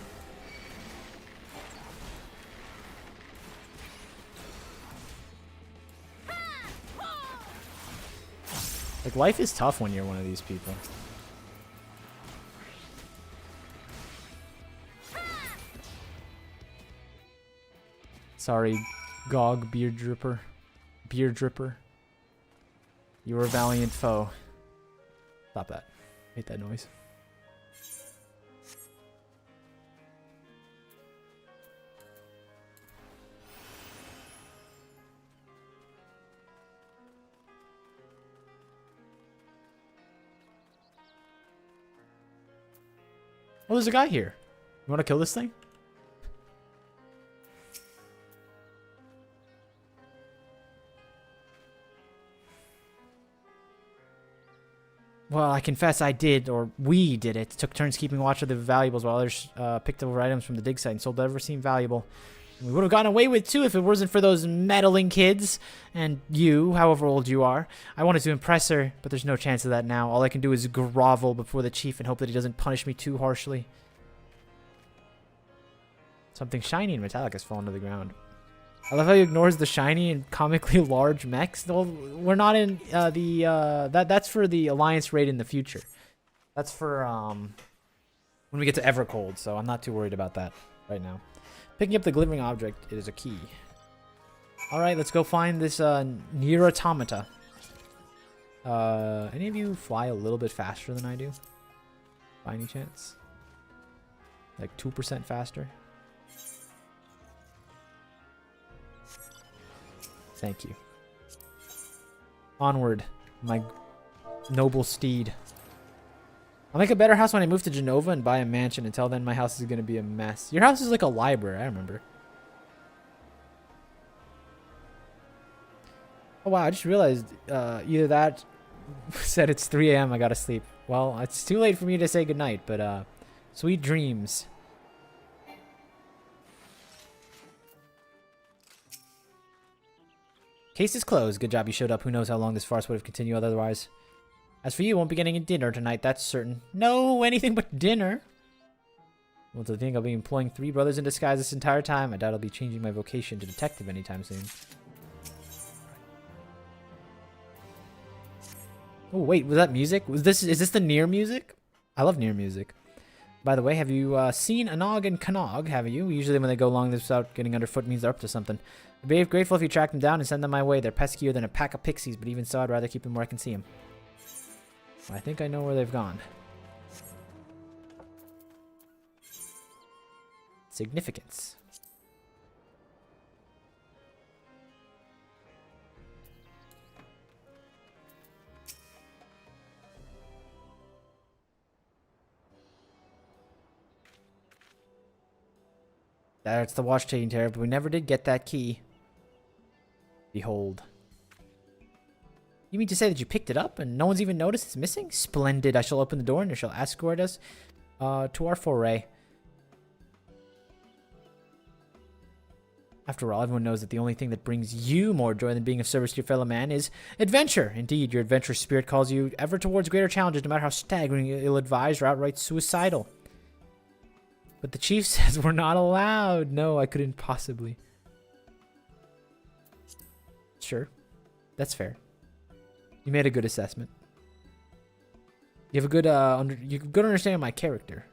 S1: Like, life is tough when you're one of these people. Sorry, Gog Beard Dripper. Beard Dripper. You were a valiant foe. Stop that. Hate that noise. Oh, there's a guy here. You want to kill this thing? Well, I confess I did, or we did it. Took turns keeping watch of the valuables while others picked over items from the dig site and sold whatever seemed valuable. We would have gotten away with too if it wasn't for those meddling kids. And you, however old you are. I wanted to impress her, but there's no chance of that now. All I can do is grovel before the chief and hope that he doesn't punish me too harshly. Something shiny and metallic has fallen to the ground. I love how he ignores the shiny and comically large mechs. Well, we're not in that's for the Alliance raid in the future. That's for when we get to Evercold, so I'm not too worried about that right now. Picking up the glittering object, it is a key. Alright, let's go find this Nier Automata. Any of you fly a little bit faster than I do? By any chance? Like 2% faster? Thank you. Onward, my noble steed. I'll make a better house when I move to Genova and buy a mansion. Until then, my house is going to be a mess. Your house is like a library, I remember. Oh wow, I just realized either that said it's 3 a.m. I gotta sleep. Well, it's too late for me to say goodnight, but sweet dreams. Case is closed. Good job you showed up. Who knows how long this farce would have continued otherwise. As for you, won't be getting a dinner tonight, that's certain. No, anything but dinner. Well, to think I'll be employing 3 brothers in disguise this entire time, I doubt I'll be changing my vocation to detective anytime soon. Oh, wait, was that music? Is this the Nier music? I love Nier music. By the way, have you seen Anog and Kanog, have you? Usually when they go along this without getting underfoot means they're up to something. I'd be grateful if you track them down and send them my way. They're peskier than a pack of pixies, but even so, I'd rather keep them where I can see them. I think I know where they've gone. Significance. That's the watch taking care of, but we never did get that key. Behold. You mean to say that you picked it up and no one's even noticed it's missing? Splendid. I shall open the door and it shall escort us to our foray. After all, everyone knows that the only thing that brings you more joy than being of service to your fellow man is adventure. Indeed, your adventurous spirit calls you ever towards greater challenges, no matter how staggering, ill-advised, or outright suicidal. But the chief says we're not allowed. No, I couldn't possibly. Sure. That's fair. You made a good assessment. You have a good, you have a good understanding of my character.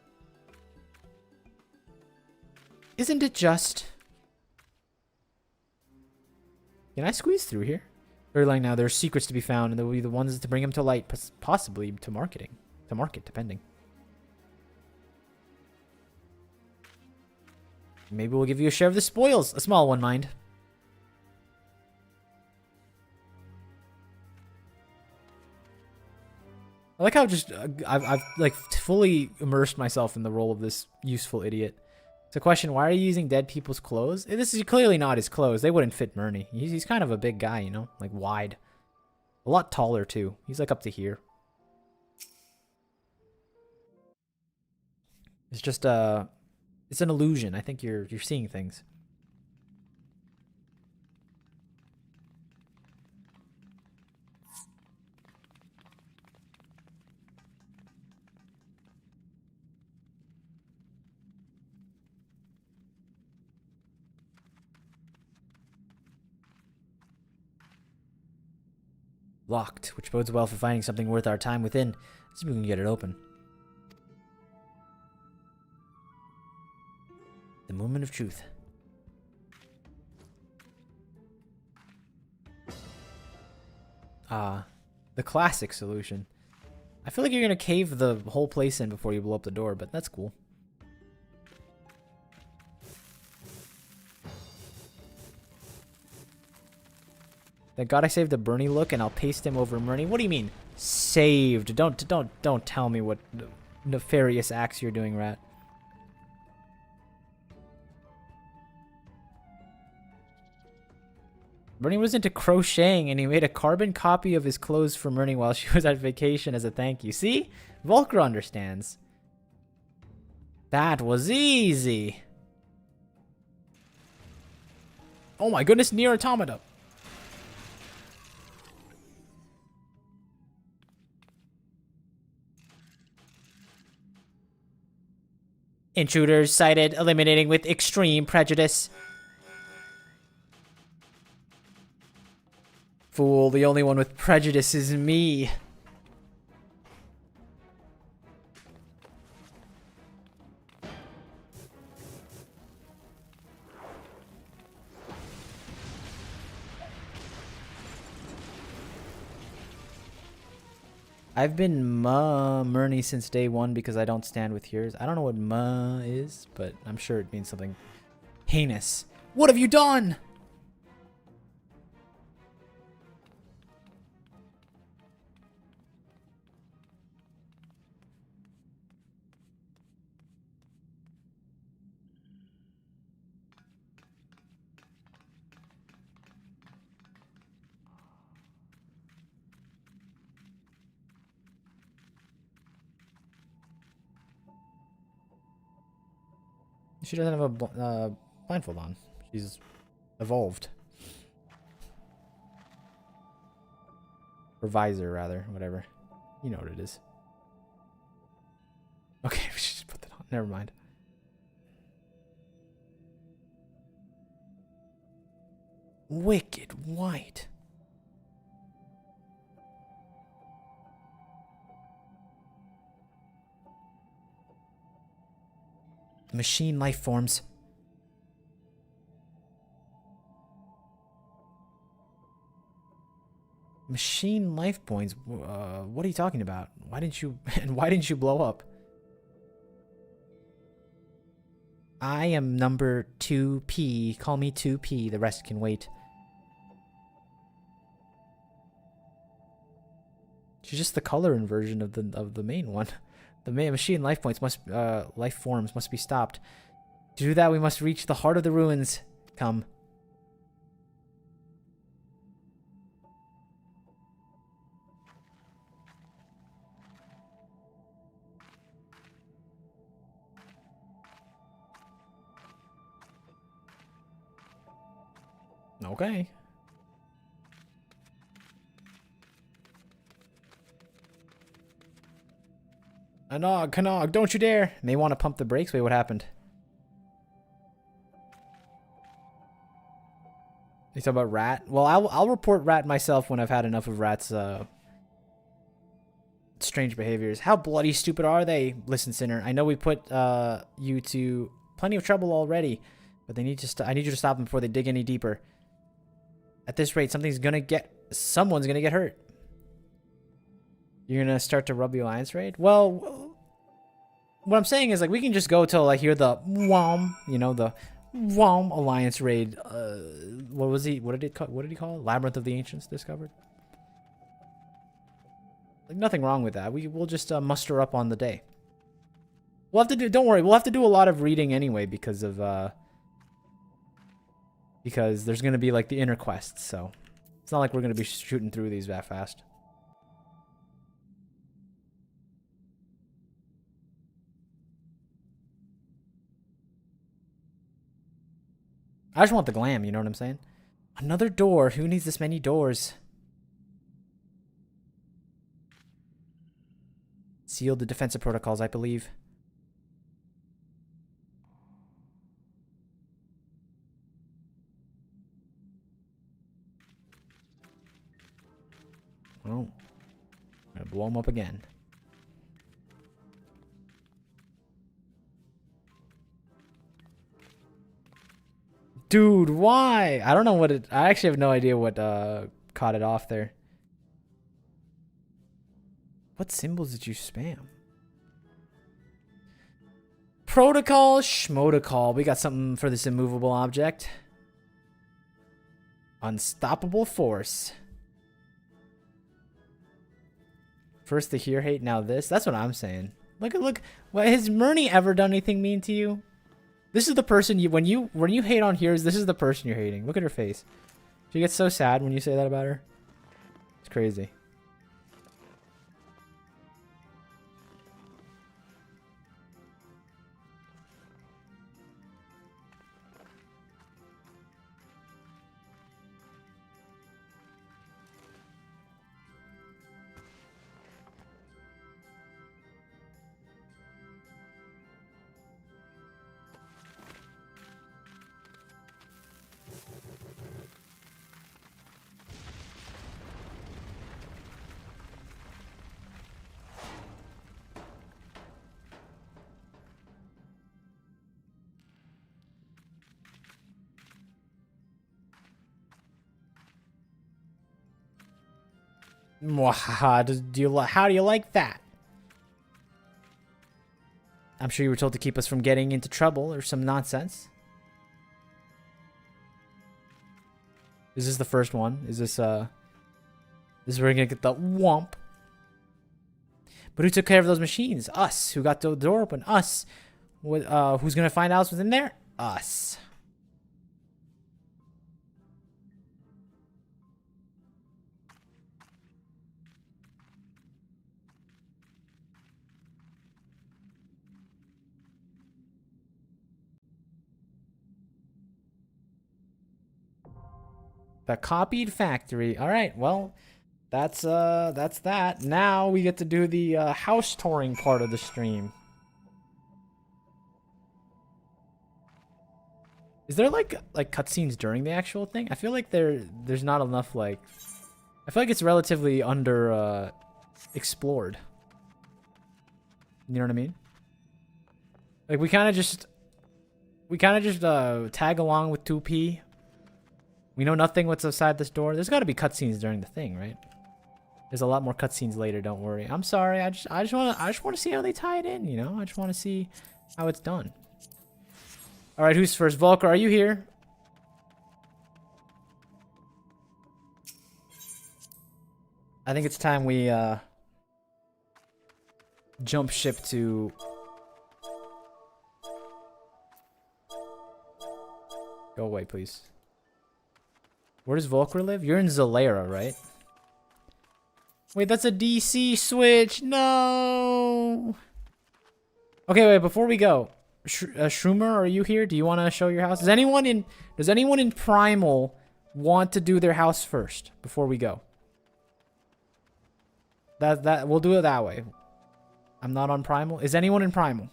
S1: Isn't it just... Can I squeeze through here? Or like now, there are secrets to be found, and there will be the ones to bring them to light, possibly to market, depending. Maybe we'll give you a share of the spoils. A small one, mind. I like how just I've like fully immersed myself in the role of this useful idiot. It's a question: why are you using dead people's clothes? This is clearly not his clothes. They wouldn't fit Murney. He's kind of a big guy, you know, like wide, a lot taller too. He's like up to here. It's just it's an illusion. I think you're seeing things. Locked, which bodes well for finding something worth our time within. See if we can get it open. The moment of truth. The classic solution. I feel like you're gonna cave the whole place in before you blow up the door, but that's cool. Thank God I saved the Bernie look, and I'll paste him over Murney. What do you mean, saved? Don't tell me what nefarious acts you're doing, Rat. Bernie was into crocheting, and he made a carbon copy of his clothes for Murney while she was at vacation as a thank you. See? Volker understands. That was easy. Oh my goodness, Nier Automata. Intruders sighted, eliminating with extreme prejudice. Fool, the only one with prejudice is me. I've been Murney since day one because I don't stand with yours. I don't know what is, but I'm sure it means something heinous. What have you done? She doesn't have a blindfold on. She's evolved. Or visor, rather. Whatever. You know what it is. Okay, we should just put that on. Never mind. Wicked white. Machine life forms. Machine life points. What are you talking about? Why didn't you? And why didn't you blow up? I am number 2P. Call me 2P. The rest can wait. She's just the color inversion of the main one. The main machine life forms must be stopped. To do that, we must reach the heart of the ruins. Come. Okay. Canog, don't you dare! May want to pump the brakes. Wait, what happened? You talking about Rat? Well, I'll report Rat myself when I've had enough of Rat's strange behaviors. How bloody stupid are they? Listen, Sinner, I know we put you to plenty of trouble already, but they need to I need you to stop them before they dig any deeper. At this rate, someone's gonna get hurt. You're gonna start to rub the Alliance raid? Well, what I'm saying is, like, we can just go till I hear the whom, you know, the whom Alliance raid. What did he call it? Labyrinth of the Ancients discovered. Like, nothing wrong with that. We'll just muster up on the day. We'll have to do. Don't worry. We'll have to do a lot of reading anyway because there's gonna be like the inner quests. So it's not like we're gonna be shooting through these that fast. I just want the glam, you know what I'm saying? Another door. Who needs this many doors? Sealed the defensive protocols, I believe. Oh. I'm gonna blow them up again. Dude, why? I don't know what it... I actually have no idea what caught it off there. What symbols did you spam? Protocol, schmotocol. We got something for this immovable object. Unstoppable force. First the here hate, now this. That's what I'm saying. Look. Well, has Myrnie ever done anything mean to you? This is the person when you hate on Heroes, this is the person you're hating. Look at her face. She gets so sad when you say that about her. It's crazy. How do you like that? I'm sure you were told to keep us from getting into trouble or some nonsense. Is this the first one? Is this where we're gonna get the whomp? But who took care of those machines? Us. Who got the door open? Us. What? Who's gonna find out what's in there? Us. The copied factory. All right, well, that's that. Now we get to do the house touring part of the stream. Is there like cutscenes during the actual thing? I feel like there's not enough like. I feel like it's relatively under explored. You know what I mean? Like we kind of just tag along with 2P. We know nothing what's outside this door. There's got to be cutscenes during the thing, right? There's a lot more cutscenes later. Don't worry. I'm sorry. I just want to see how they tie it in. You know, I just want to see how it's done. All right, who's first? Volker, are you here? I think it's time we jump ship to go away, please. Where does Volker live? You're in Zalera, right? Wait, that's a DC switch. No. Okay, wait, before we go, Shroomer, are you here? Do you want to show your house? Does anyone in Primal want to do their house first before we go? That we'll do it that way. I'm not on Primal. Is anyone in Primal?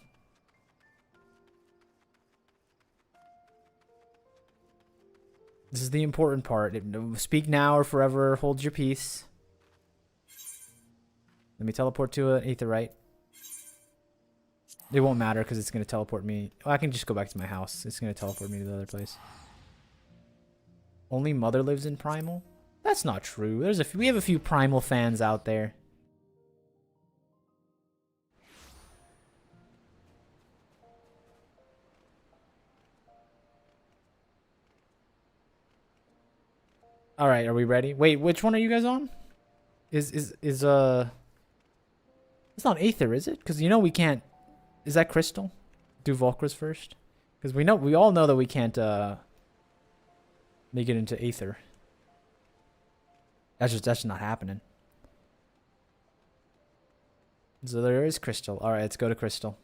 S1: This is the important part. Speak now or forever hold your peace. Let me teleport to an Aetherite. It won't matter because it's going to teleport me. Oh, I can just go back to my house. It's going to teleport me to the other place. Only Mother lives in Primal? That's not true. We have a few Primal fans out there. All right, are we ready? Wait, which one are you guys on? It's not Aether, is it? Because you know we can't. Is that Crystal? Do Volkers first? Because we all know that we can't make it into Aether. That's just not happening. So there is Crystal. All right, let's go to Crystal.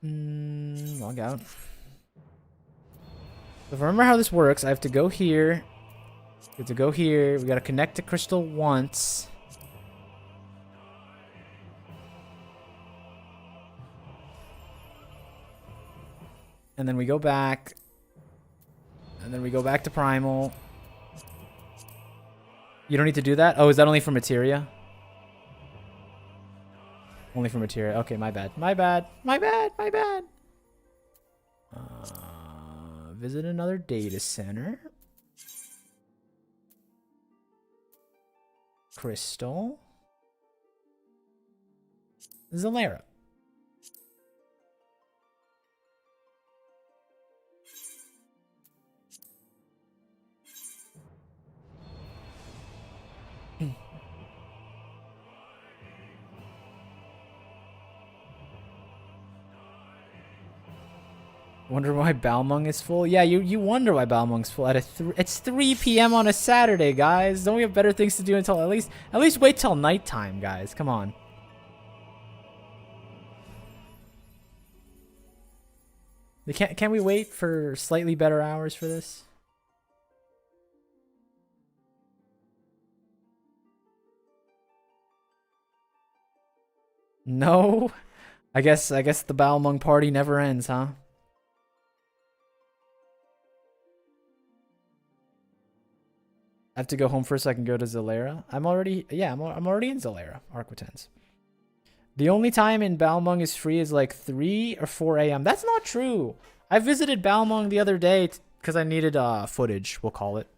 S1: Log out. So if I remember how this works, I have to go here. We have to go here. We got to connect to Crystal once. And then we go back. And then we go back to Primal. You don't need to do that? Oh, is that only for Materia? Only for Materia. Okay, my bad. My bad. My bad. My bad. Visit another data center. Crystal. Zalera. Wonder why Balmung is full? Yeah, you wonder why Balmung's full. It's 3 p.m. on a Saturday, guys. Don't we have better things to do until at least wait till nighttime, guys? Come on. Can we wait for slightly better hours for this? No. I guess the Balmung party never ends, huh? I have to go home first so I can go to Zalera. I'm already in Zalera, Arquitens. The only time in Balmung is free is like 3 or 4 a.m. That's not true. I visited Balmung the other day because I needed footage, we'll call it.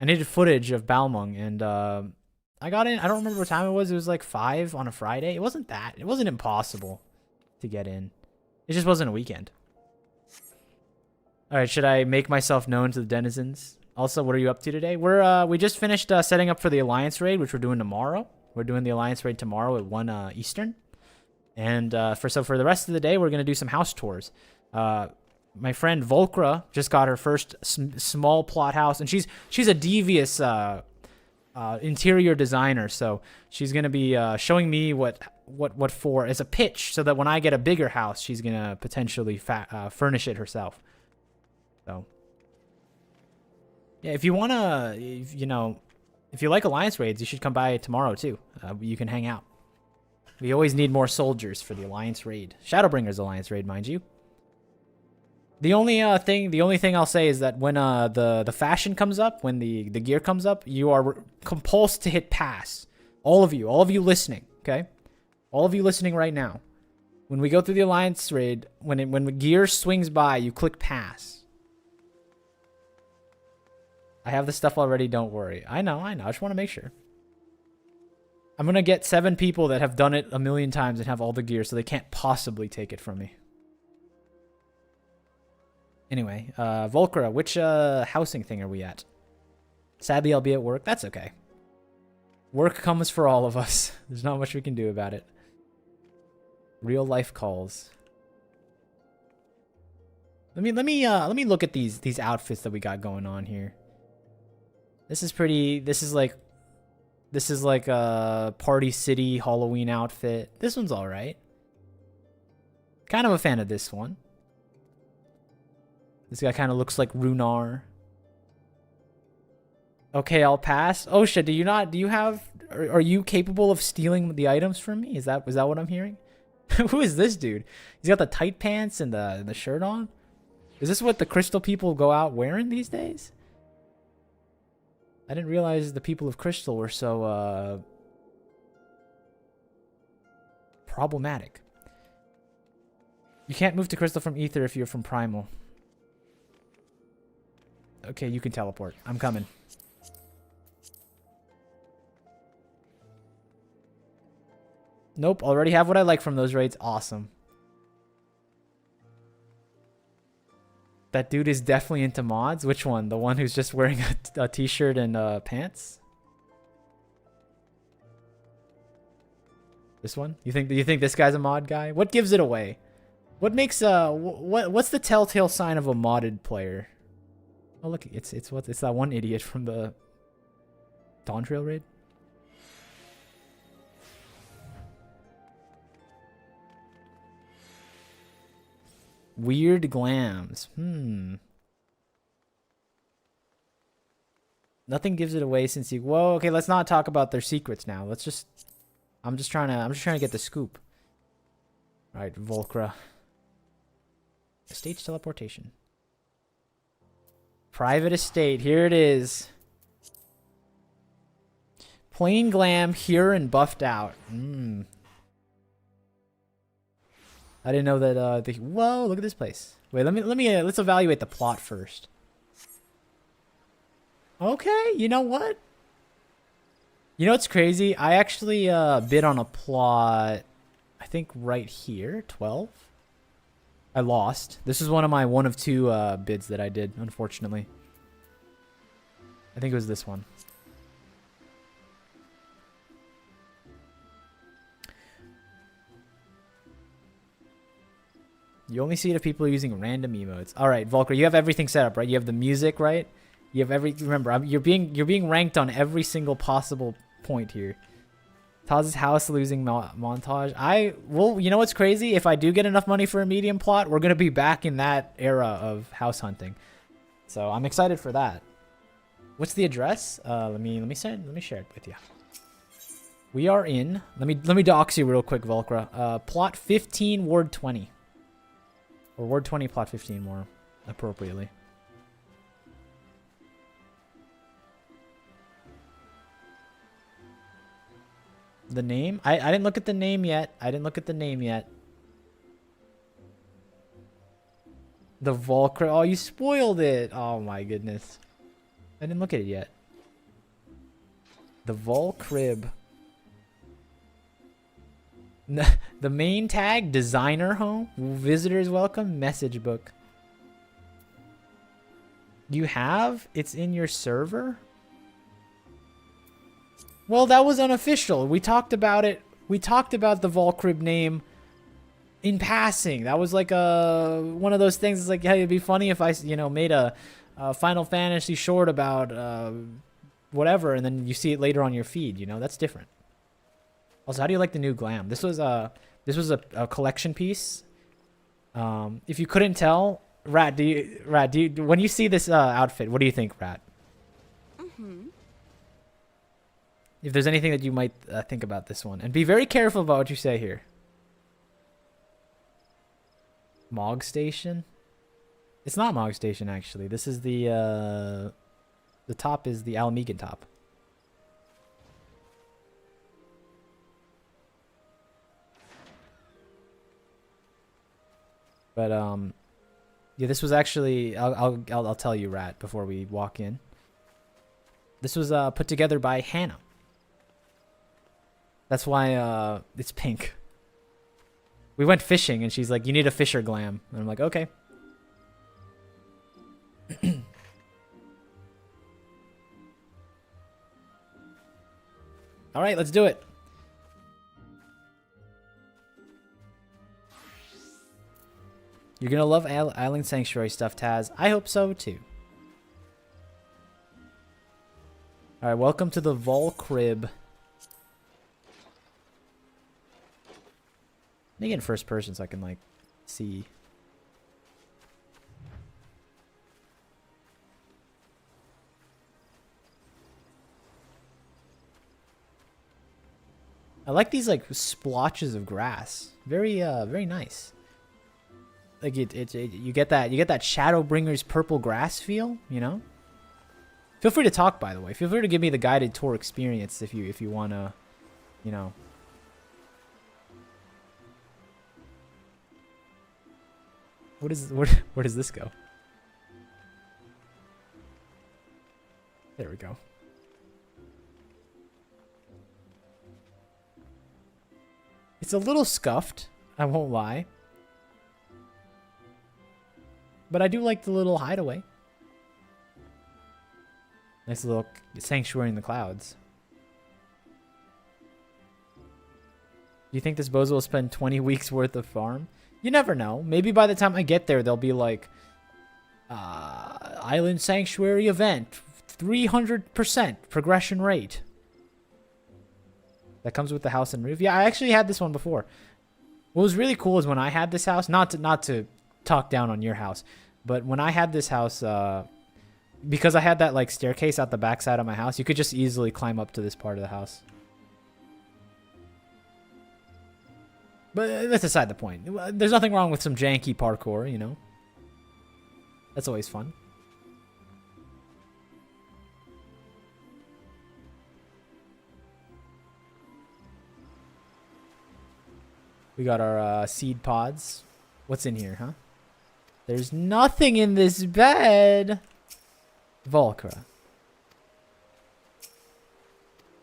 S1: I needed footage of Balmung, and I got in. I don't remember what time it was. It was like 5 on a Friday. It wasn't impossible to get in. It just wasn't a weekend. All right, should I make myself known to the denizens? Also, what are you up to today? We just finished setting up for the Alliance raid, which we're doing tomorrow. We're doing the Alliance raid tomorrow at 1 Eastern. And for the rest of the day, we're going to do some house tours. My friend Volkra just got her first small plot house, and she's a devious interior designer, so she's going to be showing me what for as a pitch, so that when I get a bigger house, she's going to potentially furnish it herself. So yeah, if you want to, if you like Alliance raids, you should come by tomorrow too. You can hang out. We always need more soldiers for the Alliance raid. Shadowbringers Alliance raid, mind you. The only thing I'll say is that when the fashion comes up, when the gear comes up, you are compulsed to hit pass. All of you listening, okay? All of you listening right now. When we go through the Alliance raid, when the gear swings by, you click pass. I have the stuff already, don't worry. I know. I just want to make sure. I'm gonna get 7 people that have done it a million times and have all the gear, so they can't possibly take it from me. Anyway, Volcra, which housing thing are we at? Sadly, I'll be at work. That's okay. Work comes for all of us. There's not much we can do about it. Real life calls. Let me look at these outfits that we got going on here. This is pretty. This is like a Party City Halloween outfit. This one's all right. Kind of a fan of this one. This guy kind of looks like Runar. Okay, I'll pass. Osha, are you capable of stealing the items from me? Was that what I'm hearing? Who is this dude? He's got the tight pants and the shirt on. Is this what the Crystal people go out wearing these days? I didn't realize the people of Crystal were so problematic. You can't move to Crystal from Ether if you're from Primal. Okay, you can teleport. I'm coming. Nope, already have what I like from those raids. Awesome. That dude is definitely into mods. Which one? The one who's just wearing a t-shirt and pants? This one? You think this guy's a mod guy? What gives it away? What makes what's the telltale sign of a modded player? Oh look, it's that one idiot from the Dawn Trail raid. Weird glams. Nothing gives it away since you. Whoa. Okay, let's not talk about their secrets now. Let's just. I'm just trying to get the scoop. All right, Volcra. Stage teleportation. Private estate. Here it is. Plain glam here and buffed out. I didn't know that. Whoa! Look at this place. Wait, let's evaluate the plot first. Okay, you know what? You know what's crazy? I actually bid on a plot. I think right here, 12. I lost. This is one of my 1 of 2 bids that I did, unfortunately. I think it was this one. You only see it if people are using random emotes. All right, Volker, you have everything set up, right? You have the music, right? You have remember, you're being ranked on every single possible point here. Taz's house losing montage. Well, you know what's crazy? If I do get enough money for a medium plot, we're gonna be back in that era of house hunting. So I'm excited for that. What's the address? Let me share it with you. We are in. Let me dox you real quick, Volcra. Plot 15, Ward 20. Or Ward 20, Plot 15 more appropriately. The name? I didn't look at the name yet. The Volcra. Oh, you spoiled it. Oh my goodness. I didn't look at it yet. The Volcrib. The main tag, designer home, visitors welcome, message book. You have? It's in your server? Well, that was unofficial. We talked about it. We talked about the Volcrib name in passing. That was like one of those things. It's like, hey, it'd be funny if I, made a Final Fantasy short about whatever, and then you see it later on your feed. That's different. Also, how do you like the new glam? This was a collection piece. If you couldn't tell, Rat, when you see this outfit, what do you think, Rat? If there's anything that you might think about this one, and be very careful about what you say here. Mog Station? It's not Mog Station, actually. This is the top is the Almegan top. But yeah, this was actually I'll tell you, Rat, before we walk in. This was put together by Hannah. That's why it's pink. We went fishing and she's like, you need a fisher glam. And I'm like, okay. All right, let's do it. You're gonna love Island Sanctuary stuff, Taz. I hope so too. All right, welcome to the Vol Crib. Let me get in first person so I can like see. I like these like splotches of grass. Very very nice. Like you get that Shadowbringers purple grass feel, you know? Feel free to talk, by the way. Feel free to give me the guided tour experience if you wanna, you know. Where does this go? There we go. It's a little scuffed, I won't lie. But I do like the little hideaway. Nice little sanctuary in the clouds. Do you think this bozo will spend 20 weeks worth of farm? You never know. Maybe by the time I get there, they'll be like, Island Sanctuary event, 300% progression rate. That comes with the house and roof. Yeah, I actually had this one before. What was really cool is when I had this house, not to talk down on your house, but when I had this house, because I had that like staircase out the back side of my house, you could just easily climb up to this part of the house. But that's aside the point. There's nothing wrong with some janky parkour, you know? That's always fun. We got our seed pods. What's in here, huh? There's nothing in this bed. Volcra.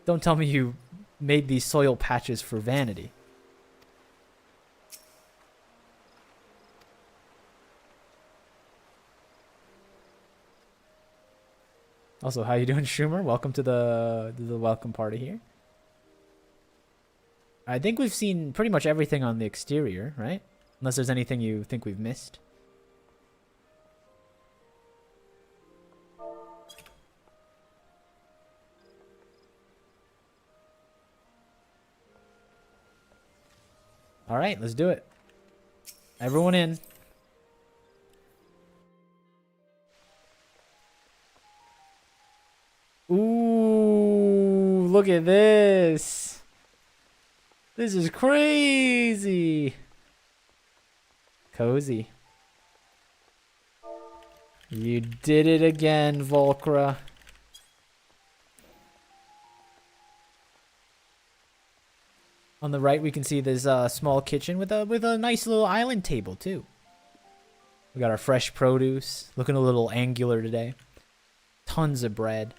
S1: Don't tell me you made these soil patches for vanity. Also, how you doing, Schumer? Welcome to the welcome party here. I think we've seen pretty much everything on the exterior, right? Unless there's anything you think we've missed. All right, let's do it. Everyone in. Ooh, look at this. This is crazy. Cozy. You did it again, Volcra. On the right, we can see this small kitchen with a nice little island table too. We got our fresh produce, looking a little angular today. Tons of bread.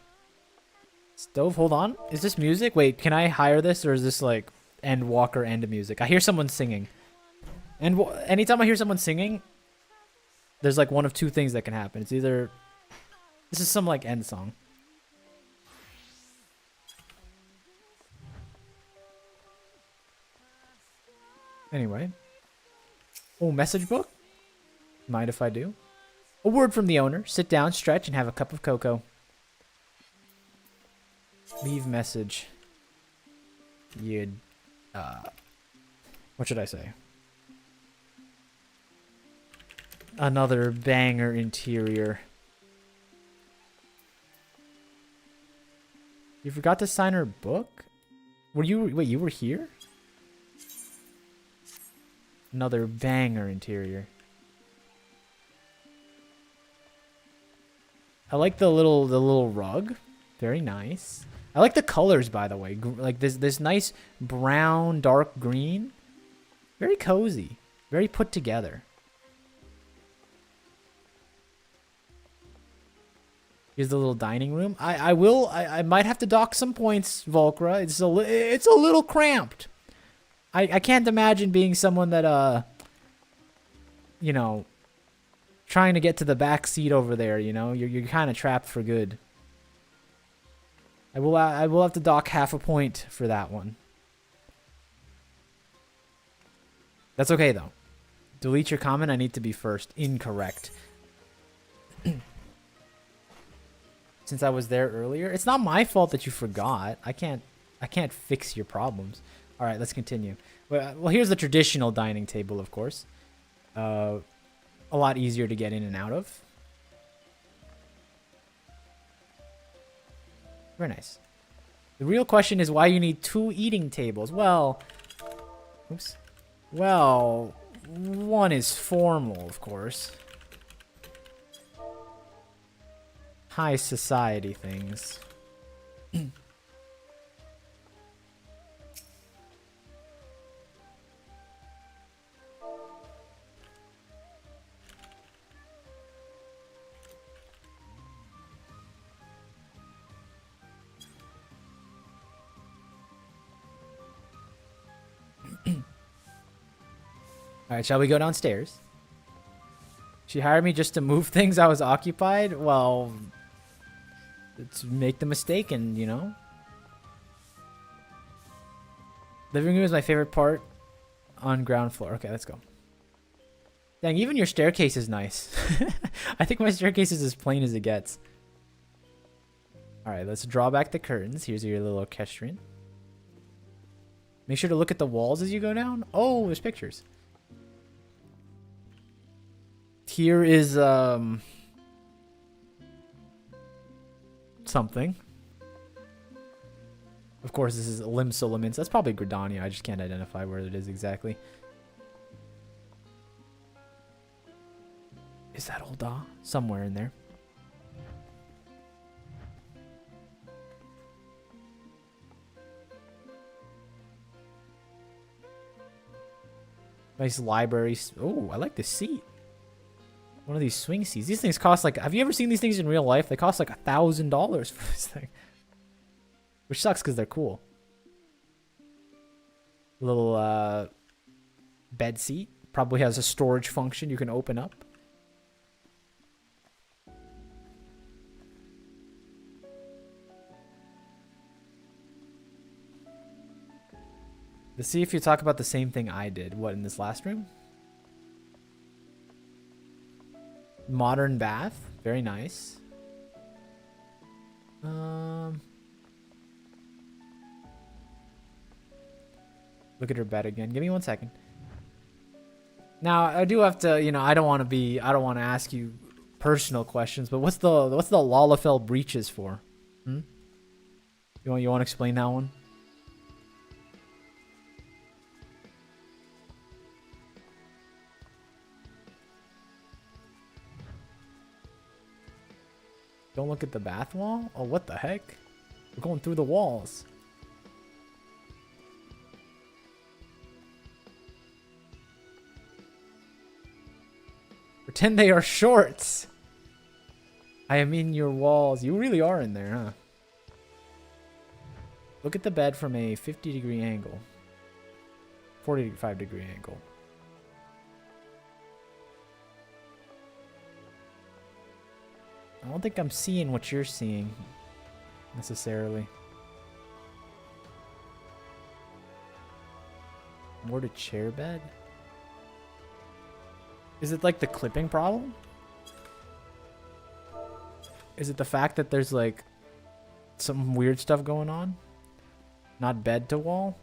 S1: Stove, hold on. Is this music? Wait, can I hire this, or is this like end walker end music? I hear someone singing. And anytime I hear someone singing, there's like one of two things that can happen. It's either this is some like end song. Anyway. Oh, message book? Mind if I do? A word from the owner. Sit down, stretch, and have a cup of cocoa. Leave message. You'd, what should I say? Another banger interior. You forgot to sign her book? Wait, you were here? Another banger interior. I like the little rug. Very nice. I like the colors, by the way. Like this nice brown, dark green. Very cozy. Very put together. Here's the little dining room. I might have to dock some points, Volcra. It's a little cramped. I can't imagine being someone that you know, trying to get to the back seat over there, you know? You're kind of trapped for good. I will have to dock half a point for that one. That's okay though. Delete your comment. I need to be first. Incorrect. Since I was there earlier, it's not my fault that you forgot. I can't fix your problems. All right, let's continue. Well, here's the traditional dining table, of course. A lot easier to get in and out of. Very nice. The real question is why you need 2 eating tables. Well, oops. Well, one is formal, of course. High society things. Alright, shall we go downstairs? She hired me just to move things. I was occupied. Well, let's make the mistake and, you know. Living room is my favorite part on ground floor. Okay, let's go. Dang, even your staircase is nice. I think my staircase is as plain as it gets. Alright, let's draw back the curtains. Here's your little orchestrion. Make sure to look at the walls as you go down. Oh, there's pictures. Here is something. Of course, this is Limsolaments. That's probably Gridania. I just can't identify where it is exactly. Is that Ul'dah? Somewhere in there. Nice library. Oh, I like the seat. One of these swing seats. These things cost like... Have you ever seen these things in real life? They cost like $1,000 for this thing. Which sucks because they're cool. Little bed seat. Probably has a storage function you can open up. Let's see if you talk about the same thing I did. What, in this last room? Modern bath. Very nice. Look at her bed again. Give me 1 second. Now, I do have to, you know, I don't want to ask you personal questions, but what's the Lalafell breeches for? Hmm? You want to explain that one? Don't look at the bath wall? Oh, what the heck? We're going through the walls. Pretend they are shorts. I am in your walls. You really are in there, huh? Look at the bed from a 50-degree angle. 45-degree angle. I don't think I'm seeing what you're seeing, necessarily. More to chair bed? Is it like the clipping problem? Is it the fact that there's like some weird stuff going on? Not bed to wall?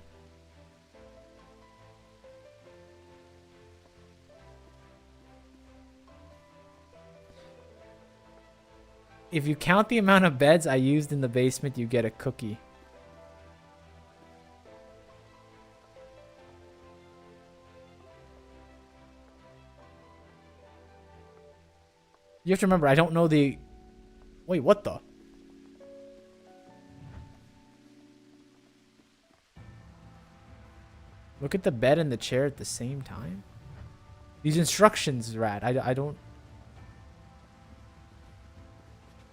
S1: If you count the amount of beds I used in the basement, you get a cookie. You have to remember, I don't know the... Wait, what the? Look at the bed and the chair at the same time? These instructions, Rat, I don't...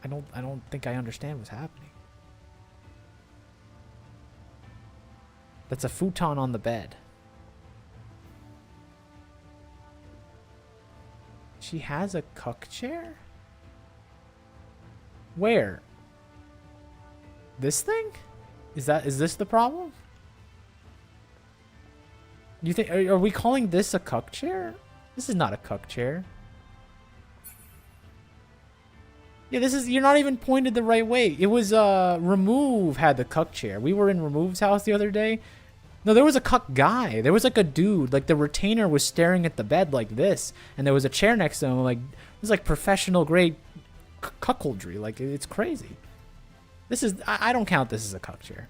S1: I don't think I understand what's happening. That's a futon on the bed. She has a cuck chair? Where? This thing? Is this the problem? You think are we calling this a cuck chair? This is not a cuck chair. Yeah, this is, you're not even pointed the right way. It was Remove had the cuck chair. We were in Remove's house the other day. No, there was a cuck guy. There was like a dude, like the retainer was staring at the bed like this, and there was a chair next to him. Like, it was like professional grade cuckoldry. Like, it's crazy. This is, I don't count this as a cuck chair.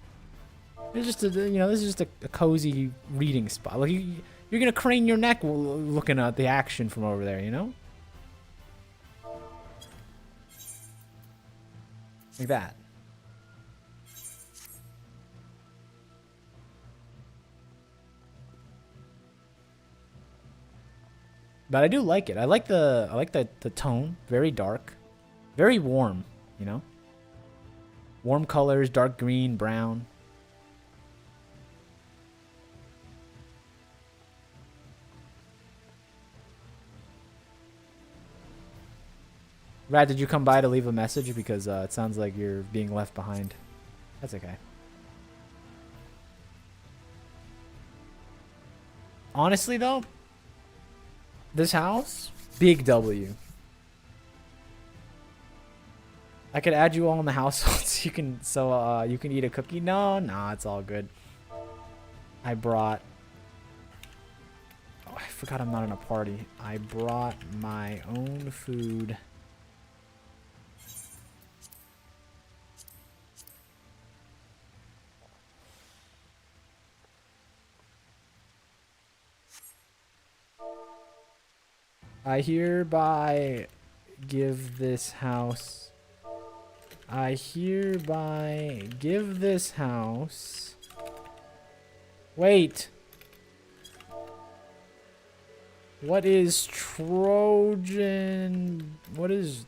S1: It's just a, you know, this is just a cozy reading spot. Like, you're gonna crane your neck looking at the action from over there, you know? Like that. But I do like it. I like the tone. Very dark. Very warm, you know? Warm colors, dark green, brown. Rat, did you come by to leave a message? Because it sounds like you're being left behind. That's okay. Honestly, though, this house, big W. I could add you all in the household so you can eat a cookie. No, it's all good. I brought. Oh, I forgot I'm not in a party. I brought my own food. I hereby give this house. I hereby give this house. Wait. What is Trojan? What is...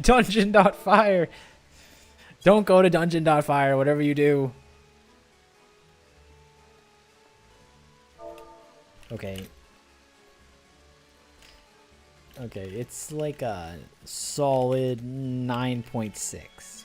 S1: Dungeon.fire. Don't go to Dungeon.fire, whatever you do. Okay. Okay, it's like a solid 9.6.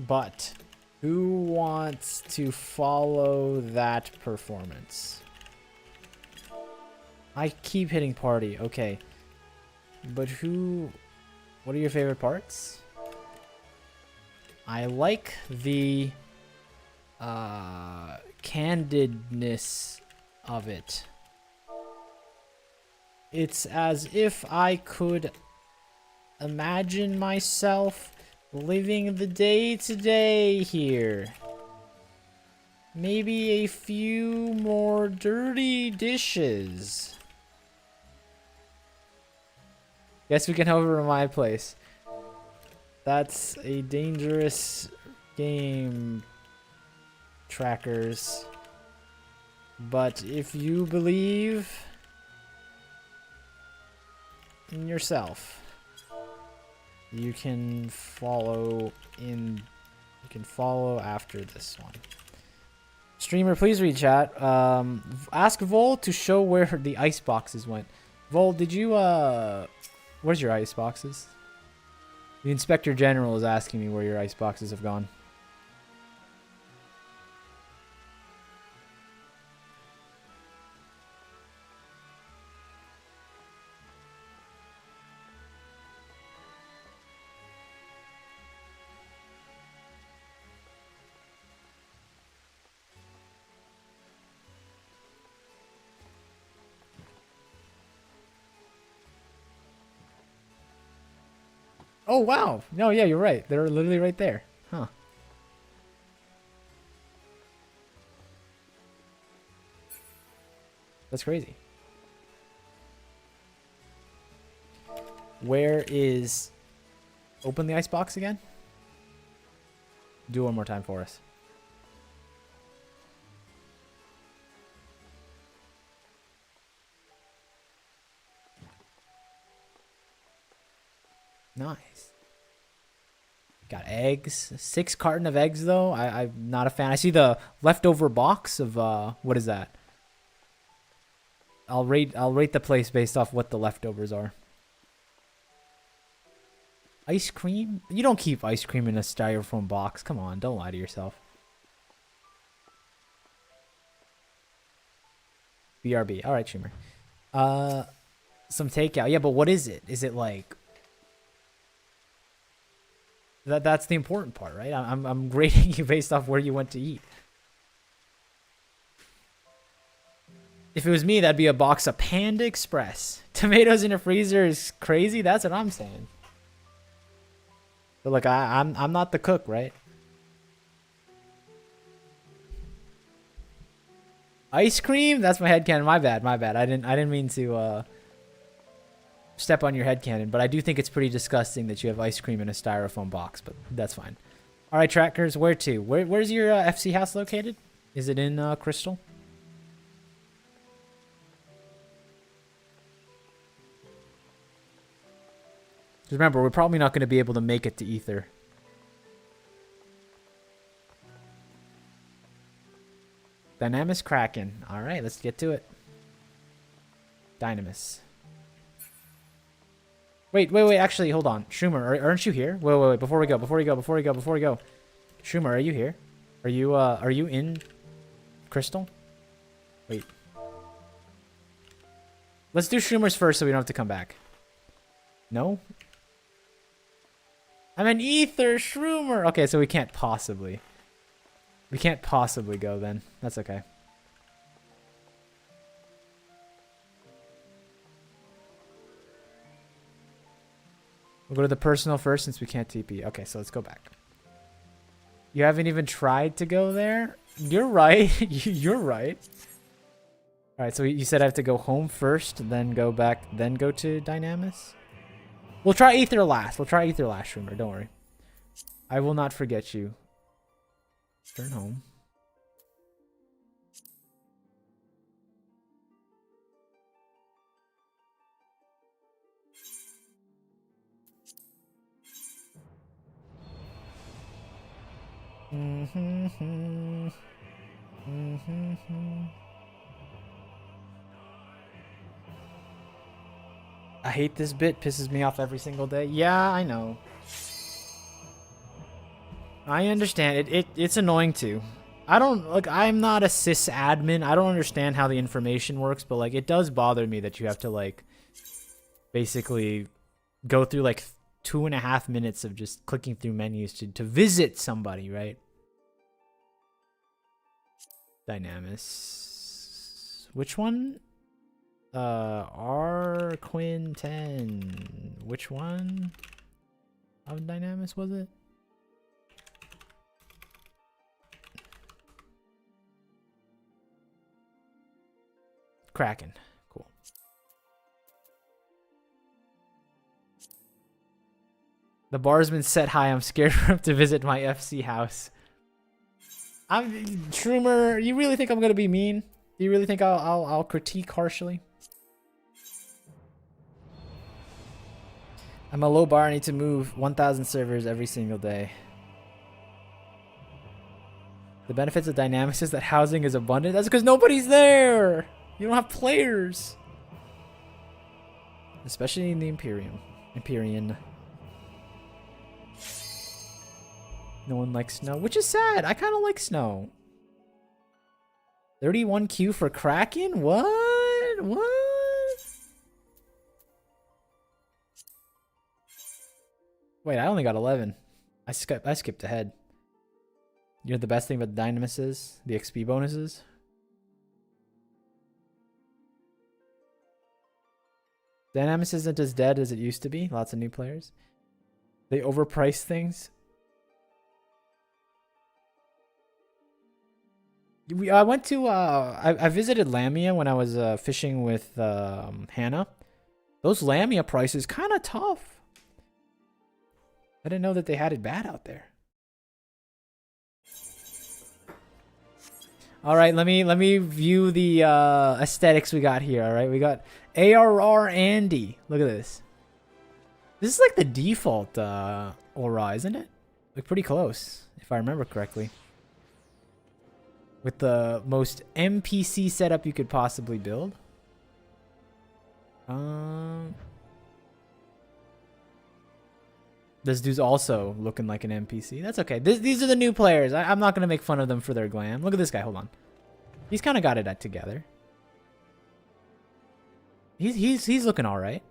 S1: But who wants to follow that performance? I keep hitting party. Okay. But who... What are your favorite parts? I like the candidness of it. It's as if I could imagine myself living the day-to-day here. Maybe a few more dirty dishes. Guess we can hover in my place. That's a dangerous game, trackers. But if you believe in yourself, you can follow in. You can follow after this one. Streamer, please read chat. Ask Vol to show where the ice boxes went. Vol, did you where's your ice boxes? The Inspector General is asking me where your ice boxes have gone. Oh, wow. No, yeah, you're right. They're literally right there. Huh. That's crazy. Where is... Open the icebox again? Do it one more time for us. Nice. Got eggs. 6 carton of eggs, though. I'm not a fan. I see the leftover box of, what is that? I'll rate the place based off what the leftovers are. Ice cream? You don't keep ice cream in a styrofoam box. Come on, don't lie to yourself. BRB. All right, Streamer. Some takeout. Yeah, but what is it? Is it like... That's the important part, right? I'm grading you based off where you went to eat. If it was me, that'd be a box of Panda Express. Tomatoes in a freezer is crazy. That's what I'm saying. But look, I'm not the cook, right? Ice cream? That's my headcanon. My bad. I didn't mean to step on your headcanon, but I do think it's pretty disgusting that you have ice cream in a styrofoam box, but that's fine. All right, trackers, where to? Where's your FC house located? Is it in Crystal? Just remember, we're probably not going to be able to make it to Ether. Dynamis Kraken. All right, let's get to it. Dynamis. Wait. Actually, hold on. Schumer, aren't you here? Wait. Before we go. Schumer, are you here? Are you in Crystal? Wait. Let's do Schumer's first so we don't have to come back. No? I'm an Ether Shroomer. Okay, so we can't possibly. We can't possibly go then. That's okay. We'll go to the personal first since we can't TP. Okay, so let's go back. You haven't even tried to go there? You're right. You're right. All right, so you said I have to go home first, then go back, then go to Dynamis? We'll try Ether last. Shroomer. Don't worry. I will not forget you. Turn home. I hate this bit. Pisses me off every single day. Yeah, I know. I understand. It's annoying too. I'm not a sysadmin. I don't understand how the information works, but like it does bother me that you have to like basically go through like 2.5 minutes of just clicking through menus to visit somebody, right? Dynamis. Which one? R Quinten. Which one of Dynamis was it? Kraken. Cool. The bar's been set high. I'm scared for him to visit my FC house. Shroomer, you really think I'm gonna be mean? Do you really think I'll critique harshly? I'm a low bar. I need to move 1,000 servers every single day. The benefits of Dynamics is that housing is abundant. That's because nobody's there. You don't have players. Especially in the Empyrean. No one likes snow, which is sad. I kind of like snow. 31 Q for Kraken? What? Wait, I only got 11. I skipped ahead. You know the best thing about Dynamis is? The XP bonuses? Dynamis isn't as dead as it used to be. Lots of new players. They overprice things. I went to I visited Lamia when I was fishing with Hannah. Those Lamia prices kind of tough. I didn't know that they had it bad out there. All right, let me view the aesthetics we got here. All right, we got ARR Andy. Look at this. This is like the default aura, isn't it? Like pretty close, if I remember correctly. With the most NPC setup you could possibly build. This dude's also looking like an NPC. That's okay. These are the new players. I'm not gonna make fun of them for their glam. Look at this guy. Hold on. He's kind of got it together. He's looking all right.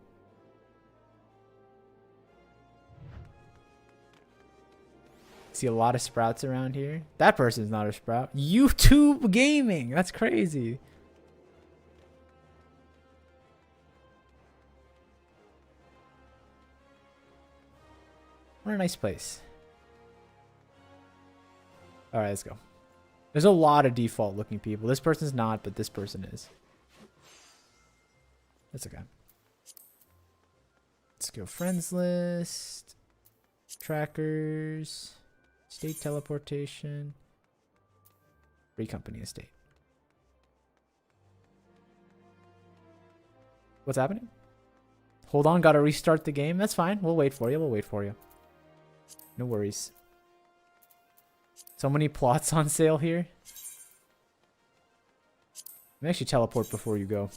S1: See a lot of sprouts around here. That person's not a sprout. YouTube gaming. That's crazy. What a nice place. All right, let's go. There's a lot of default looking people. This person's not, but this person is. That's okay. Let's go friends list. Trackers. State teleportation. Free company estate. What's happening? Hold on, gotta restart the game. That's fine. We'll wait for you. We'll wait for you. No worries. So many plots on sale here. Let me actually teleport before you go.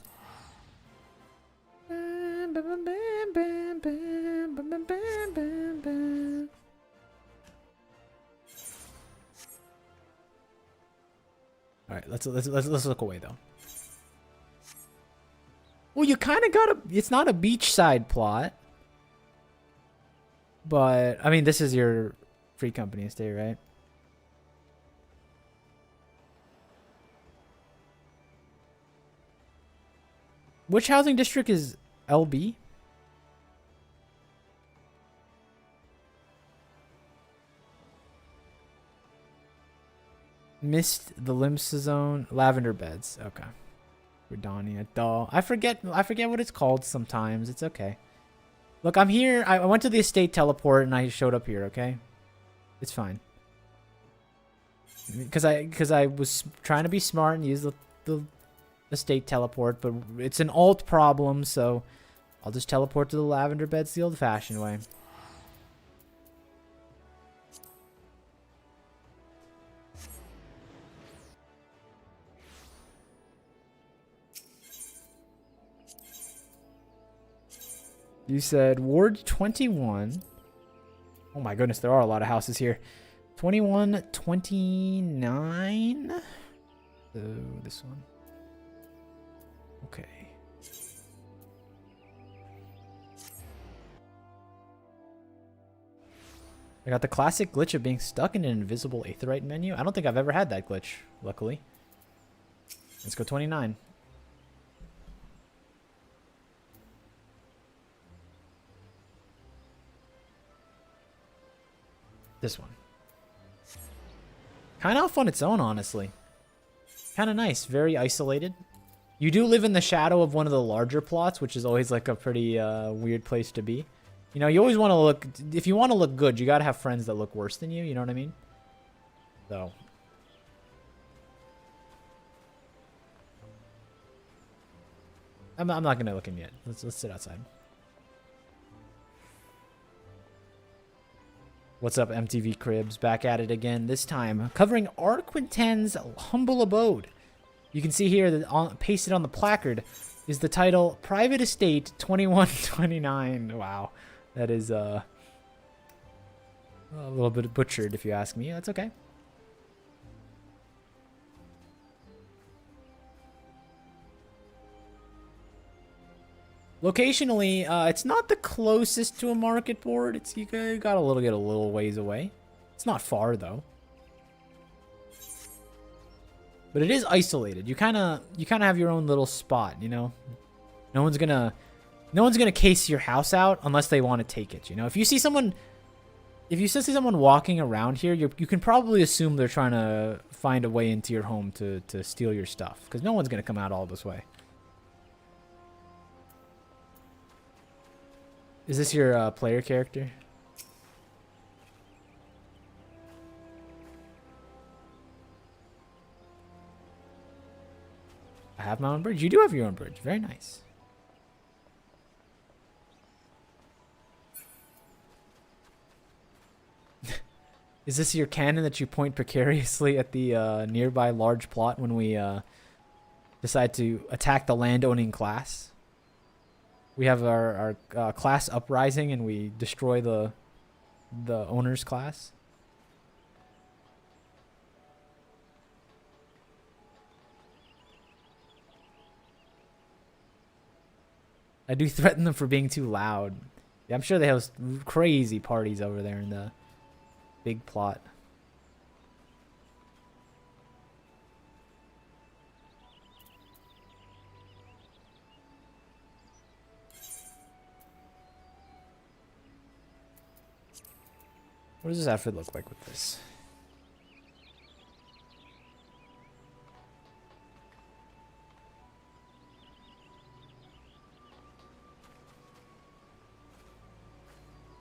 S1: All right, let's look away though. Well, you kind of got a. It's not a beachside plot, but I mean, this is your free company estate, right? Which housing district is LB? Missed the Limsa Zone. Lavender Beds. Okay. Redania. Duh. I forget what it's called sometimes. It's okay. Look, I'm here. I went to the estate teleport and I showed up here, okay? It's fine. Because I was trying to be smart and use the estate teleport, but it's an alt problem, so I'll just teleport to the Lavender Beds the old-fashioned way. You said Ward 21. Oh my goodness, there are a lot of houses here. 21, 29. So this one. Okay. I got the classic glitch of being stuck in an invisible aetheryte menu. I don't think I've ever had that glitch, luckily. Let's go 29. This one. Kind of off on its own, honestly. Kind of nice. Very isolated. You do live in the shadow of one of the larger plots, which is always like a pretty weird place to be. You know, you always want to look... If you want to look good, you got to have friends that look worse than you. You know what I mean? So... I'm not going to look in yet. Let's sit outside. What's up, MTV Cribs? Back at it again. This time, covering Arquintan's humble abode. You can see here that pasted on the placard is the title Private Estate 2129. Wow. That is a little bit butchered, if you ask me. That's okay. Locationally, it's not the closest to a market board. You gotta get a little ways away. It's not far though, but it is isolated. You kind of have your own little spot. You know, no one's gonna case your house out unless they want to take it. You know, if you see someone If you still see someone walking around here, you can probably assume they're trying to find a way into your home to steal your stuff. Because no one's going to come out all this way. Is this your player character? I have my own bridge. You do have your own bridge. Very nice. Is this your cannon that you point precariously at the nearby large plot when we decide to attack the land-owning class? We have our class uprising and we destroy the owner's class. I do threaten them for being too loud. Yeah, I'm sure they host crazy parties over there in the big plot. What does this outfit look like with this?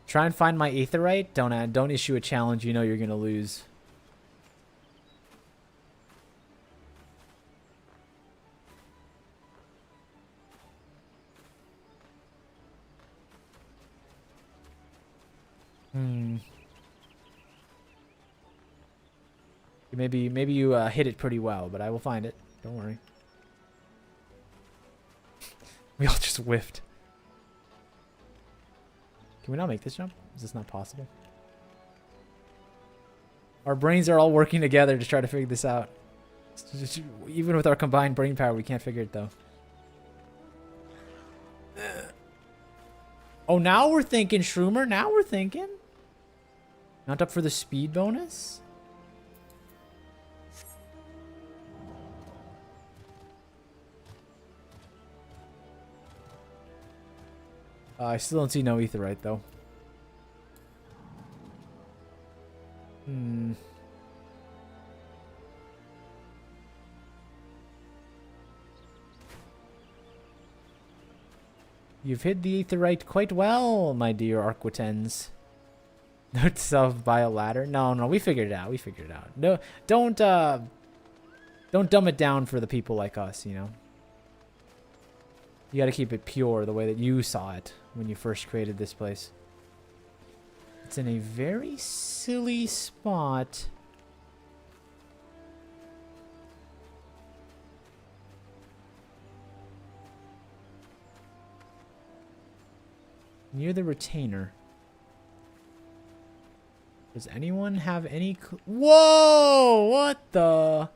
S1: Try and find my aetheryte. Don't issue a challenge you know you're gonna lose. Maybe you hit it pretty well, but I will find it. Don't worry. We all just whiffed. Can we not make this jump? Is this not possible? Our brains are all working together to try to figure this out. Even with our combined brain power, we can't figure it though. Oh, now we're thinking, Shroomer. Now we're thinking. Not up for the speed bonus? I still don't see no aetheryte though. You've hid the aetheryte quite well, my dear Arquitens. Note self by a ladder. No, we figured it out. We figured it out. No, don't dumb it down for the people like us, you know. You gotta keep it pure the way that you saw it when you first created this place. It's in a very silly spot. Near the retainer. Does anyone have any... Whoa! What the...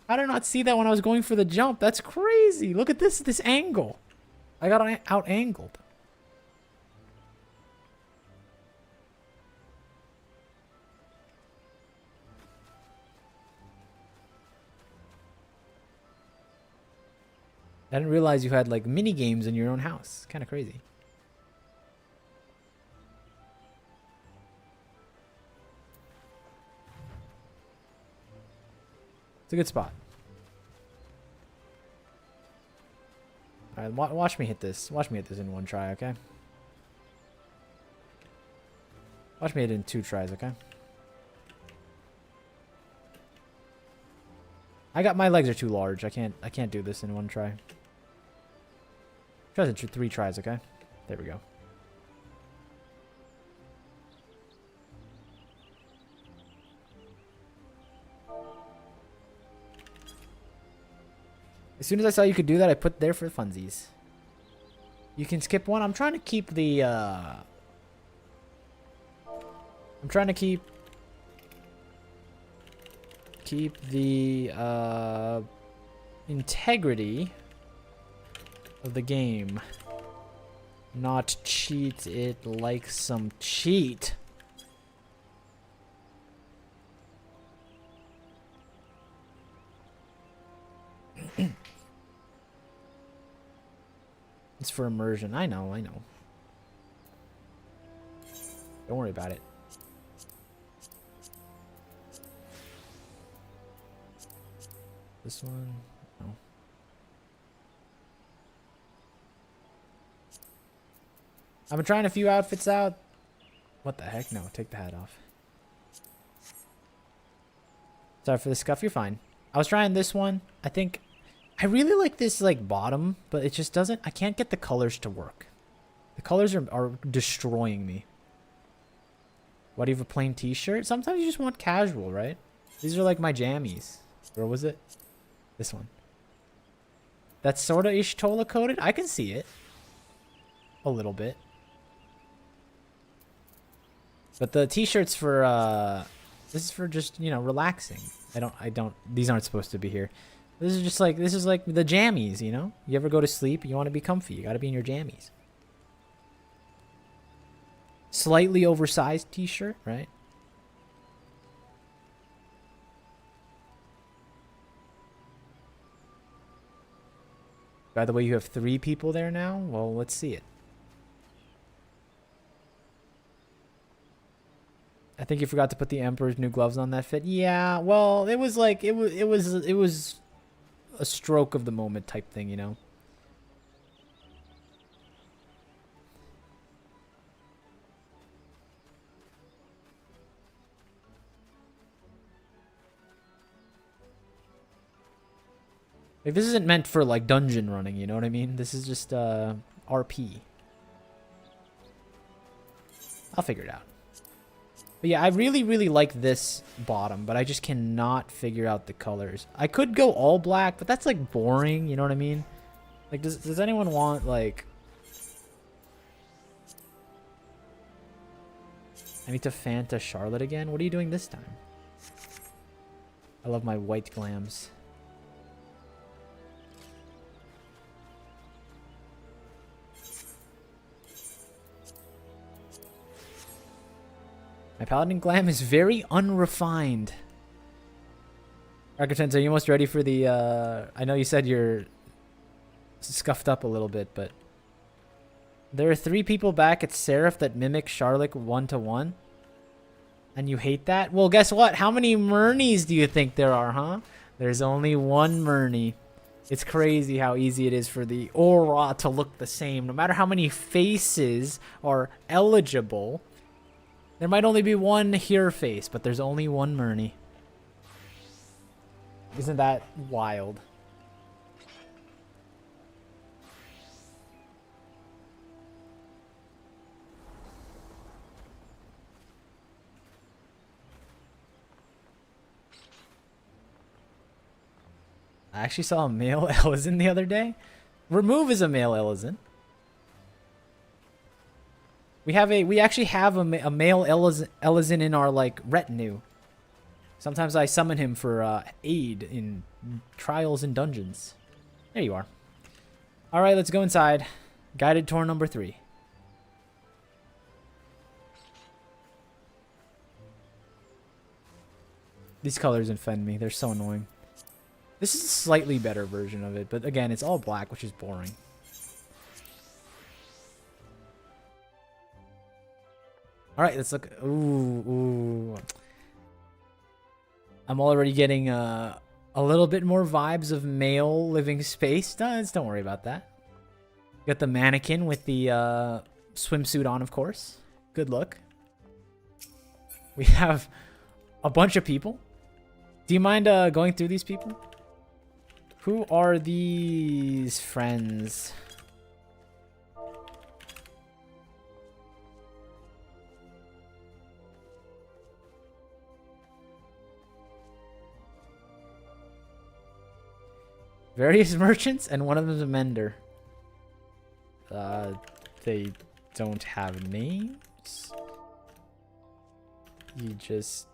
S1: How did I not see that when I was going for the jump? That's crazy. Look at this angle. I got out-angled. I didn't realize you had like mini games in your own house. Kind of crazy. It's a good spot. Alright, watch me hit this. Watch me hit this in one try, okay? Watch me hit it in 2 tries, okay? My legs are too large. I can't do this in 1 try. Try this in 3 tries, okay? There we go. As soon as I saw you could do that, I put there for funsies. You can skip one. I'm trying to keep the, I'm trying to keep the, integrity of the game. Not cheat it like some cheat. It's for immersion. I know. Don't worry about it. This one? No. I've been trying a few outfits out. What the heck? No, take the hat off. Sorry for the scuff. You're fine. I was trying this one. I think I really like this like bottom, but it just doesn't. I can't get the colors to work. The colors are destroying me. Why do you have a plain t-shirt? Sometimes you just want casual, right? These are like my jammies. Where was it? This one. That's sort of Ishtola coated. I can see it. A little bit. But the t-shirts for, this is for just, you know, relaxing. These aren't supposed to be here. This is like the jammies, you know? You ever go to sleep, you want to be comfy. You got to be in your jammies. Slightly oversized t-shirt, right? By the way, you have 3 people there now? Well, let's see it. I think you forgot to put the Emperor's new gloves on that fit. Yeah, well, it was like it was a stroke of the moment type thing, you know. Like, this isn't meant for like dungeon running, you know what I mean? This is just RP. I'll figure it out. But yeah, I really, really like this bottom, but I just cannot figure out the colors. I could go all black, but that's like boring, you know what I mean? Like, does anyone want like... I need to Fanta Charlotte again? What are you doing this time? I love my white glams. My paladin glam is very unrefined. Architect, are you almost ready for the, I know you said you're scuffed up a little bit, but... There are 3 people back at Seraph that mimic Charlotte 1-to-1. And you hate that? Well, guess what? How many Murnies do you think there are, huh? There's only 1 Murnie. It's crazy how easy it is for the aura to look the same. No matter how many faces are eligible... There might only be 1 here face, but there's only 1 Murnie. Isn't that wild? I actually saw a male Elysin the other day. Remove is a male Elysin. We actually have a male Elysin in our like retinue. Sometimes I summon him for aid in trials and dungeons. There you are. All right, let's go inside. Guided tour number 3. These colors offend me. They're so annoying. This is a slightly better version of it, but again, it's all black, which is boring. All right, let's look. Ooh. I'm already getting a little bit more vibes of male living space. Don't worry about that. Got the mannequin with the swimsuit on, of course. Good look. We have a bunch of people. Do you mind going through these people? Who are these friends? Various merchants, and one of them is a mender. They don't have names. You just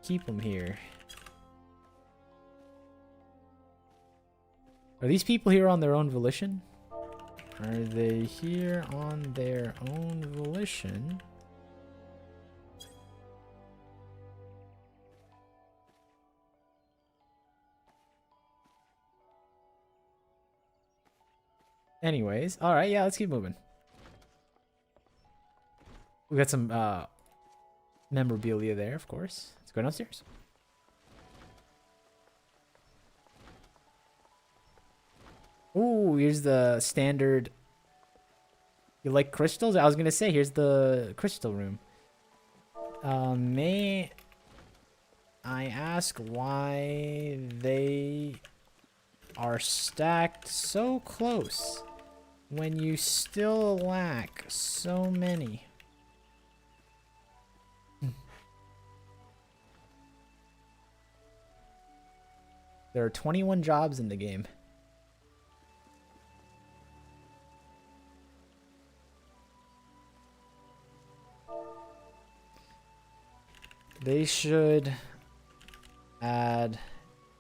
S1: keep them here. Are these people here on their own volition? Are they here on their own volition? Anyways, alright, yeah, let's keep moving. We got some memorabilia there, of course. Let's go downstairs. Ooh, here's the standard. You like crystals? I was gonna say, here's the crystal room. May I ask why they are stacked so close when you still lack so many? There are 21 jobs in the game. They should add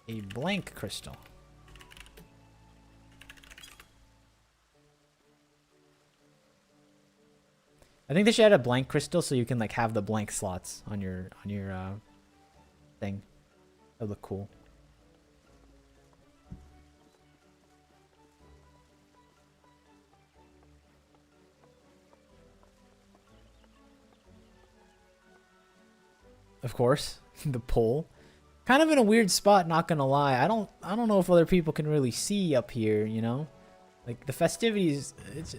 S1: a blank crystal. I think they should add a blank crystal so you can like have the blank slots on your thing. That would look cool. Of course, the pole. Kind of in a weird spot, not gonna lie. I don't know if other people can really see up here, you know? Like the festivities, it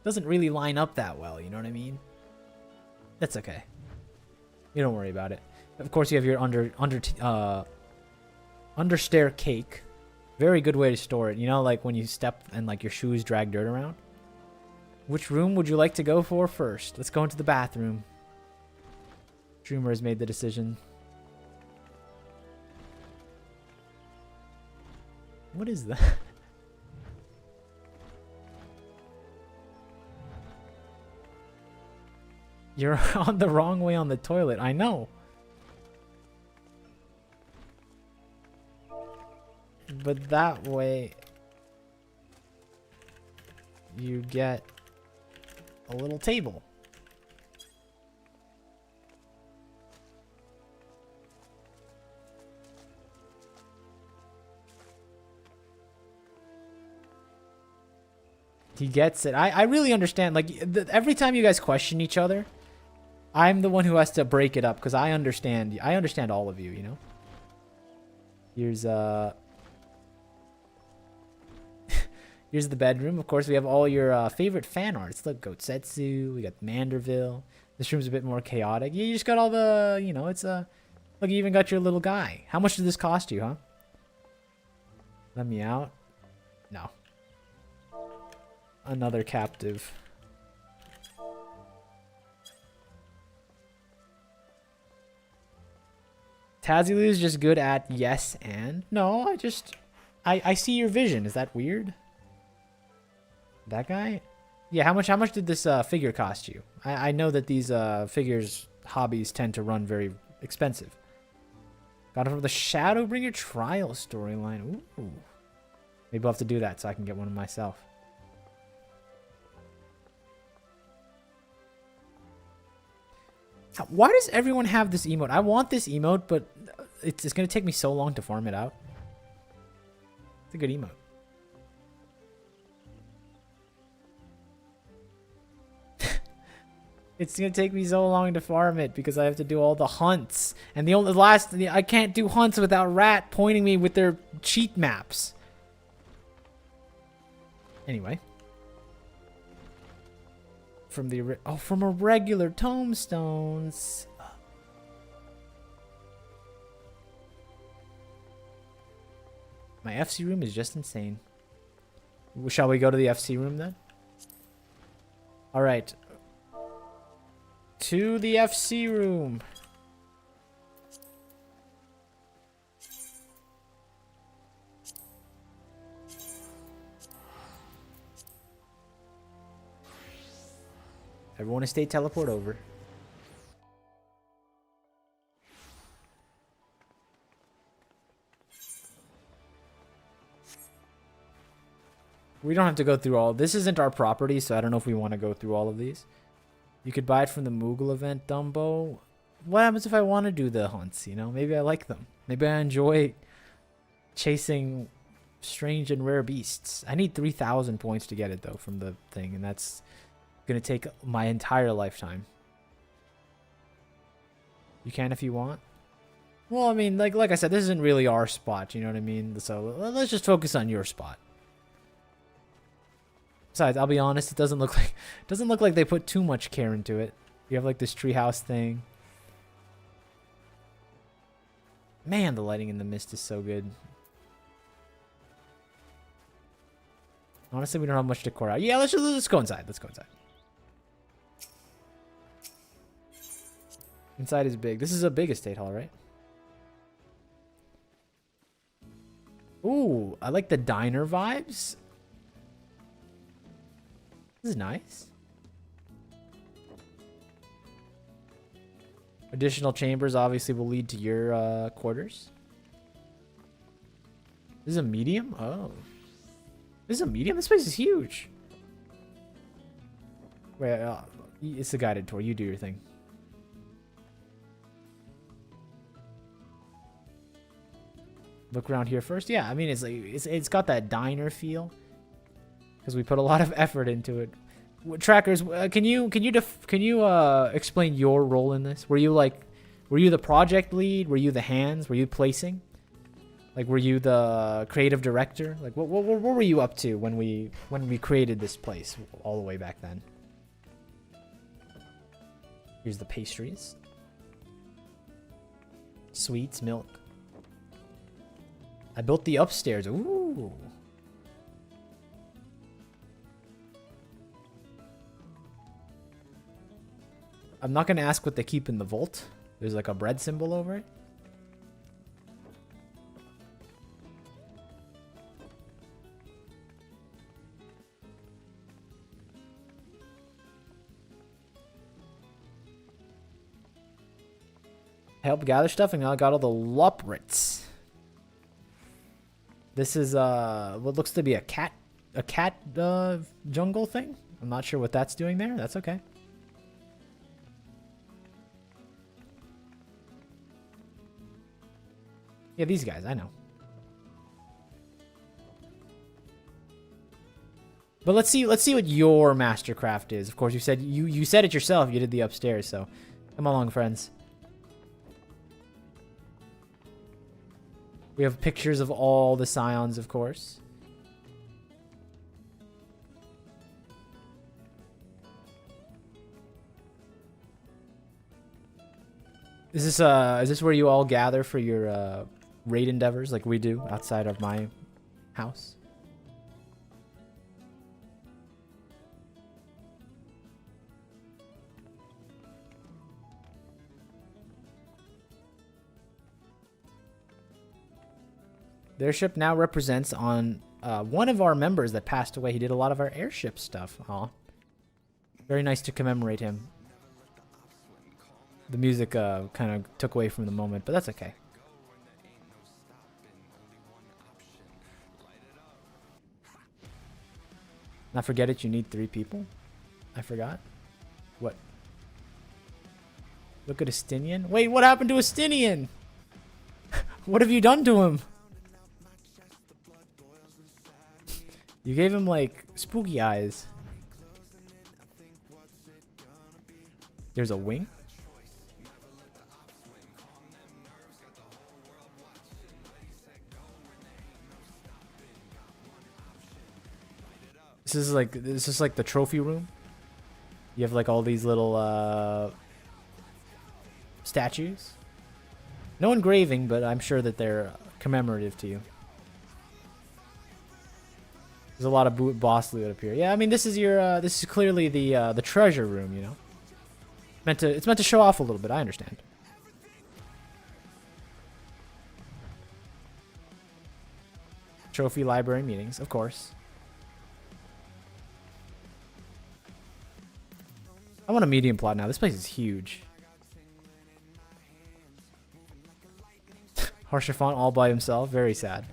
S1: doesn't really line up that well, you know what I mean? That's okay. You don't worry about it. Of course, you have your understair cake. Very good way to store it. You know, like when you step and like your shoes drag dirt around. Which room would you like to go for first? Let's go into the bathroom. Dreamer has made the decision. What is that? You're on the wrong way on the toilet. I know. But that way you get a little table. He gets it. I really understand. Like, every time you guys question each other, I'm the one who has to break it up because I understand. I understand all of you, you know? Here's, here's the bedroom. Of course, we have all your favorite fan arts. Look, Goetsetsu. We got Manderville. This room's a bit more chaotic. You just got all the, you know, it's a... Look, you even got your little guy. How much did this cost you, huh? Let me out. No. Another captive. Tazilu is just good at yes and. No, I see your vision. Is that weird? That guy? Yeah, how much did this figure cost you? I know that these figures hobbies tend to run very expensive. Got it from the Shadowbringer trial storyline. Ooh. Maybe I'll have to do that so I can get one myself. Why does everyone have this emote? I want this emote, but it's going to take me so long to farm it out. It's a good emote. It's going to take me so long to farm it because I have to do all the hunts. And I can't do hunts without Rat pointing me with their cheat maps. Anyway. From a regular tombstones. My FC room is just insane. Shall we go to the FC room then? All right. To the FC room. Everyone stay teleport over. We don't have to go through all. This isn't our property, so I don't know if we want to go through all of these. You could buy it from the Moogle event, Dumbo. What happens if I want to do the hunts, you know? Maybe I like them. Maybe I enjoy chasing strange and rare beasts. I need 3,000 points to get it, though, from the thing, and that's going to take my entire lifetime. You can if you want. Well, I mean, like I said, this isn't really our spot, you know what I mean? So let's just focus on your spot. Besides, I'll be honest, it doesn't look like they put too much care into it. You have like this treehouse thing. Man, the lighting in the mist is so good. Honestly, we don't have much decor out. Yeah, let's go inside. Let's go inside. Inside is big. This is a big estate hall, right? Ooh, I like the diner vibes. This is nice. Additional chambers obviously will lead to your quarters. This is a medium? Oh. This is a medium? This place is huge. Wait, it's a guided tour. You do your thing. Look around here first. Yeah, I mean, it's like it's got that diner feel because we put a lot of effort into it. Trackers, can you explain your role in this? Were you the project lead? Were you the hands? Were you placing? Like, were you the creative director? Like, what were you up to when we created this place all the way back then? Here's the pastries, sweets, milk. I built the upstairs. Ooh. I'm not going to ask what they keep in the vault. There's like a bread symbol over it. I helped gather stuff and I got all the loprits. This is what looks to be a cat jungle thing. I'm not sure what that's doing there. That's okay. Yeah, these guys, I know. But let's see what your mastercraft is. Of course, you said it yourself. You did the upstairs, so come along, friends. We have pictures of all the scions, of course. Is this where you all gather for your raid endeavors like we do outside of my house? The airship now represents on one of our members that passed away. He did a lot of our airship stuff. Aw. Very nice to commemorate him. The music kind of took away from the moment, but that's okay. Not forget it, you need 3 people. I forgot. What? Look at Estinian. Wait, what happened to Estinian? What have you done to him? You gave him, like, spooky eyes. There's a wing? This is like the trophy room. You have, like, all these little, statues. No engraving, but I'm sure that they're commemorative to you. There's a lot of boss loot up here. Yeah, I mean, this is your this is clearly the treasure room, you know. It's meant to show off a little bit. I understand. Trophy library meetings, of course. I want a medium plot now. This place is huge. Harshafon all by himself. Very sad.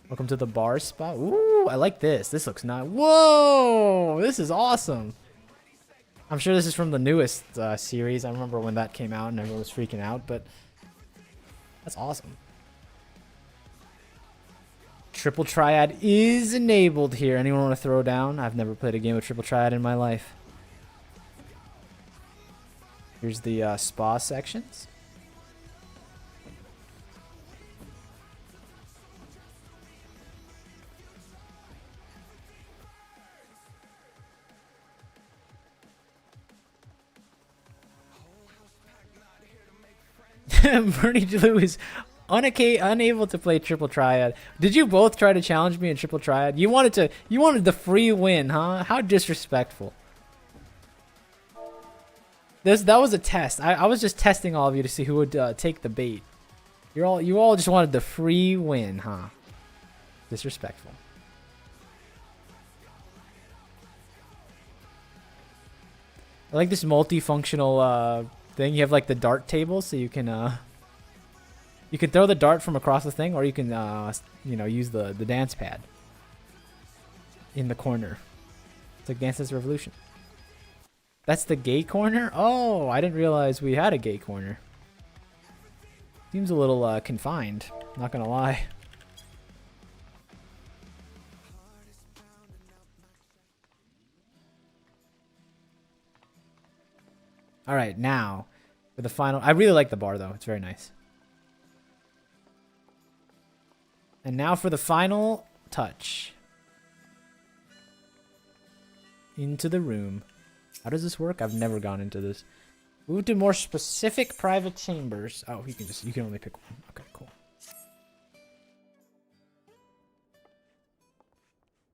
S1: Welcome to the bar spot. Ooh, I like this. This looks nice. Whoa! This is awesome. I'm sure this is from the newest series. I remember when that came out and everyone was freaking out, but that's awesome. Triple Triad is enabled here. Anyone want to throw down? I've never played a game of Triple Triad in my life. Here's the spa sections. Bernie Lou is unable to play triple triad. Did you both try to challenge me in triple triad? You wanted the free win, huh? How disrespectful. That was a test. I was just testing all of you to see who would take the bait. You all just wanted the free win, huh? Disrespectful. I like this multifunctional thing. You have like the dart table, so you can throw the dart from across the thing, or you can use the dance pad in the corner. It's like Dance Dance Revolution. That's the gay corner? Oh, I didn't realize we had a gay corner. Seems a little confined, not gonna lie. All right, now for the final. I really like the bar though. It's very nice. And now for the final touch. Into the room. How does this work? I've never gone into this. Move to more specific private chambers. Oh, you can only pick one. Okay, cool.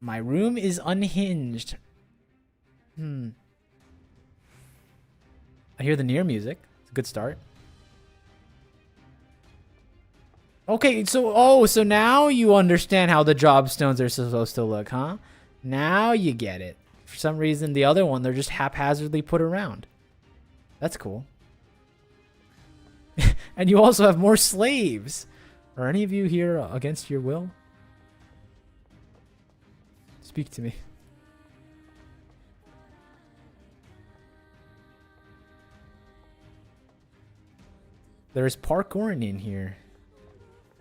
S1: My room is unhinged. I hear the near music. It's a good start. Okay, so now you understand how the job stones are supposed to look, huh? Now you get it. For some reason, the other one, they're just haphazardly put around. That's cool. And you also have more slaves. Are any of you here against your will? Speak to me. There's parkouring in here.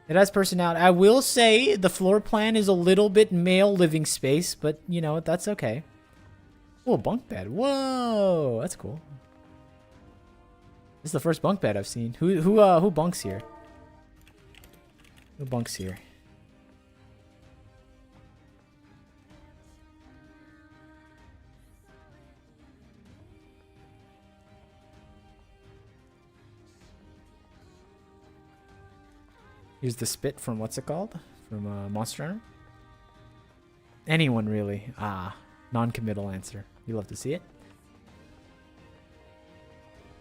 S1: It has personality. I will say the floor plan is a little bit male living space, but you know, that's okay. Whoa, bunk bed. Whoa, that's cool. This is the first bunk bed I've seen. Who bunks here? Who bunks here? Here's the spit from what's it called? From Monster Hunter? Anyone really? Ah, non-committal answer. You love to see it.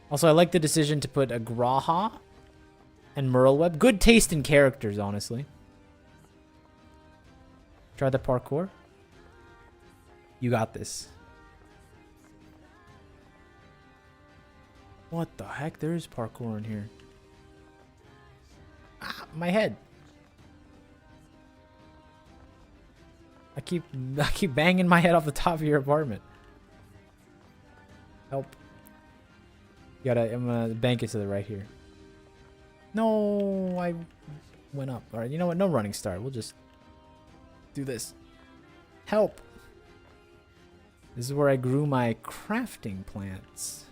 S1: Also, I like the decision to put a Graha and Merleweb. Good taste in characters, honestly. Try the parkour. You got this. What the heck? There is parkour in here. Ah, my head. I keep banging my head off the top of your apartment. Help. I'm gonna bank it to the right here. No, I went up. Alright, you know what? No running start. We'll just do this. Help. This is where I grew my crafting plants.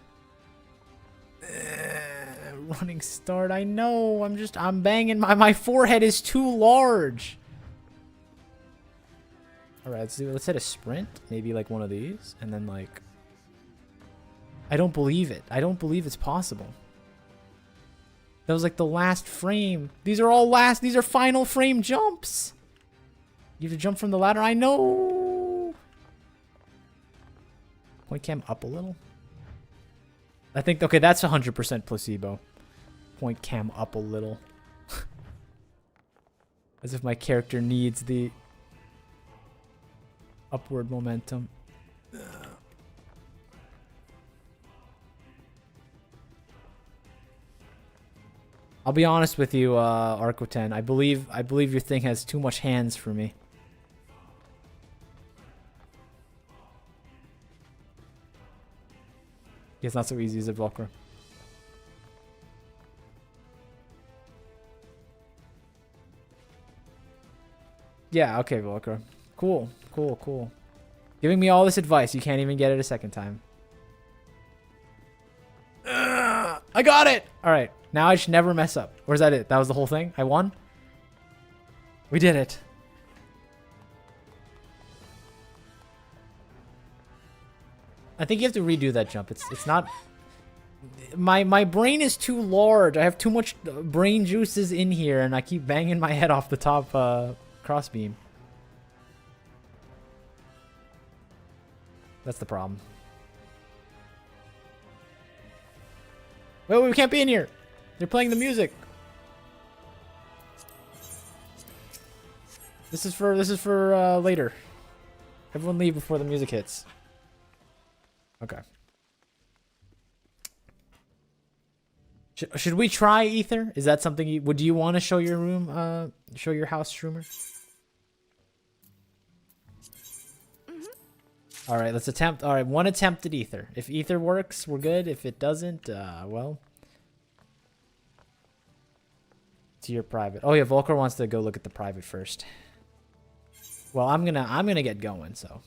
S1: Running start. I know. I'm banging my forehead is too large. Alright, let's hit a sprint. Maybe like one of these. And then like... I don't believe it. I don't believe it's possible. That was like the last frame. These are final frame jumps. You have to jump from the ladder. I know. Point cam up a little. I think, okay, that's 100% placebo. Point cam up a little. As if my character needs the upward momentum. I'll be honest with you, Arco10. I believe your thing has too much hands for me. It's not so easy as a Volcra. Yeah, okay, Volcra. Cool, cool, cool. Giving me all this advice, you can't even get it a second time. I got it! Alright, now I should never mess up. Or is that it? That was the whole thing? I won? We did it. I think you have to redo that jump. It's not... My brain is too large. I have too much brain juices in here, and I keep banging my head off the top crossbeam. That's the problem. Wait, we can't be in here. They're playing the music. This is for later. Everyone leave before the music hits. Okay. Should we try Ether? Is that something you... Would you want to show your room, show your house, Shroomer? Alright, let's attempt... Alright, one attempt at Ether. If Ether works, we're good. If it doesn't, well... To your private. Oh yeah, Volker wants to go look at the private first. Well, I'm gonna get going, so...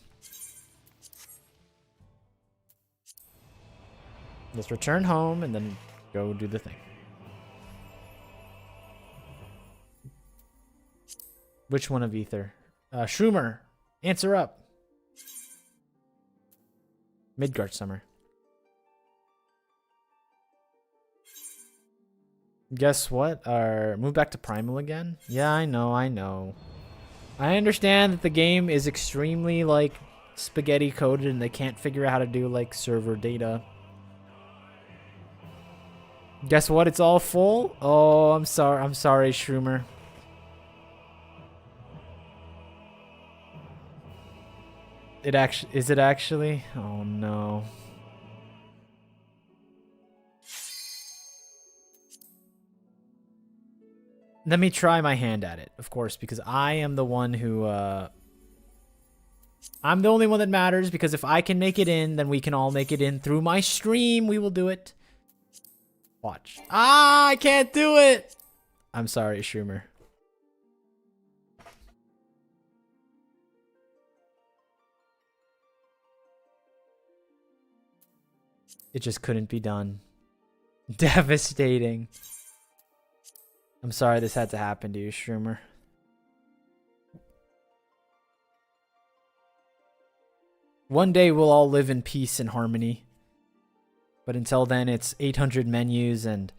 S1: Let's return home and then go do the thing. Which one of Ether? Shroomer, answer up. Midgard Summer. Guess what? Move back to Primal again? Yeah, I know. I understand that the game is extremely, like, spaghetti coded and they can't figure out how to do, like, server data. Guess what? It's all full? Oh, I'm sorry, Shroomer. Is it actually? Oh no. Let me try my hand at it, of course, because I am the one who, I'm the only one that matters, because if I can make it in, then we can all make it in through my stream. We will do it. Watch. Ah, I can't do it! I'm sorry, Shroomer. It just couldn't be done. Devastating. I'm sorry this had to happen to you, Shroomer. One day we'll all live in peace and harmony. But until then, it's 800 menus and...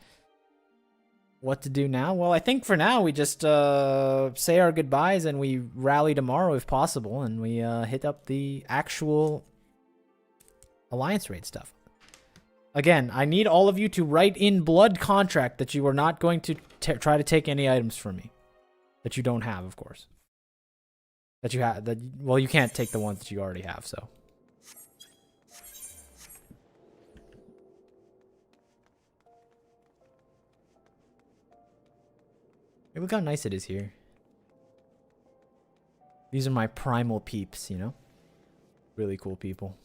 S1: What to do now? Well, I think for now we just say our goodbyes and we rally tomorrow if possible. And we hit up the actual Alliance raid stuff. Again, I need all of you to write in blood contract that you are not going to try to take any items from me. That you don't have, of course. That you have... Well, you can't take the ones that you already have, so... Hey, look how nice it is here. These are my primal peeps, you know? Really cool people.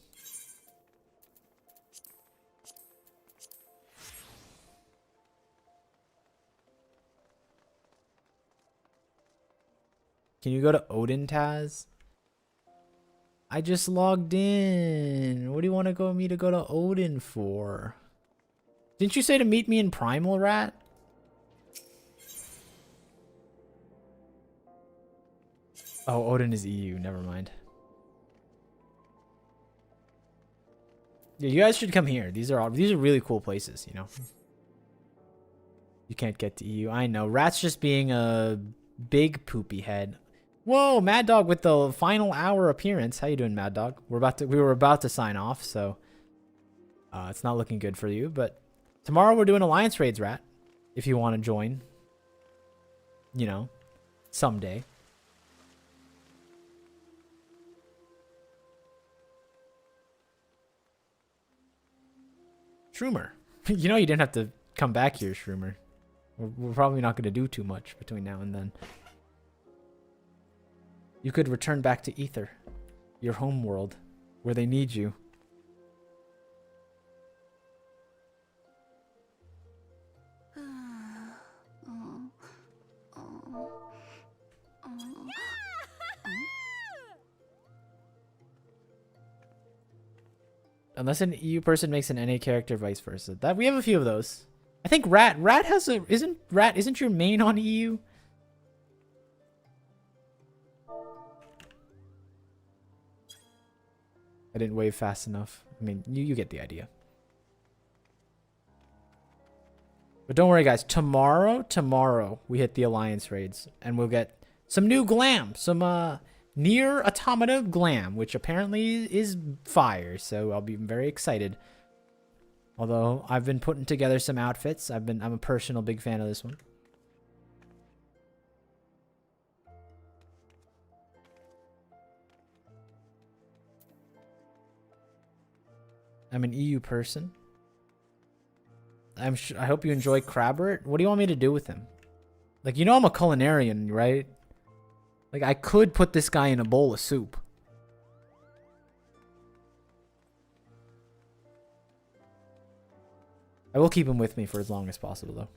S1: Can you go to Odin, Taz? I just logged in. What do you want me to go to Odin for? Didn't you say to meet me in Primal, Rat? Oh, Odin is EU. Never mind. Yeah, you guys should come here. These are really cool places, you know. You can't get to EU. I know. Rat's just being a big poopy head. Whoa, Mad Dog with the final hour appearance. How you doing, Mad Dog? We were about to sign off, so it's not looking good for you. But tomorrow we're doing Alliance raids, Rat. If you want to join, you know, someday. Shroomer. You know you didn't have to come back here, Shroomer. We're probably not going to do too much between now and then. You could return back to Ether, your home world, where they need you. Unless an EU person makes an NA character, vice versa. That we have a few of those. I think Rat has a isn't your main on EU? I didn't wave fast enough. I mean, you get the idea. But don't worry, guys. Tomorrow we hit the Alliance raids, and we'll get some new glam, some near automata glam, which apparently is fire. So I'll be very excited. Although I've been putting together some outfits. I'm a personal big fan of this one. I'm an EU person. I hope you enjoy Crabbert. What do you want me to do with him? Like, you know I'm a culinarian, right? Like, I could put this guy in a bowl of soup. I will keep him with me for as long as possible, though.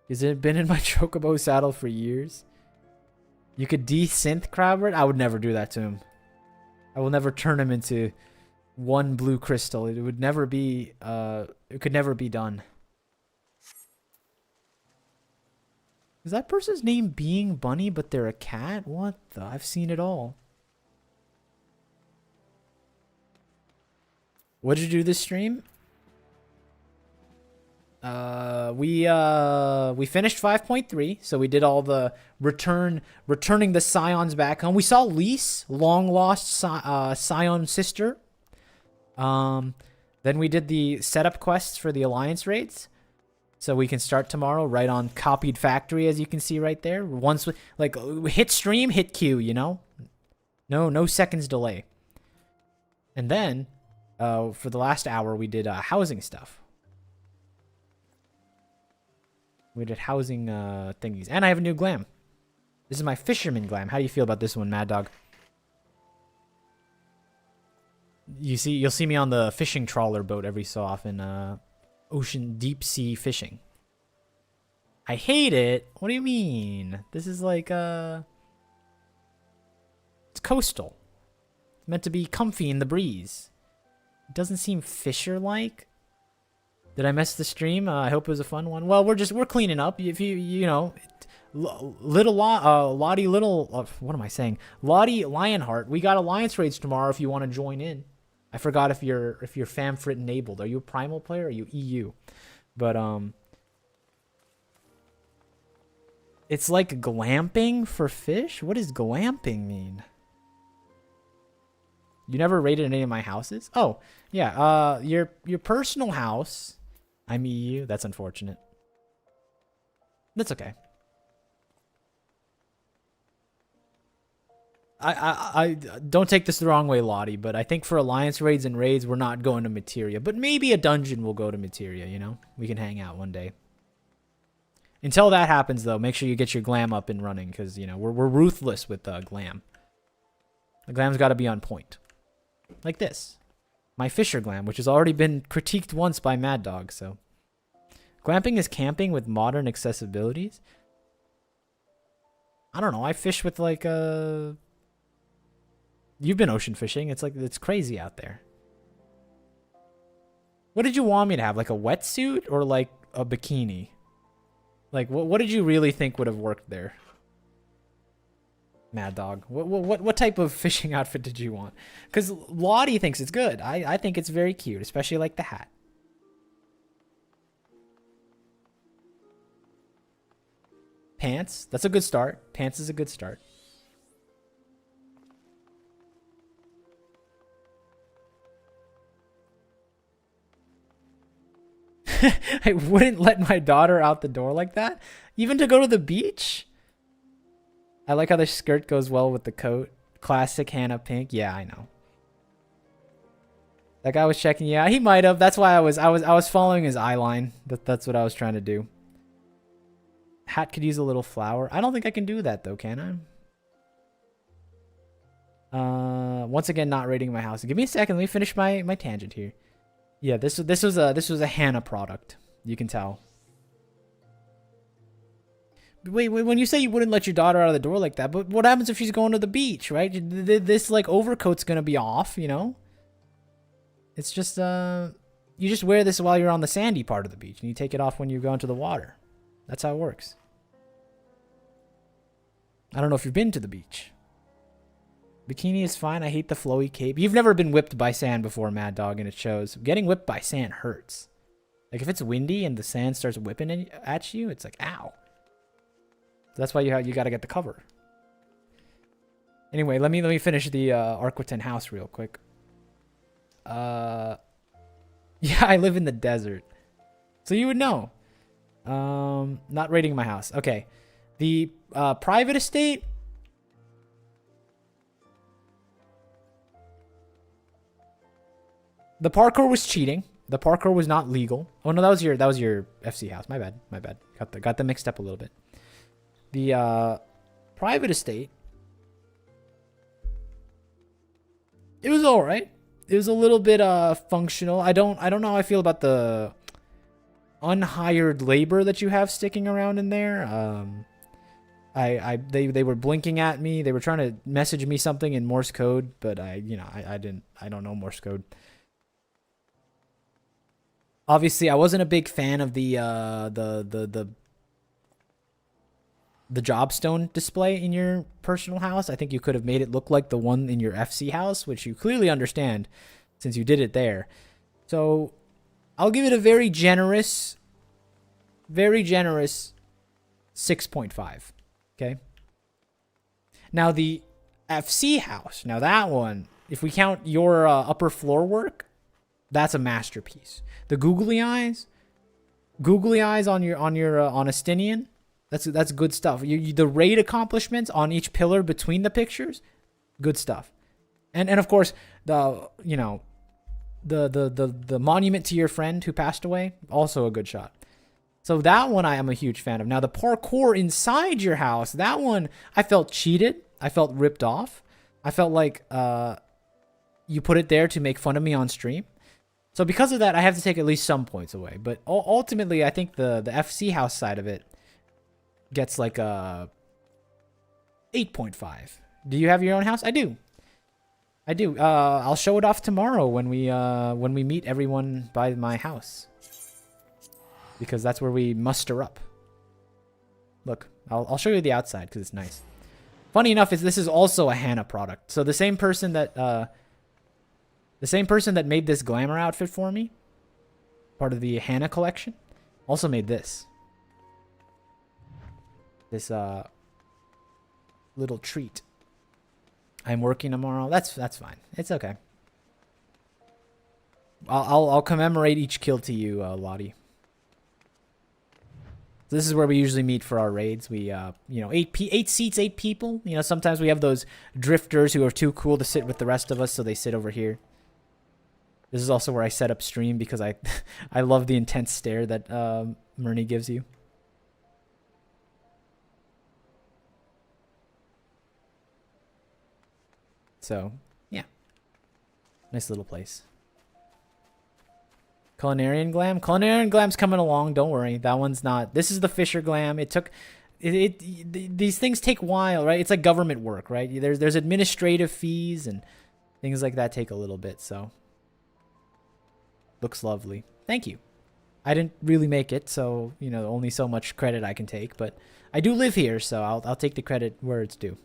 S1: Has it been in my Chocobo saddle for years? You could de-synth Crabbert? I would never do that to him. I will never turn him into one blue crystal. It would never be, it could never be done. Is that person's name Being Bunny, but they're a cat? What the? I've seen it all. What did you do this stream? We finished 5.3, so we did all the returning the Scions back home. We saw Lise, long lost Scion sister. Then we did the setup quests for the Alliance raids, so we can start tomorrow right on copied factory, as you can see right there. Once we hit stream, hit queue, you know, no seconds delay. And then for the last hour, we did housing stuff. We did housing thingies. And I have a new glam. This is my fisherman glam. How do you feel about this one, Mad Dog? You'll see me on the fishing trawler boat every so often. Ocean deep sea fishing. I hate it. What do you mean? This is like it's coastal. It's meant to be comfy in the breeze. It doesn't seem fisher-like. Did I mess the stream? I hope it was a fun one. Well, we're cleaning up. If you know, Lottie what am I saying? Lottie Lionheart. We got Alliance raids tomorrow if you want to join in. I forgot if you're Famfrit enabled. Are you a Primal player? Or are you EU? But it's like glamping for fish. What does glamping mean? You never raided any of my houses? Oh, yeah. Your personal house. I'm EU. That's unfortunate. That's okay. I don't take this the wrong way, Lottie, but I think for Alliance raids and raids, we're not going to Materia. But maybe a dungeon will go to Materia, you know? We can hang out one day. Until that happens, though, make sure you get your glam up and running, because, you know, we're ruthless with glam. The glam's got to be on point. Like this. My Fisher glam, which has already been critiqued once by Mad Dog, so. Glamping is camping with modern accessibilities? I don't know. I fish with, like, You've been ocean fishing. It's like, it's crazy out there. What did you want me to have? Like a wetsuit or like a bikini? Like, what did you really think would have worked there? Mad Dog. What type of fishing outfit did you want? Because Lottie thinks it's good. I think it's very cute, especially like the hat. Pants. That's a good start. Pants is a good start. I wouldn't let my daughter out the door like that. Even to go to the beach? I like how the skirt goes well with the coat. Classic Hannah pink. Yeah, I know. That guy was checking. Yeah, he might have. That's why I was following his eye line. That's what I was trying to do. Hat could use a little flower. I don't think I can do that though, can I? Once again, not raiding my house. Give me a second. Let me finish my tangent here. Yeah, this was a Hannah product. You can tell. Wait, when you say you wouldn't let your daughter out of the door like that, but what happens if she's going to the beach, right? This like overcoat's gonna be off, you know? It's just you just wear this while you're on the sandy part of the beach, and you take it off when you go into the water. That's how it works. I don't know if you've been to the beach. Bikini is fine. I hate the flowy cape. You've never been whipped by sand before, Mad Dog, and it shows. Getting whipped by sand hurts. Like, if it's windy and the sand starts whipping at you, it's like, ow. So that's why you got to get the cover. Anyway, let me finish the Arqueton house real quick. Yeah, I live in the desert. So you would know. Not rating my house. Okay. The private estate. The parkour was cheating. The parkour was not legal. Oh no, that was your FC house. My bad. Got them mixed up a little bit. The private estate. It was all right. It was a little bit functional. I don't know how I feel about the unhired labor that you have sticking around in there. They were blinking at me. They were trying to message me something in Morse code, but I don't know Morse code. Obviously, I wasn't a big fan of the jobstone display in your personal house. I think you could have made it look like the one in your FC house, which you clearly understand since you did it there. So I'll give it a very generous 6.5. Okay. Now the FC house, now that one, if we count your upper floor work, that's a masterpiece. The googly eyes on your Onestinian, that's good stuff. The raid accomplishments on each pillar between the pictures, good stuff. And of course the monument to your friend who passed away, also a good shot. So that one I am a huge fan of. Now the parkour inside your house, that one I felt cheated. I felt ripped off. I felt like you put it there to make fun of me on stream. So because of that, I have to take at least some points away. But ultimately, I think the FC house side of it gets like a 8.5. Do you have your own house? I do. I'll show it off tomorrow when we meet everyone by my house, because that's where we muster up. Look, I'll show you the outside because it's nice. Funny enough, this is also a Hannah product. So the same person that made this glamour outfit for me, part of the Hannah collection, also made this. This little treat. I'm working tomorrow. That's fine. It's okay. I'll commemorate each kill to you, Lottie. So this is where we usually meet for our raids. We 8 seats, 8 people. You know, sometimes we have those drifters who are too cool to sit with the rest of us, so they sit over here. This is also where I set up stream because I love the intense stare that Murney gives you. So, yeah. Nice little place. Culinarian Glam? Culinarian Glam's coming along, don't worry. That one's not. This is the Fisher Glam. These things take a while, right? It's like government work, right? There's administrative fees and things like that take a little bit, so. Looks lovely. Thank you. I didn't really make it, so, only so much credit I can take, but I do live here, so I'll take the credit where it's due.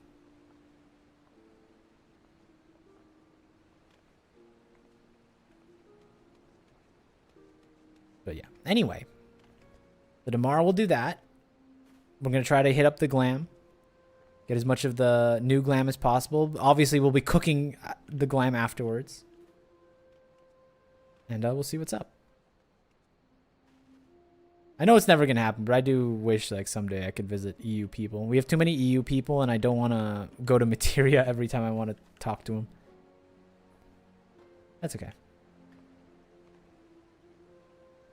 S1: But yeah, anyway. So tomorrow we'll do that. We're going to try to hit up the glam. Get as much of the new glam as possible. Obviously, we'll be cooking the glam afterwards. And we'll see what's up. I know it's never going to happen, but I do wish like someday I could visit EU people. We have too many EU people, and I don't want to go to Materia every time I want to talk to them. That's okay.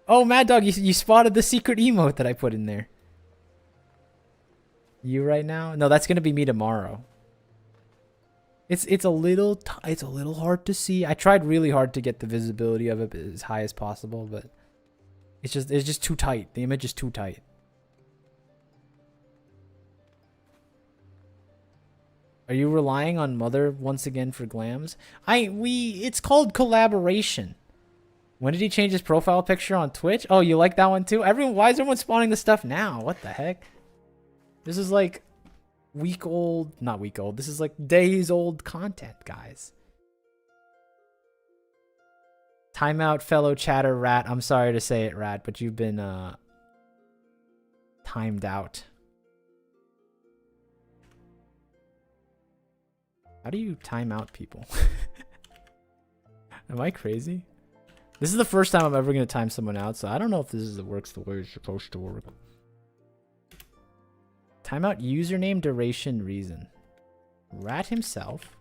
S1: Oh, Mad Dog, you spotted the secret emote that I put in there. You right now? No, that's gonna be me tomorrow. It's a little hard to see. I tried really hard to get the visibility of it as high as possible, but it's just too tight. The image is too tight. Are you relying on Mother once again for glams? It's called collaboration. When did he change his profile picture on Twitch? Oh, you like that one too? Why is everyone spawning the stuff now? What the heck? This is like not week old. This is like days old content, guys. Timeout, fellow chatter rat. I'm sorry to say it, rat, but you've been timed out. How do you time out people? Am I crazy? This is the first time I'm ever going to time someone out, so I don't know if this works the way it's supposed to work. Timeout username, duration, reason. Rat himself.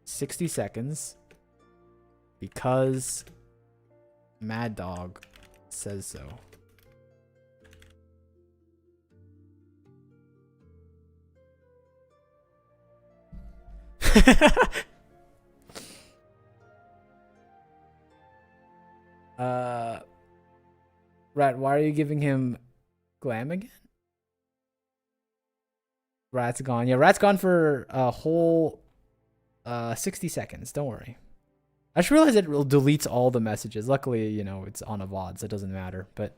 S1: 60 seconds. Because Mad Dog says so. Rat, why are you giving him glam again? Rat's gone. Yeah, Rat's gone for a whole 60 seconds. Don't worry. I just realized it deletes all the messages. Luckily, you know, it's on a VOD, so it doesn't matter. But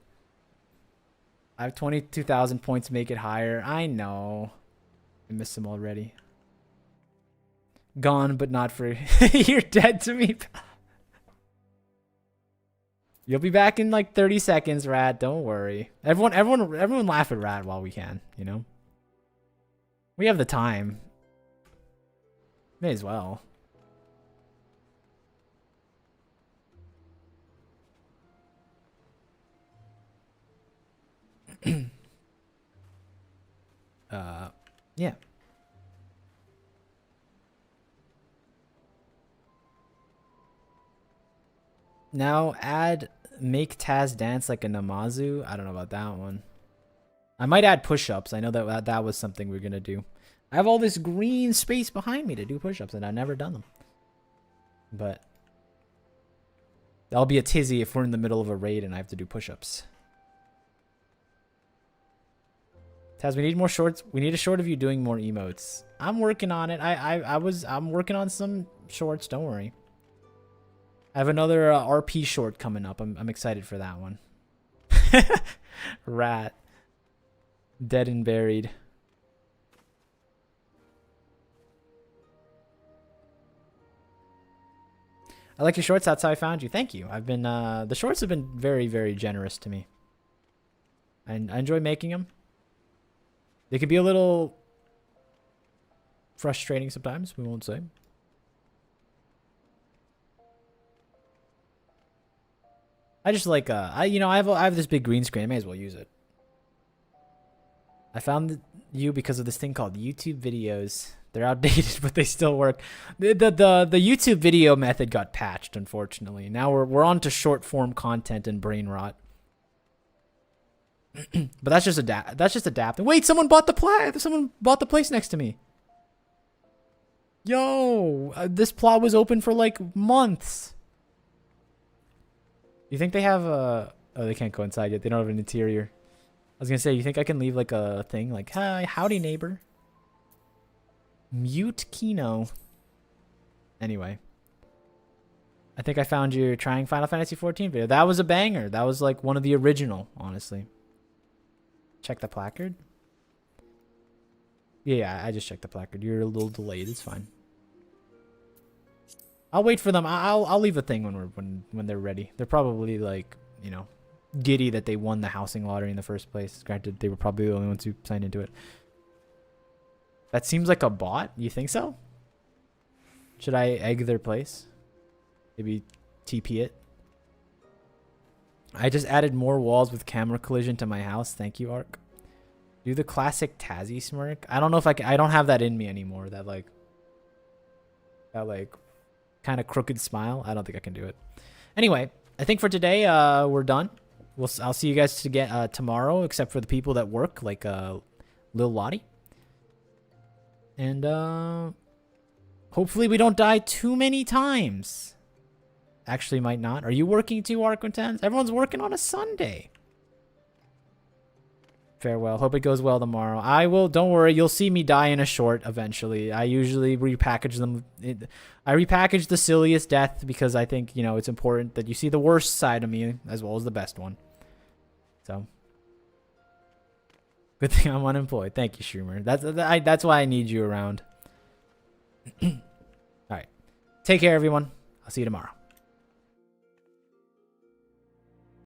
S1: I have 22,000 points to make it higher. I know. I missed him already. Gone, but not for... You're dead to me, pal. You'll be back in like 30 seconds, Rat. Don't worry. Everyone laugh at Rat while we can, you know? We have the time. May as well. Yeah. Now make Taz dance like a Namazu. I don't know about that one. I might add push-ups. I know that was something we are gonna do. I have all this green space behind me to do push-ups, and I've never done them. But that'll be a tizzy if we're in the middle of a raid and I have to do push-ups. Taz, we need more shorts. We need a short of you doing more emotes. I'm working on it. I'm working on some shorts. Don't worry. I have another RP short coming up. I'm excited for that one. Rat. Dead and buried. I like your shorts. That's how I found you. Thank you. I've been the shorts have been very, very generous to me. And I enjoy making them. They could be a little frustrating sometimes, we won't say. I just like I have this big green screen. I may as well use it. I found you because of this thing called YouTube videos. They're outdated, but they still work. The YouTube video method got patched, unfortunately. Now we're on to short form content and brain rot. But that's just adapting. Wait, someone bought the place next to me. Yo, this plot was open for like months. You think they have a... Oh, they can't go inside yet. They don't have an interior. I was gonna say, you think I can leave like a thing like, hi, howdy neighbor. Mute Kino. Anyway. I think I found you trying Final Fantasy XIV video. That was a banger. That was like one of the original, honestly. Check the placard. Yeah, I just checked the placard. You're a little delayed. It's fine. I'll wait for them. I'll leave a thing when they're ready. They're probably like, you know, giddy that they won the housing lottery in the first place. Granted, they were probably the only ones who signed into it. That seems like a bot. You think so? Should I egg their place? Maybe TP it? I just added more walls with camera collision to my house. Thank you, Ark. Do the classic Tazzy smirk. I don't know if I don't have that in me anymore. That like kind of crooked smile. I don't think I can do it. Anyway, I think for today we're done. I'll see you guys tomorrow, except for the people that work, like Lil Lottie. And hopefully we don't die too many times. Actually, might not. Are you working too, Arquintans? Everyone's working on a Sunday. Farewell. Hope it goes well tomorrow. I will. Don't worry. You'll see me die in a short eventually. I usually repackage them. I repackage the silliest death because I think, you know, it's important that you see the worst side of me as well as the best one. So, good thing I'm unemployed. Thank you, Schumer. That's why I need you around. All right. Take care, everyone. I'll see you tomorrow.